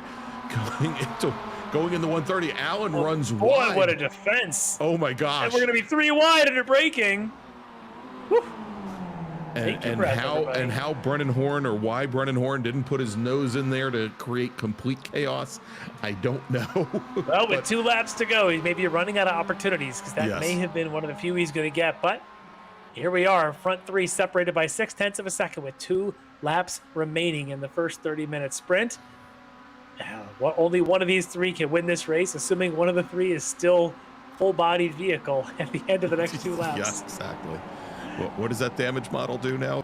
going in the 130. Allen runs wide. Boy, what a defense! Oh my gosh! And we're going to be 3 wide under braking. Whew. And how Brennan Horn, or why Brennan Horn didn't put his nose in there to create complete chaos, I don't know. Well, with 2 laps to go, he may be running out of opportunities, because that may have been one of the few he's going to get. But here we are, front 3 separated by 0.6 of a second with 2 laps remaining in the first 30-minute sprint. Only one of these 3 can win this race, assuming one of the 3 is still full-bodied vehicle at the end of the next 2 laps. Yes, exactly. What does that damage model do now?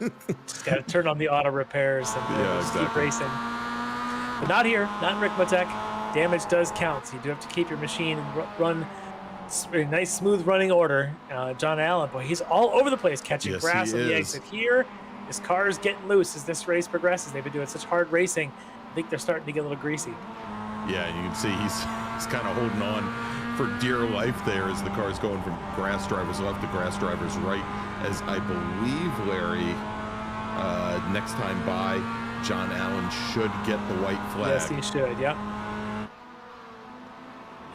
Just got to turn on the auto repairs and just keep racing. But not here, not in Ricmotech. Damage does count. So you do have to keep your machine run in a nice, smooth running order. John Allen, boy, he's all over the place, catching grass on the exit here. His car is getting loose as this race progresses. They've been doing such hard racing. I think they're starting to get a little greasy. Yeah, you can see he's kind of holding on for dear life there as the car is going from grass drivers left to grass drivers right, as I believe, Larry, next time by, John Allen should get the white flag. Yes, he should,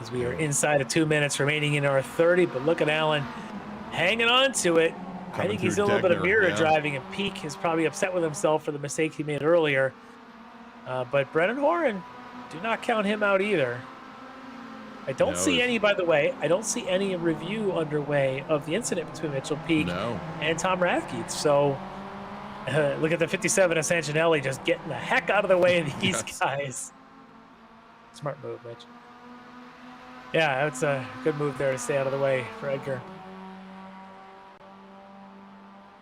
as we are inside of 2 minutes remaining in our 30, but look at Allen hanging on to it. I think he's a little bit of mirror driving, and Peak is probably upset with himself for the mistake he made earlier. But Brennan Horan, do not count him out either. I don't see any, by the way, review underway of the incident between Mitchell Peak and Tom Rathke. So look at the 57 of Sancinelli just getting the heck out of the way of these guys. Smart move, Mitch. Yeah, that's a good move there to stay out of the way for Edgar.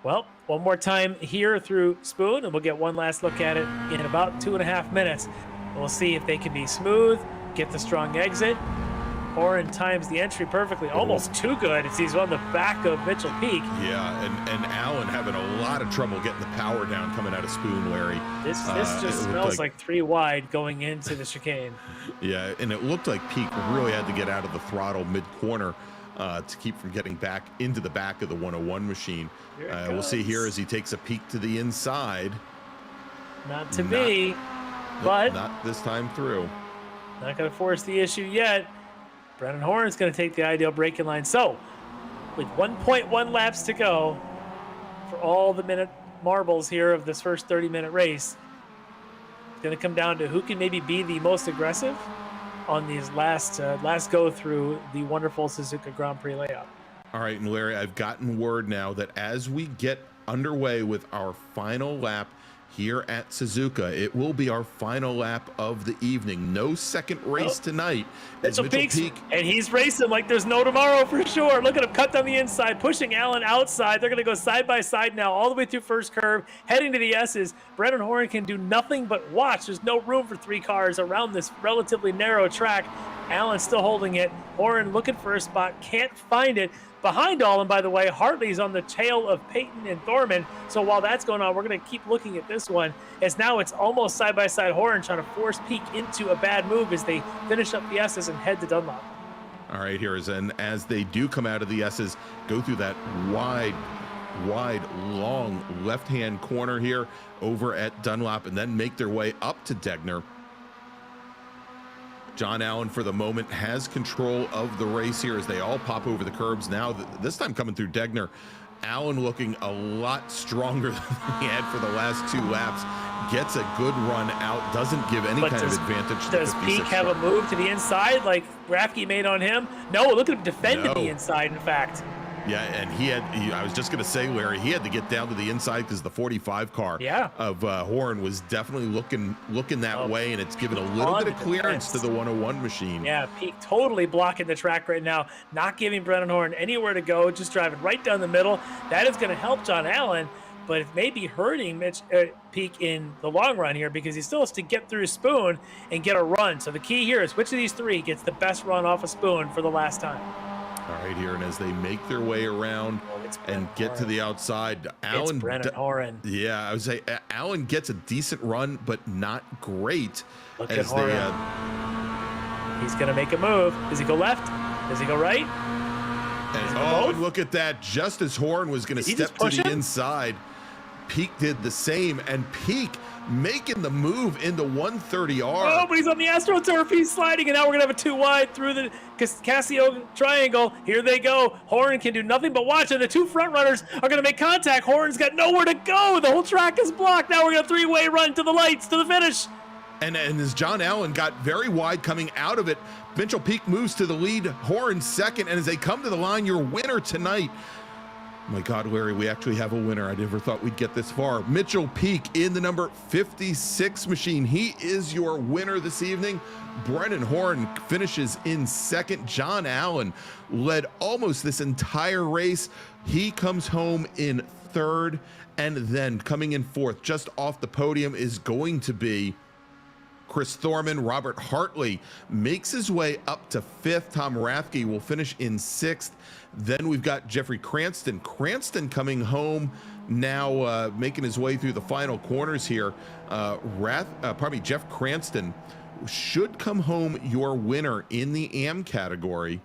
Well, one more time here through Spoon, and we'll get one last look at it in about 2.5 minutes. We'll see if they can be smooth, get the strong exit. Horan times the entry perfectly, almost too good as he's on the back of Mitchell Peak. Yeah, and Allen having a lot of trouble getting the power down coming out of Spoon, Larry. This just smells like 3 wide going into the chicane. Yeah, and it looked like Peak really had to get out of the throttle mid-corner to keep from getting back into the back of the 101 machine. We'll see here as he takes a peek to the inside. Not to be, but not this time through. Not going to force the issue yet. Brennan Horn's going to take the ideal braking line. So, with 1.1 laps to go for all the minute marbles here of this first 30-minute race, it's going to come down to who can maybe be the most aggressive on these last go through the wonderful Suzuka Grand Prix layout. All right, and Larry, I've gotten word now that as we get underway with our final lap here at Suzuka, it will be our final lap of the evening. No second race tonight. Mitchell Peak, and he's racing like there's no tomorrow for sure. Look at him cut down the inside, pushing Allen outside. They're going to go side by side now, all the way through first curve, heading to the S's. Brennan Horan can do nothing but watch. There's no room for 3 cars around this relatively narrow track. Allen still holding it. Horan looking for a spot, can't find it. Behind all, and by the way, Hartley's on the tail of Peyton and Thorman. So while that's going on, we're going to keep looking at this one, as now it's almost side-by-side Horan trying to force Peak into a bad move as they finish up the S's and head to Dunlop. All right, here is, and as they do come out of the S's, go through that wide, long left-hand corner here over at Dunlop, and then make their way up to Degner. John Allen, for the moment, has control of the race here as they all pop over the curbs now. This time coming through Degner. Allen looking a lot stronger than he had for the last 2 laps. Gets a good run out. Doesn't give any kind of advantage to Does Peak have a move to the inside like Rathke made on him? No, look at him defending the inside, in fact. Yeah, and I was just going to say, Larry, he had to get down to the inside because the 45 car of Horn was definitely looking that way, and it's given a little bit of clearance to the 101 machine. Yeah, Peak totally blocking the track right now, not giving Brennan Horn anywhere to go, just driving right down the middle. That is going to help John Allen, but it may be hurting Peak in the long run here because he still has to get through Spoon and get a run. So the key here is which of these three gets the best run off a Spoon for the last time. All right, here, and as they make their way around and get to the outside, Allen. It's Brennan Horan. Yeah, I would say Allen gets a decent run, but not great. Look at Horan. He's going to make a move. Does he go left? Does he go right? And look at that. Just as Horn was going to step to the inside, Peak did the same, and Peak making the move into 130R. Oh, but he's on the AstroTurf. He's sliding, and now we're going to have a 2 wide through the Casio triangle. Here they go. Horn can do nothing but watch, and the two front runners are going to make contact. Horn's got nowhere to go. The whole track is blocked. Now we're going to 3-way run to the lights, to the finish. And as John Allen got very wide coming out of it, Mitchell Peak moves to the lead. Horn second, and as they come to the line, your winner tonight. My God, Larry, we actually have a winner. I never thought we'd get this far. Mitchell Peak in the number 56 machine. He is your winner this evening. Brennan Horn finishes in second. John Allen led almost this entire race. He comes home in third, and then coming in fourth, just off the podium, is going to be Chris Thorman. Robert Hartley makes his way up to fifth. Tom Rathke will finish in sixth. Then we've got Jeffrey Cranston. Cranston coming home now, making his way through the final corners here. Jeff Cranston should come home your winner in the AM category.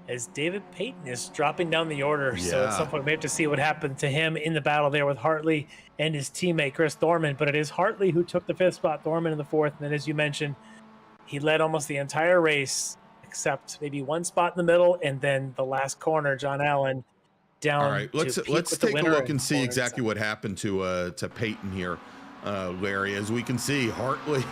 As David Payton is dropping down the order. So at some point we have to see what happened to him in the battle there with Hartley and his teammate Chris Thorman. But it is Hartley who took the fifth spot, Thorman in the fourth. And then, as you mentioned, he led almost the entire race except maybe one spot in the middle, and then the last corner, John Allen down. All right, let's take a look and see exactly what happened to Payton here, Larry. As we can see, Hartley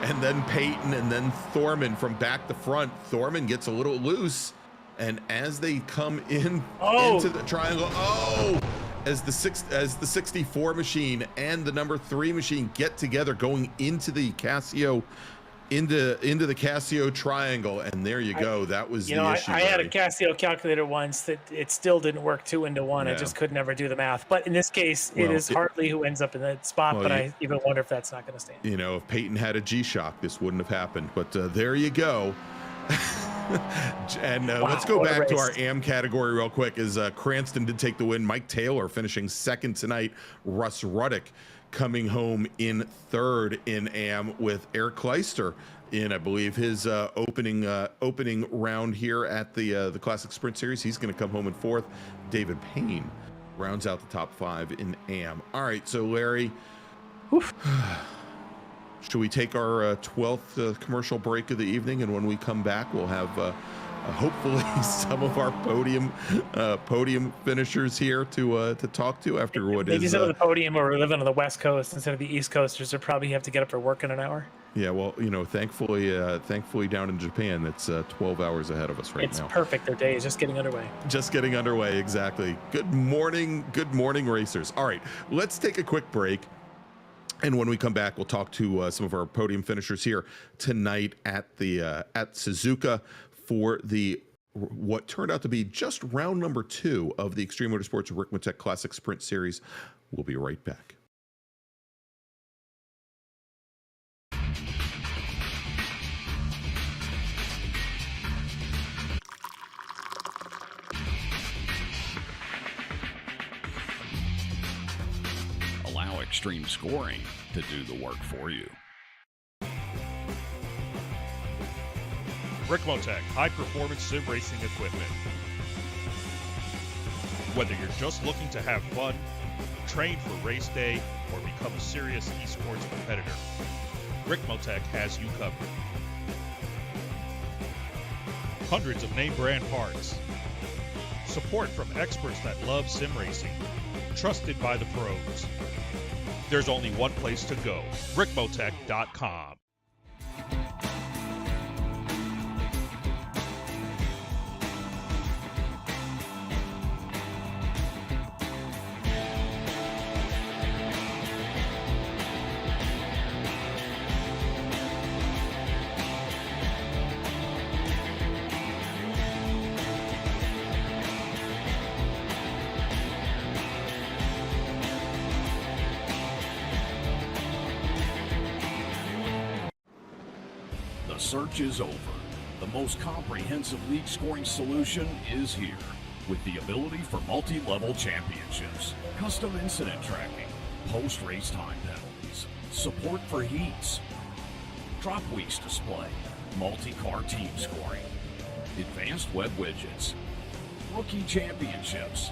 and then Payton and then Thorman from back to front. Thorman gets a little loose, and as they come in into the triangle, as the 64 machine and the number 3 machine get together going into the Casio. Into the Casio triangle, and there you go. That was the issue. I had a Casio calculator once that it still didn't work 2 into 1. I just could never do the math. But in this case, it is Hartley who ends up in that spot. But I even wonder if that's not going to stand. You know, if Payton had a G-Shock, this wouldn't have happened. But there you go. And let's go back to our AM category real quick. As Cranston did take the win. Mike Taylor finishing second tonight. Russ Ruddick coming home in third in AM, with Eric Kleister in, I believe, his opening round here at the Classic Sprint Series. He's going to come home in fourth. David Payne rounds out the top 5 in AM. All right, so Larry, should we take our 12th commercial break of the evening, and when we come back, we'll have hopefully some of our podium finishers here to talk to after what maybe some of the podium, or living on the West Coast instead of the East Coasters, will probably have to get up for work in an hour. Yeah, well, you know, thankfully down in Japan, it's 12 hours ahead of us right now. It's perfect. Their day is just getting underway. Just getting underway, exactly. Good morning, racers. All right, let's take a quick break. And when we come back, we'll talk to some of our podium finishers here tonight at Suzuka for what turned out to be just round number 2 of the Extreme Motorsports Ricmotech Classic Sprint Series. We'll be right back. Allow extreme scoring to do the work for you. Ricmotech, high-performance sim racing equipment. Whether you're just looking to have fun, train for race day, or become a serious esports competitor, Ricmotech has you covered. Hundreds of name brand parts. Support from experts that love sim racing. Trusted by the pros. There's only one place to go, Ricmotech.com. The search is over. The most comprehensive league scoring solution is here, with the ability for multi-level championships, custom incident tracking, post-race time penalties, support for heats, drop weeks display, multi-car team scoring, advanced web widgets, rookie championships,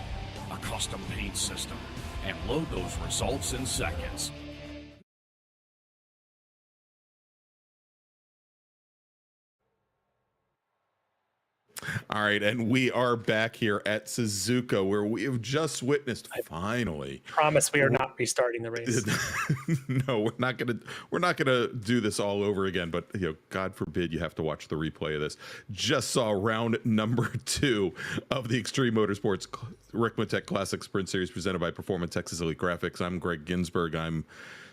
a custom paint system, and load those results in seconds. All right, and we are back here at Suzuka, where we have just witnessed finally. Promise we are not restarting the race. No, we're not gonna do this all over again. But God forbid you have to watch the replay of this. Just saw round number 2 of the Extreme Motorsports Ricmotech Classic Sprint Series presented by Performa Texas Elite Graphics. I'm Greg Ginsburg. I'm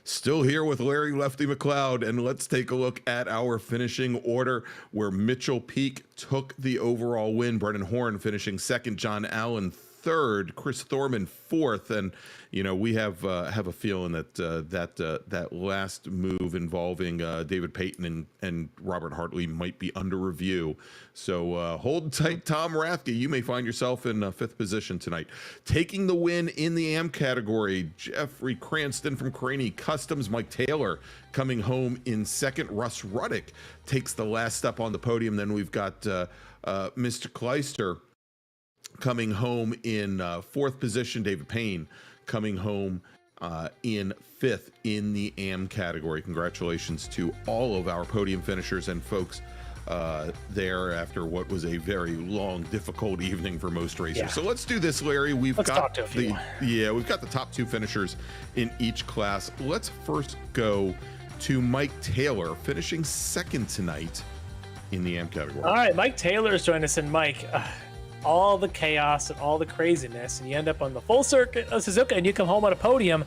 still here with Larry Lefty McLeod, and let's take a look at our finishing order, where Mitchell Peak took the overall win, Brennan Horn finishing second, John Allen third, Chris Thorman fourth, and we have a feeling that that last move involving David Payton and Robert Hartley might be under review. So hold tight, Tom Rathke. You may find yourself in fifth position tonight. Taking the win in the AM category, Jeffrey Cranston from Craney Customs, Mike Taylor coming home in second. Russ Ruddick takes the last step on the podium. Then we've got Mr. Kleister coming home in fourth position. David Payne coming home in fifth in the AM category. Congratulations to all of our podium finishers and folks there after what was a very long, difficult evening for most racers. Yeah. So let's do this, Larry. We've got the top 2 finishers in each class. Let's first go to Mike Taylor, finishing second tonight in the AM category. All right, Mike Taylor is joining us, and Mike, all the chaos and all the craziness, and you end up on the full circuit of Suzuka, and you come home on a podium.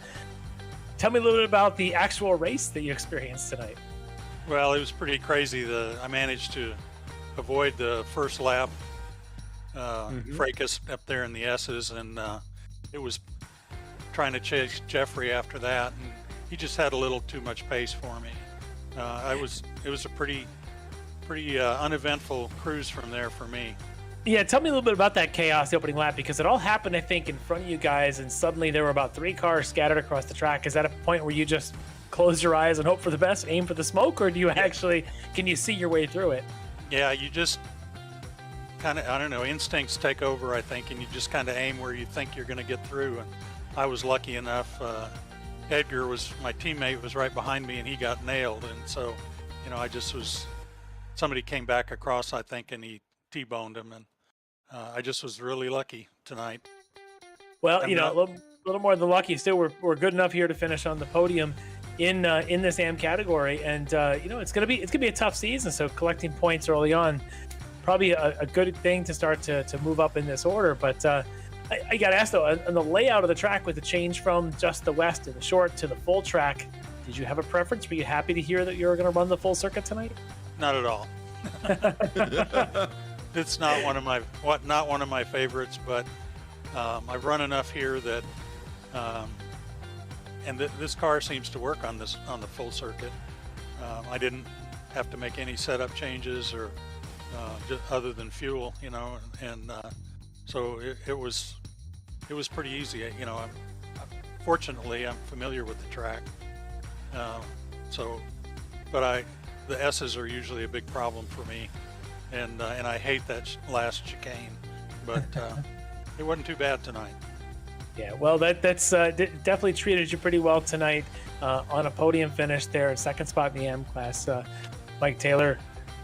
Tell me a little bit about the actual race that you experienced tonight. Well, it was pretty crazy. I managed to avoid the first lap fracas up there in the S's, and it was trying to chase Jeffrey after that, and he just had a little too much pace for me. It was a pretty uneventful cruise from there for me. Yeah, tell me a little bit about that chaos, the opening lap, because it all happened, I think, in front of you guys, and suddenly there were about 3 cars scattered across the track. Is that a point where you just close your eyes and hope for the best, aim for the smoke, or do you can you see your way through it? Yeah, you just kind of, I don't know, instincts take over, I think, and you just kind of aim where you think you're going to get through. And I was lucky enough. Edgar my teammate was right behind me, and he got nailed. And so, somebody came back across, I think, and he T-boned him, and I just was really lucky tonight. Well, a little more than lucky. Still, we're good enough here to finish on the podium in this AM category, and it's gonna be a tough season. So collecting points early on, probably a good thing to start to move up in this order. But I got to ask though, on the layout of the track with the change from just the west to the short to the full track, did you have a preference? Were you happy to hear that you were going to run the full circuit tonight? Not at all. It's not one of my favorites, but I've run enough here that, and this car seems to work on the full circuit. I didn't have to make any setup changes or just other than fuel, and so it was pretty easy. Fortunately, I'm familiar with the track, but the S's are usually a big problem for me. And I hate that last chicane, but it wasn't too bad tonight. Yeah, well, that's definitely treated you pretty well tonight on a podium finish there, second spot in the AM class. Mike Taylor,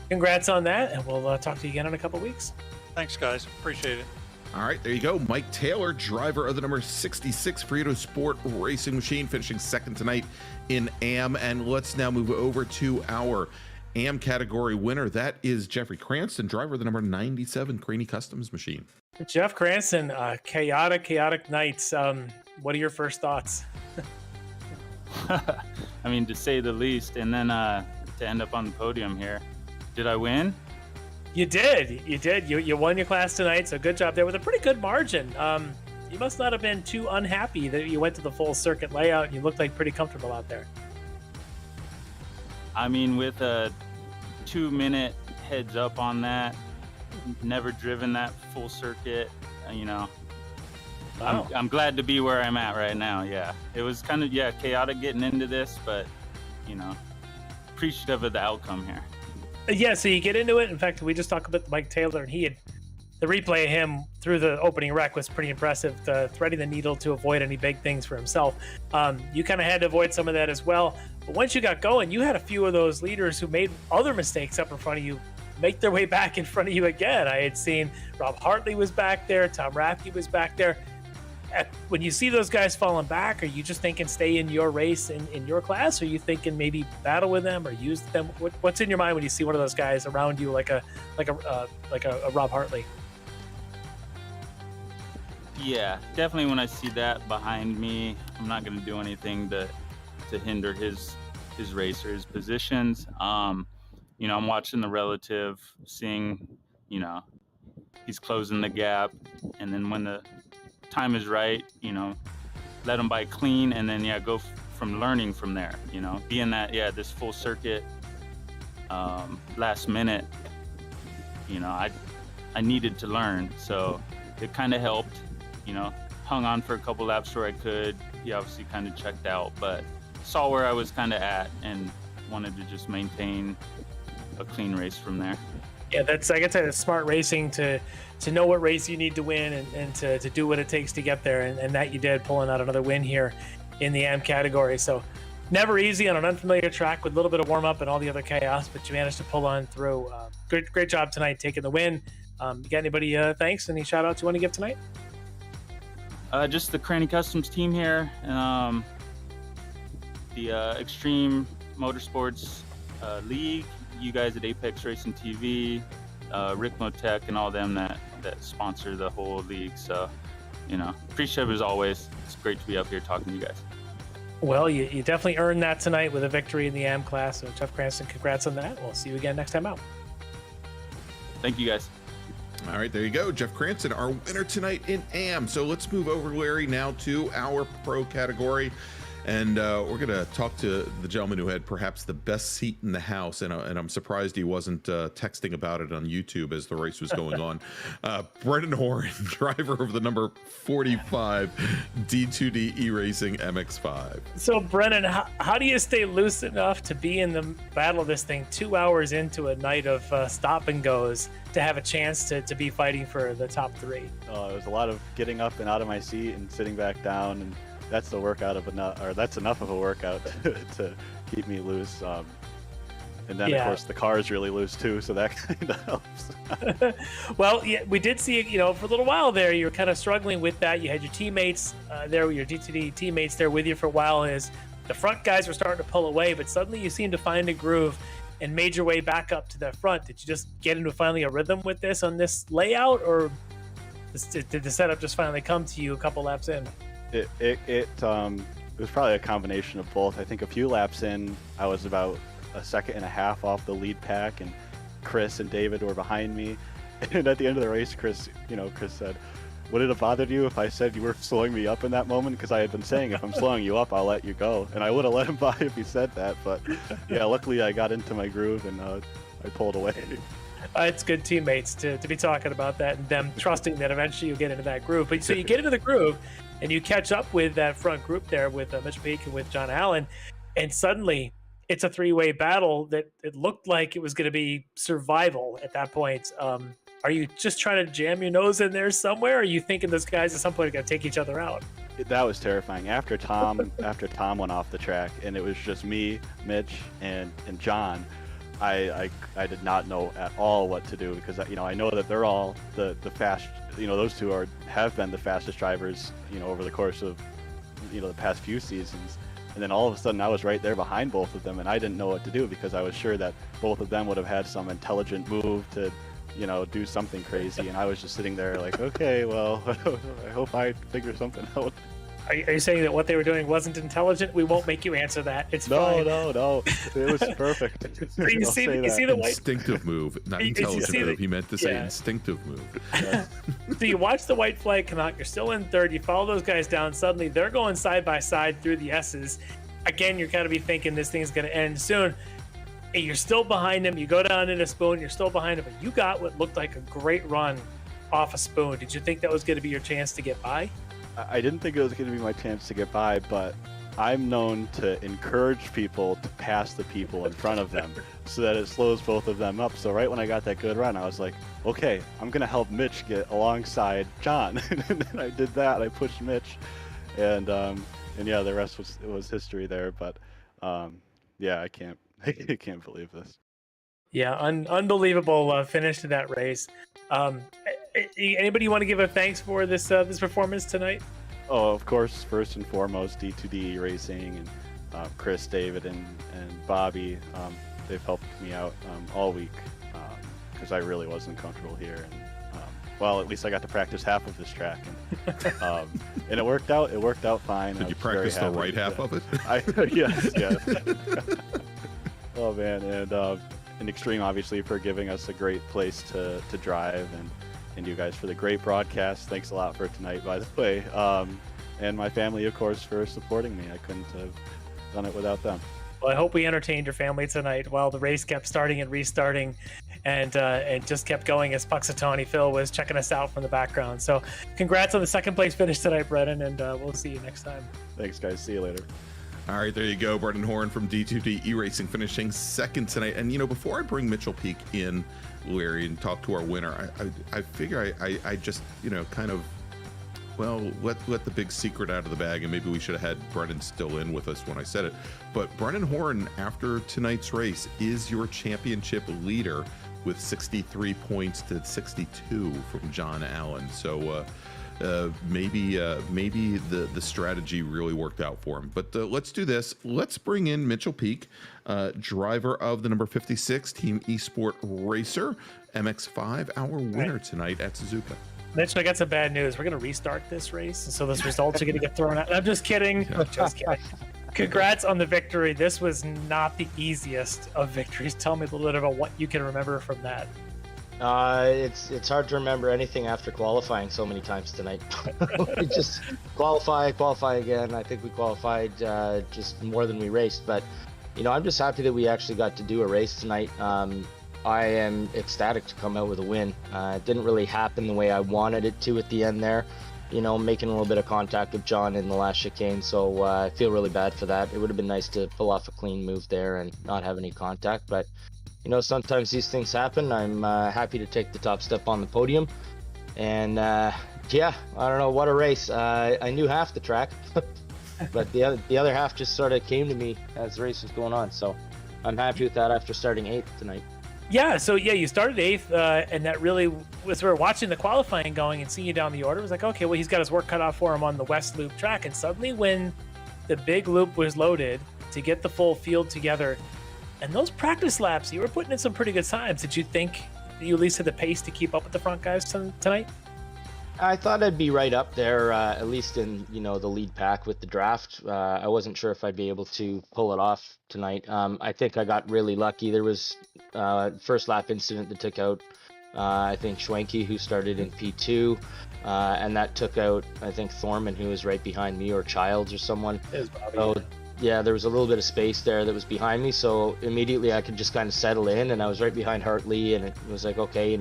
congrats on that, and we'll talk to you again in a couple weeks. Thanks, guys. Appreciate it. All right, there you go. Mike Taylor, driver of the number 66 Frito Sport Racing Machine, finishing second tonight in AM. And let's now move over to our AM category winner. That is Jeffrey Cranston, driver of the number 97 Craney Customs Machine. Jeff Cranston, chaotic nights. What are your first thoughts? I mean, to say the least, and then to end up on the podium here. Did I win? You did. You won your class tonight, so good job there with a pretty good margin. You must not have been too unhappy that you went to the full circuit layout and you looked like pretty comfortable out there. I mean, with 2-minute heads up on that. Never driven that full circuit, you know. Wow. I'm glad to be where I'm at right now. Yeah, it was kind of chaotic getting into this, but you know, appreciative of the outcome here. Yeah, so you get into it. In fact, we just talked about Mike Taylor, and the replay of him through the opening wreck was pretty impressive, threading the needle to avoid any big things for himself. You kind of had to avoid some of that as well. But once you got going, you had a few of those leaders who made other mistakes up in front of you make their way back in front of you again. I had seen Rob Hartley was back there, Tom Rathke was back there. When you see those guys falling back, are you just thinking stay in your race in your class? Or are you thinking maybe battle with them or use them? What's in your mind when you see one of those guys around you, like a Rob Hartley? Yeah, definitely. When I see that behind me, I'm not going to do anything to hinder his race or his positions. You know, I'm watching the relative, seeing, you know, he's closing the gap, and then when the time is right, you know, let him by clean, and then go from learning from there. You know, being that this full circuit last minute, you know, I needed to learn, so it kind of helped. You know, hung on for a couple laps where I could. He obviously kind of checked out, but saw where I was kind of at and wanted to just maintain a clean race from there. Yeah, that's, like I said, it's smart racing to know what race you need to win and to do what it takes to get there, and that you did, pulling out another win here in the AM category. So never easy on an unfamiliar track with a little bit of warm up and all the other chaos, but you managed to pull on through. Great job tonight taking the win. You got anybody thanks, any shout outs you want to give tonight? Just the Cranny Customs team here, the Extreme Motorsports League, you guys at Apex Racing TV, Ricmotech, and all them that sponsor the whole league. So, you know, appreciate it as always. It's great to be up here talking to you guys. Well, you definitely earned that tonight with a victory in the AM class. So Jeff Cranston, congrats on that. We'll see you again next time out. Thank you, guys. All right, there you go. Jeff Cranston, our winner tonight in AM. So let's move over, Larry, now to our pro category. And we're going to talk to the gentleman who had perhaps the best seat in the house. And I'm surprised he wasn't texting about it on YouTube as the race was going on. Brendan Horan, driver of the number 45 D2D iRacing MX-5. So, Brendan, how do you stay loose enough to be in the battle of this thing 2 hours into a night of stop and goes to have a chance to be fighting for the top three? It was a lot of getting up and out of my seat and sitting back down, and that's the workout of enough, or that's enough of a workout to keep me loose. And then, of course, the car is really loose too, so that kind of helps. Well, yeah, we did see, you know, for a little while there, you were kind of struggling with that. You had your teammates there, your D2D teammates there with you for a while, as the front guys were starting to pull away, but suddenly you seemed to find a groove and made your way back up to the front. Did you just get into finally a rhythm with this on this layout, or did the setup just finally come to you a couple laps in? It was probably a combination of both. I think a few laps in, I was about a second and a half off the lead pack, and Chris and David were behind me. And at the end of the race, Chris said, "Would it have bothered you if I said you were slowing me up in that moment?" Because I had been saying, if I'm slowing you up, I'll let you go. And I would have let him by if he said that. But yeah, luckily I got into my groove and I pulled away. It's good teammates to be talking about that and them trusting that eventually you'll get into that groove. But so you get into the groove and you catch up with that front group there with Mitch Peak and with John Allen, and suddenly it's a three-way battle that it looked like it was going to be survival at that point. Are you just trying to jam your nose in there somewhere? Or are you thinking those guys at some point are going to take each other out? That was terrifying. After Tom went off the track and it was just me, Mitch, and John, I did not know at all what to do, because I know that they're all the fast. Those two have been the fastest drivers over the course of the past few seasons. And then all of a sudden I was right there behind both of them, and I didn't know what to do, because I was sure that both of them would have had some intelligent move to do something crazy, and I was just sitting there like, okay, well, I hope I figure something out. Are you saying that what they were doing wasn't intelligent? We won't make you answer that. It's fine. No. It was perfect. You see the white instinctive move, not intelligent move. He meant to say instinctive move. Yeah. So you watch the white flag come out. You're still in third. You follow those guys down. Suddenly they're going side by side through the S's. Again, you're kind of be thinking this thing's going to end soon. and you're still behind him. You go down in a spoon, you're still behind him, but you got what looked like a great run off a spoon. Did you think that was going to be your chance to get by? I didn't think it was going to be my chance to get by, but I'm known to encourage people to pass the people in front of them so that it slows both of them up. So right when I got that good run, I was like, okay, I'm going to help Mitch get alongside John. And then I did that. I pushed Mitch, and yeah, the rest was history there. But yeah, I can't believe this. Yeah, unbelievable finish to that race. Anybody want to give a thanks for this performance tonight? Oh, of course, first and foremost, D2D Racing and Chris, David, and Bobby. They've helped me out all week because I really wasn't comfortable here. And well, at least I got to practice half of this track, and it worked out. It worked out fine. Did you practice the right half of it? Yes. Oh man, and Extreme obviously for giving us a great place to drive, and you guys for the great broadcast. Thanks a lot for tonight, by the way. And my family, of course, for supporting me. I couldn't have done it without them. Well, I hope we entertained your family tonight while the race kept starting and restarting, and just kept going as Puxatawny Phil was checking us out from the background. So congrats on the second place finish tonight, Brennan, and we'll see you next time. Thanks, guys. See you later. All right, there you go. Brendan Horn from D2D E-Racing finishing second tonight. And, before I bring Mitchell Peak in, Larry, and talk to our winner, I figure I just, kind of, let the big secret out of the bag, and maybe we should have had Brendan still in with us when I said it. But Brendan Horn, after tonight's race, is your championship leader with 63 points to 62 from John Allen. So, maybe the strategy really worked out for him. But let's do this. Let's bring in Mitchell Peak, driver of the number 56 Team Esport Racer MX-5, our winner tonight at Suzuka. Mitch, I got some bad news. We're going to restart this race, and so those results are going to get thrown out. I'm just kidding. Just kidding. Congrats on the victory. This was not the easiest of victories. Tell me a little bit about what you can remember from that. It's hard to remember anything after qualifying so many times tonight. We just qualify again. I think we qualified just more than we raced, but I'm just happy that we actually got to do a race tonight. I am ecstatic to come out with a win. It didn't really happen the way I wanted it to at the end there, making a little bit of contact with John in the last chicane, so I feel really bad for that. It would have been nice to pull off a clean move there and not have any contact, but sometimes these things happen. I'm happy to take the top step on the podium. And yeah, I don't know, what a race. I knew half the track, but the other half just sort of came to me as the race was going on. So I'm happy with that after starting 8th tonight. Yeah, so you started 8th, and that really was, we were watching the qualifying going and seeing you down the order. It was like, okay, well, he's got his work cut off for him on the West Loop track. And suddenly when the big loop was loaded to get the full field together, and those practice laps, you were putting in some pretty good times. Did you think you at least had the pace to keep up with the front guys tonight? I thought I'd be right up there, at least in the lead pack with the draft. I wasn't sure if I'd be able to pull it off tonight. I think I got really lucky. There was first lap incident that took out I think Schwenke, who started in P2, and that took out I think Thorman, who was right behind me, or Childs or someone. Yeah, there was a little bit of space there that was behind me, so immediately I could just kind of settle in, and I was right behind Hartley, and it was like, okay,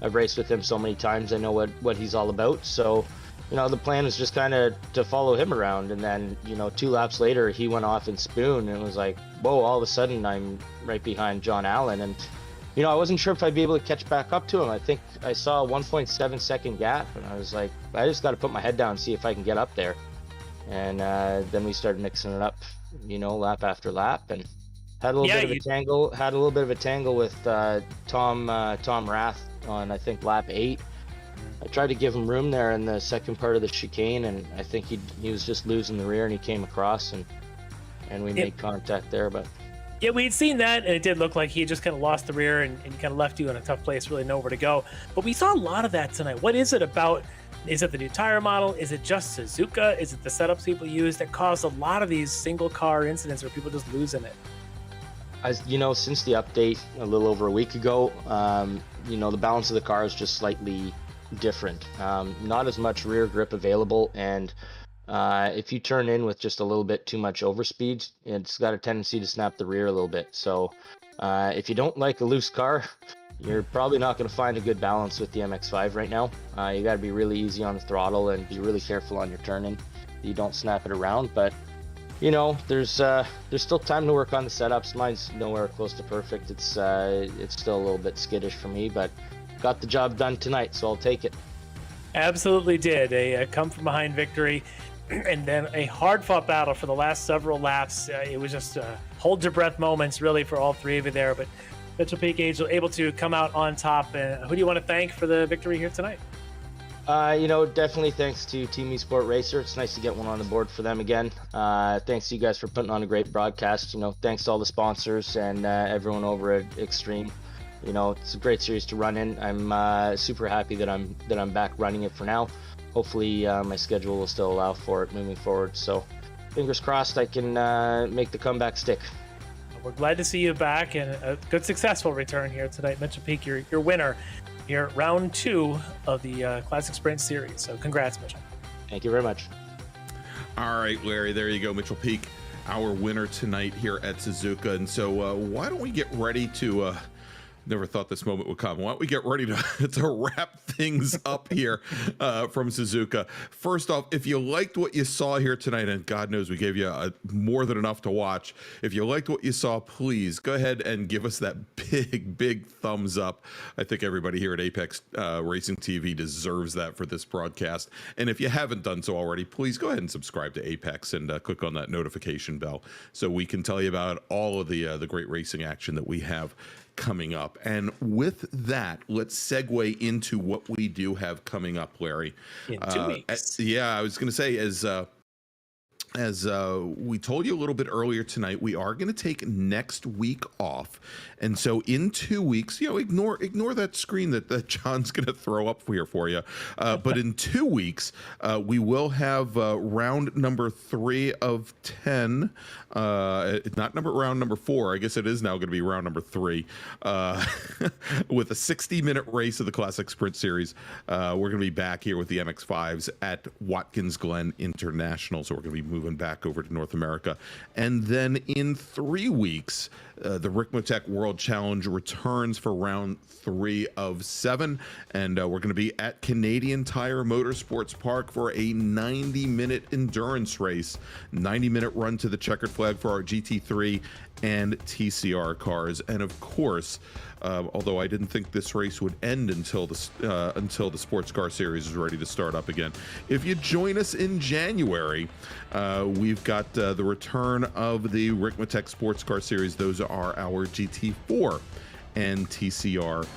I've raced with him so many times, I know what he's all about. So, the plan was just kind of to follow him around, and then, 2 laps later, he went off in spoon, and it was like, whoa, all of a sudden I'm right behind John Allen, and, I wasn't sure if I'd be able to catch back up to him. I think I saw a 1.7 second gap, and I was like, I just got to put my head down and see if I can get up there. And then we started mixing it up, lap after lap, and had a little bit of a tangle with Tom Rath on I think lap 8. I tried to give him room there in the second part of the chicane, and I think he was just losing the rear, and he came across, and we made contact there. But yeah, we had seen that, and it did look like he just kind of lost the rear and kind of left you in a tough place, really nowhere to go. But we saw a lot of that tonight. What is it about? Is it the new tire model? Is it just Suzuka? Is it the setups people use that caused a lot of these single car incidents where people just losing it? As since the update a little over a week ago, the balance of the car is just slightly different. Not as much rear grip available, and if you turn in with just a little bit too much overspeed, it's got a tendency to snap the rear a little bit. So If you don't like a loose car, you're probably not going to find a good balance with the MX-5 right now. You got to be really easy on the throttle and be really careful on your turning. You don't snap it around, but you know, there's still time to work on the setups. Mine's nowhere close to perfect. It's still a little bit skittish for me, but got the job done tonight, so I'll take it. Absolutely did. A come from behind victory, and then a hard fought battle for the last several laps. It was just hold your breath moments really for all three of you there, but Mitchell Peak able to come out on top. Who do you want to thank for the victory here tonight? You know, definitely thanks to Team Esport Racer. It's nice to get one on the board for them again. Thanks to you guys for putting on a great broadcast. You know, thanks to all the sponsors and everyone over at Extreme. You know, it's a great series to run in. I'm super happy that I'm back running it for now. Hopefully, my schedule will still allow for it moving forward. So, fingers crossed, I can make the comeback stick. We're glad to see you back and a good successful return here tonight. Mitchell Peak, your winner here, round 2 of the Classic Sprint Series. So congrats, Mitchell. Thank you very much. All right, Larry, there you go. Mitchell Peak, our winner tonight here at Suzuka. And so why don't we get ready to... Never thought this moment would come. Why don't we get ready to wrap things up here from Suzuka? First off, if you liked what you saw here tonight, and God knows we gave you more than enough to watch, if you liked what you saw, please go ahead and give us that big thumbs up. I think everybody here at Apex Racing TV deserves that for this broadcast. And if you haven't done so already, please go ahead and subscribe to Apex and click on that notification bell so we can tell you about all of the great racing action that we have coming up. And with that, let's segue into what we do have coming up, Larry. In 2 weeks. Yeah, I was going to say, as we told you a little bit earlier tonight, we are going to take next week off. And so in 2 weeks, you know, ignore that screen that John's going to throw up here for you. But in 2 weeks, we will have round number 3 of 10. Not round number 4. I guess it is now going to be round number 3 with a 60-minute race of the Classic Sprint Series. We're going to be back here with the MX-5s at Watkins Glen International. So we're going to be moving back over to North America. And then in 3 weeks, the Ricmotech World Challenge returns for round 3 of 7. And we're going to be at Canadian Tire Motorsports Park for a 90-minute endurance race, 90-minute run to the checkered flag for our GT3 and TCR cars. And of course, although I didn't think this race would end until the sports car series is ready to start up again, if you join us in January, we've got the return of the Ricmotech sports car series. Those are our GT4 and TCR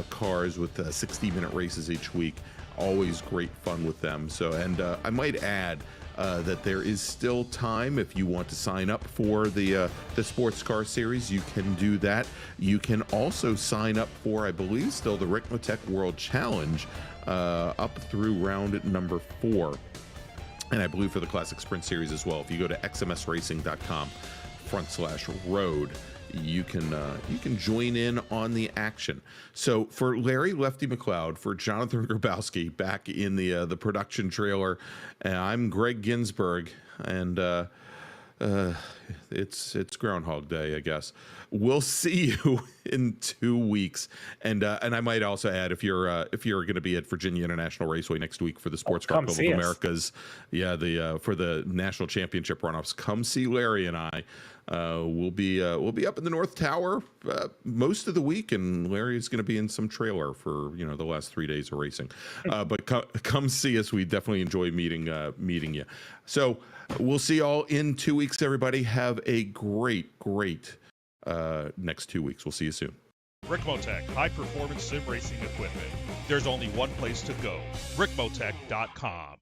cars with 60-minute races each week. Always great fun with them. So, and I might add that there is still time if you want to sign up for the sports car series. You can do that. You can also sign up for, I believe, still the Ricmotech World Challenge up through round number 4, and I believe for the Classic Sprint Series as well. If you go to xmsracing.com/road, you can join in on the action. So for Larry Lefty McLeod, for Jonathan Grabowski back in the production trailer, I'm Greg Ginsburg, and it's Groundhog Day, I guess. We'll see you in 2 weeks, and I might also add, if you're going to be at Virginia International Raceway next week for the Sports Car Club of Americas, for the national championship runoffs, come see Larry and I. We'll be up in the North Tower most of the week, and Larry is going to be in some trailer for the last 3 days of racing. But come see us. We definitely enjoy meeting you. So we'll see y'all in 2 weeks. Everybody have a great next 2 weeks. We'll see you soon. Ricmotech, high-performance sim racing equipment. There's only one place to go, ricmotech.com.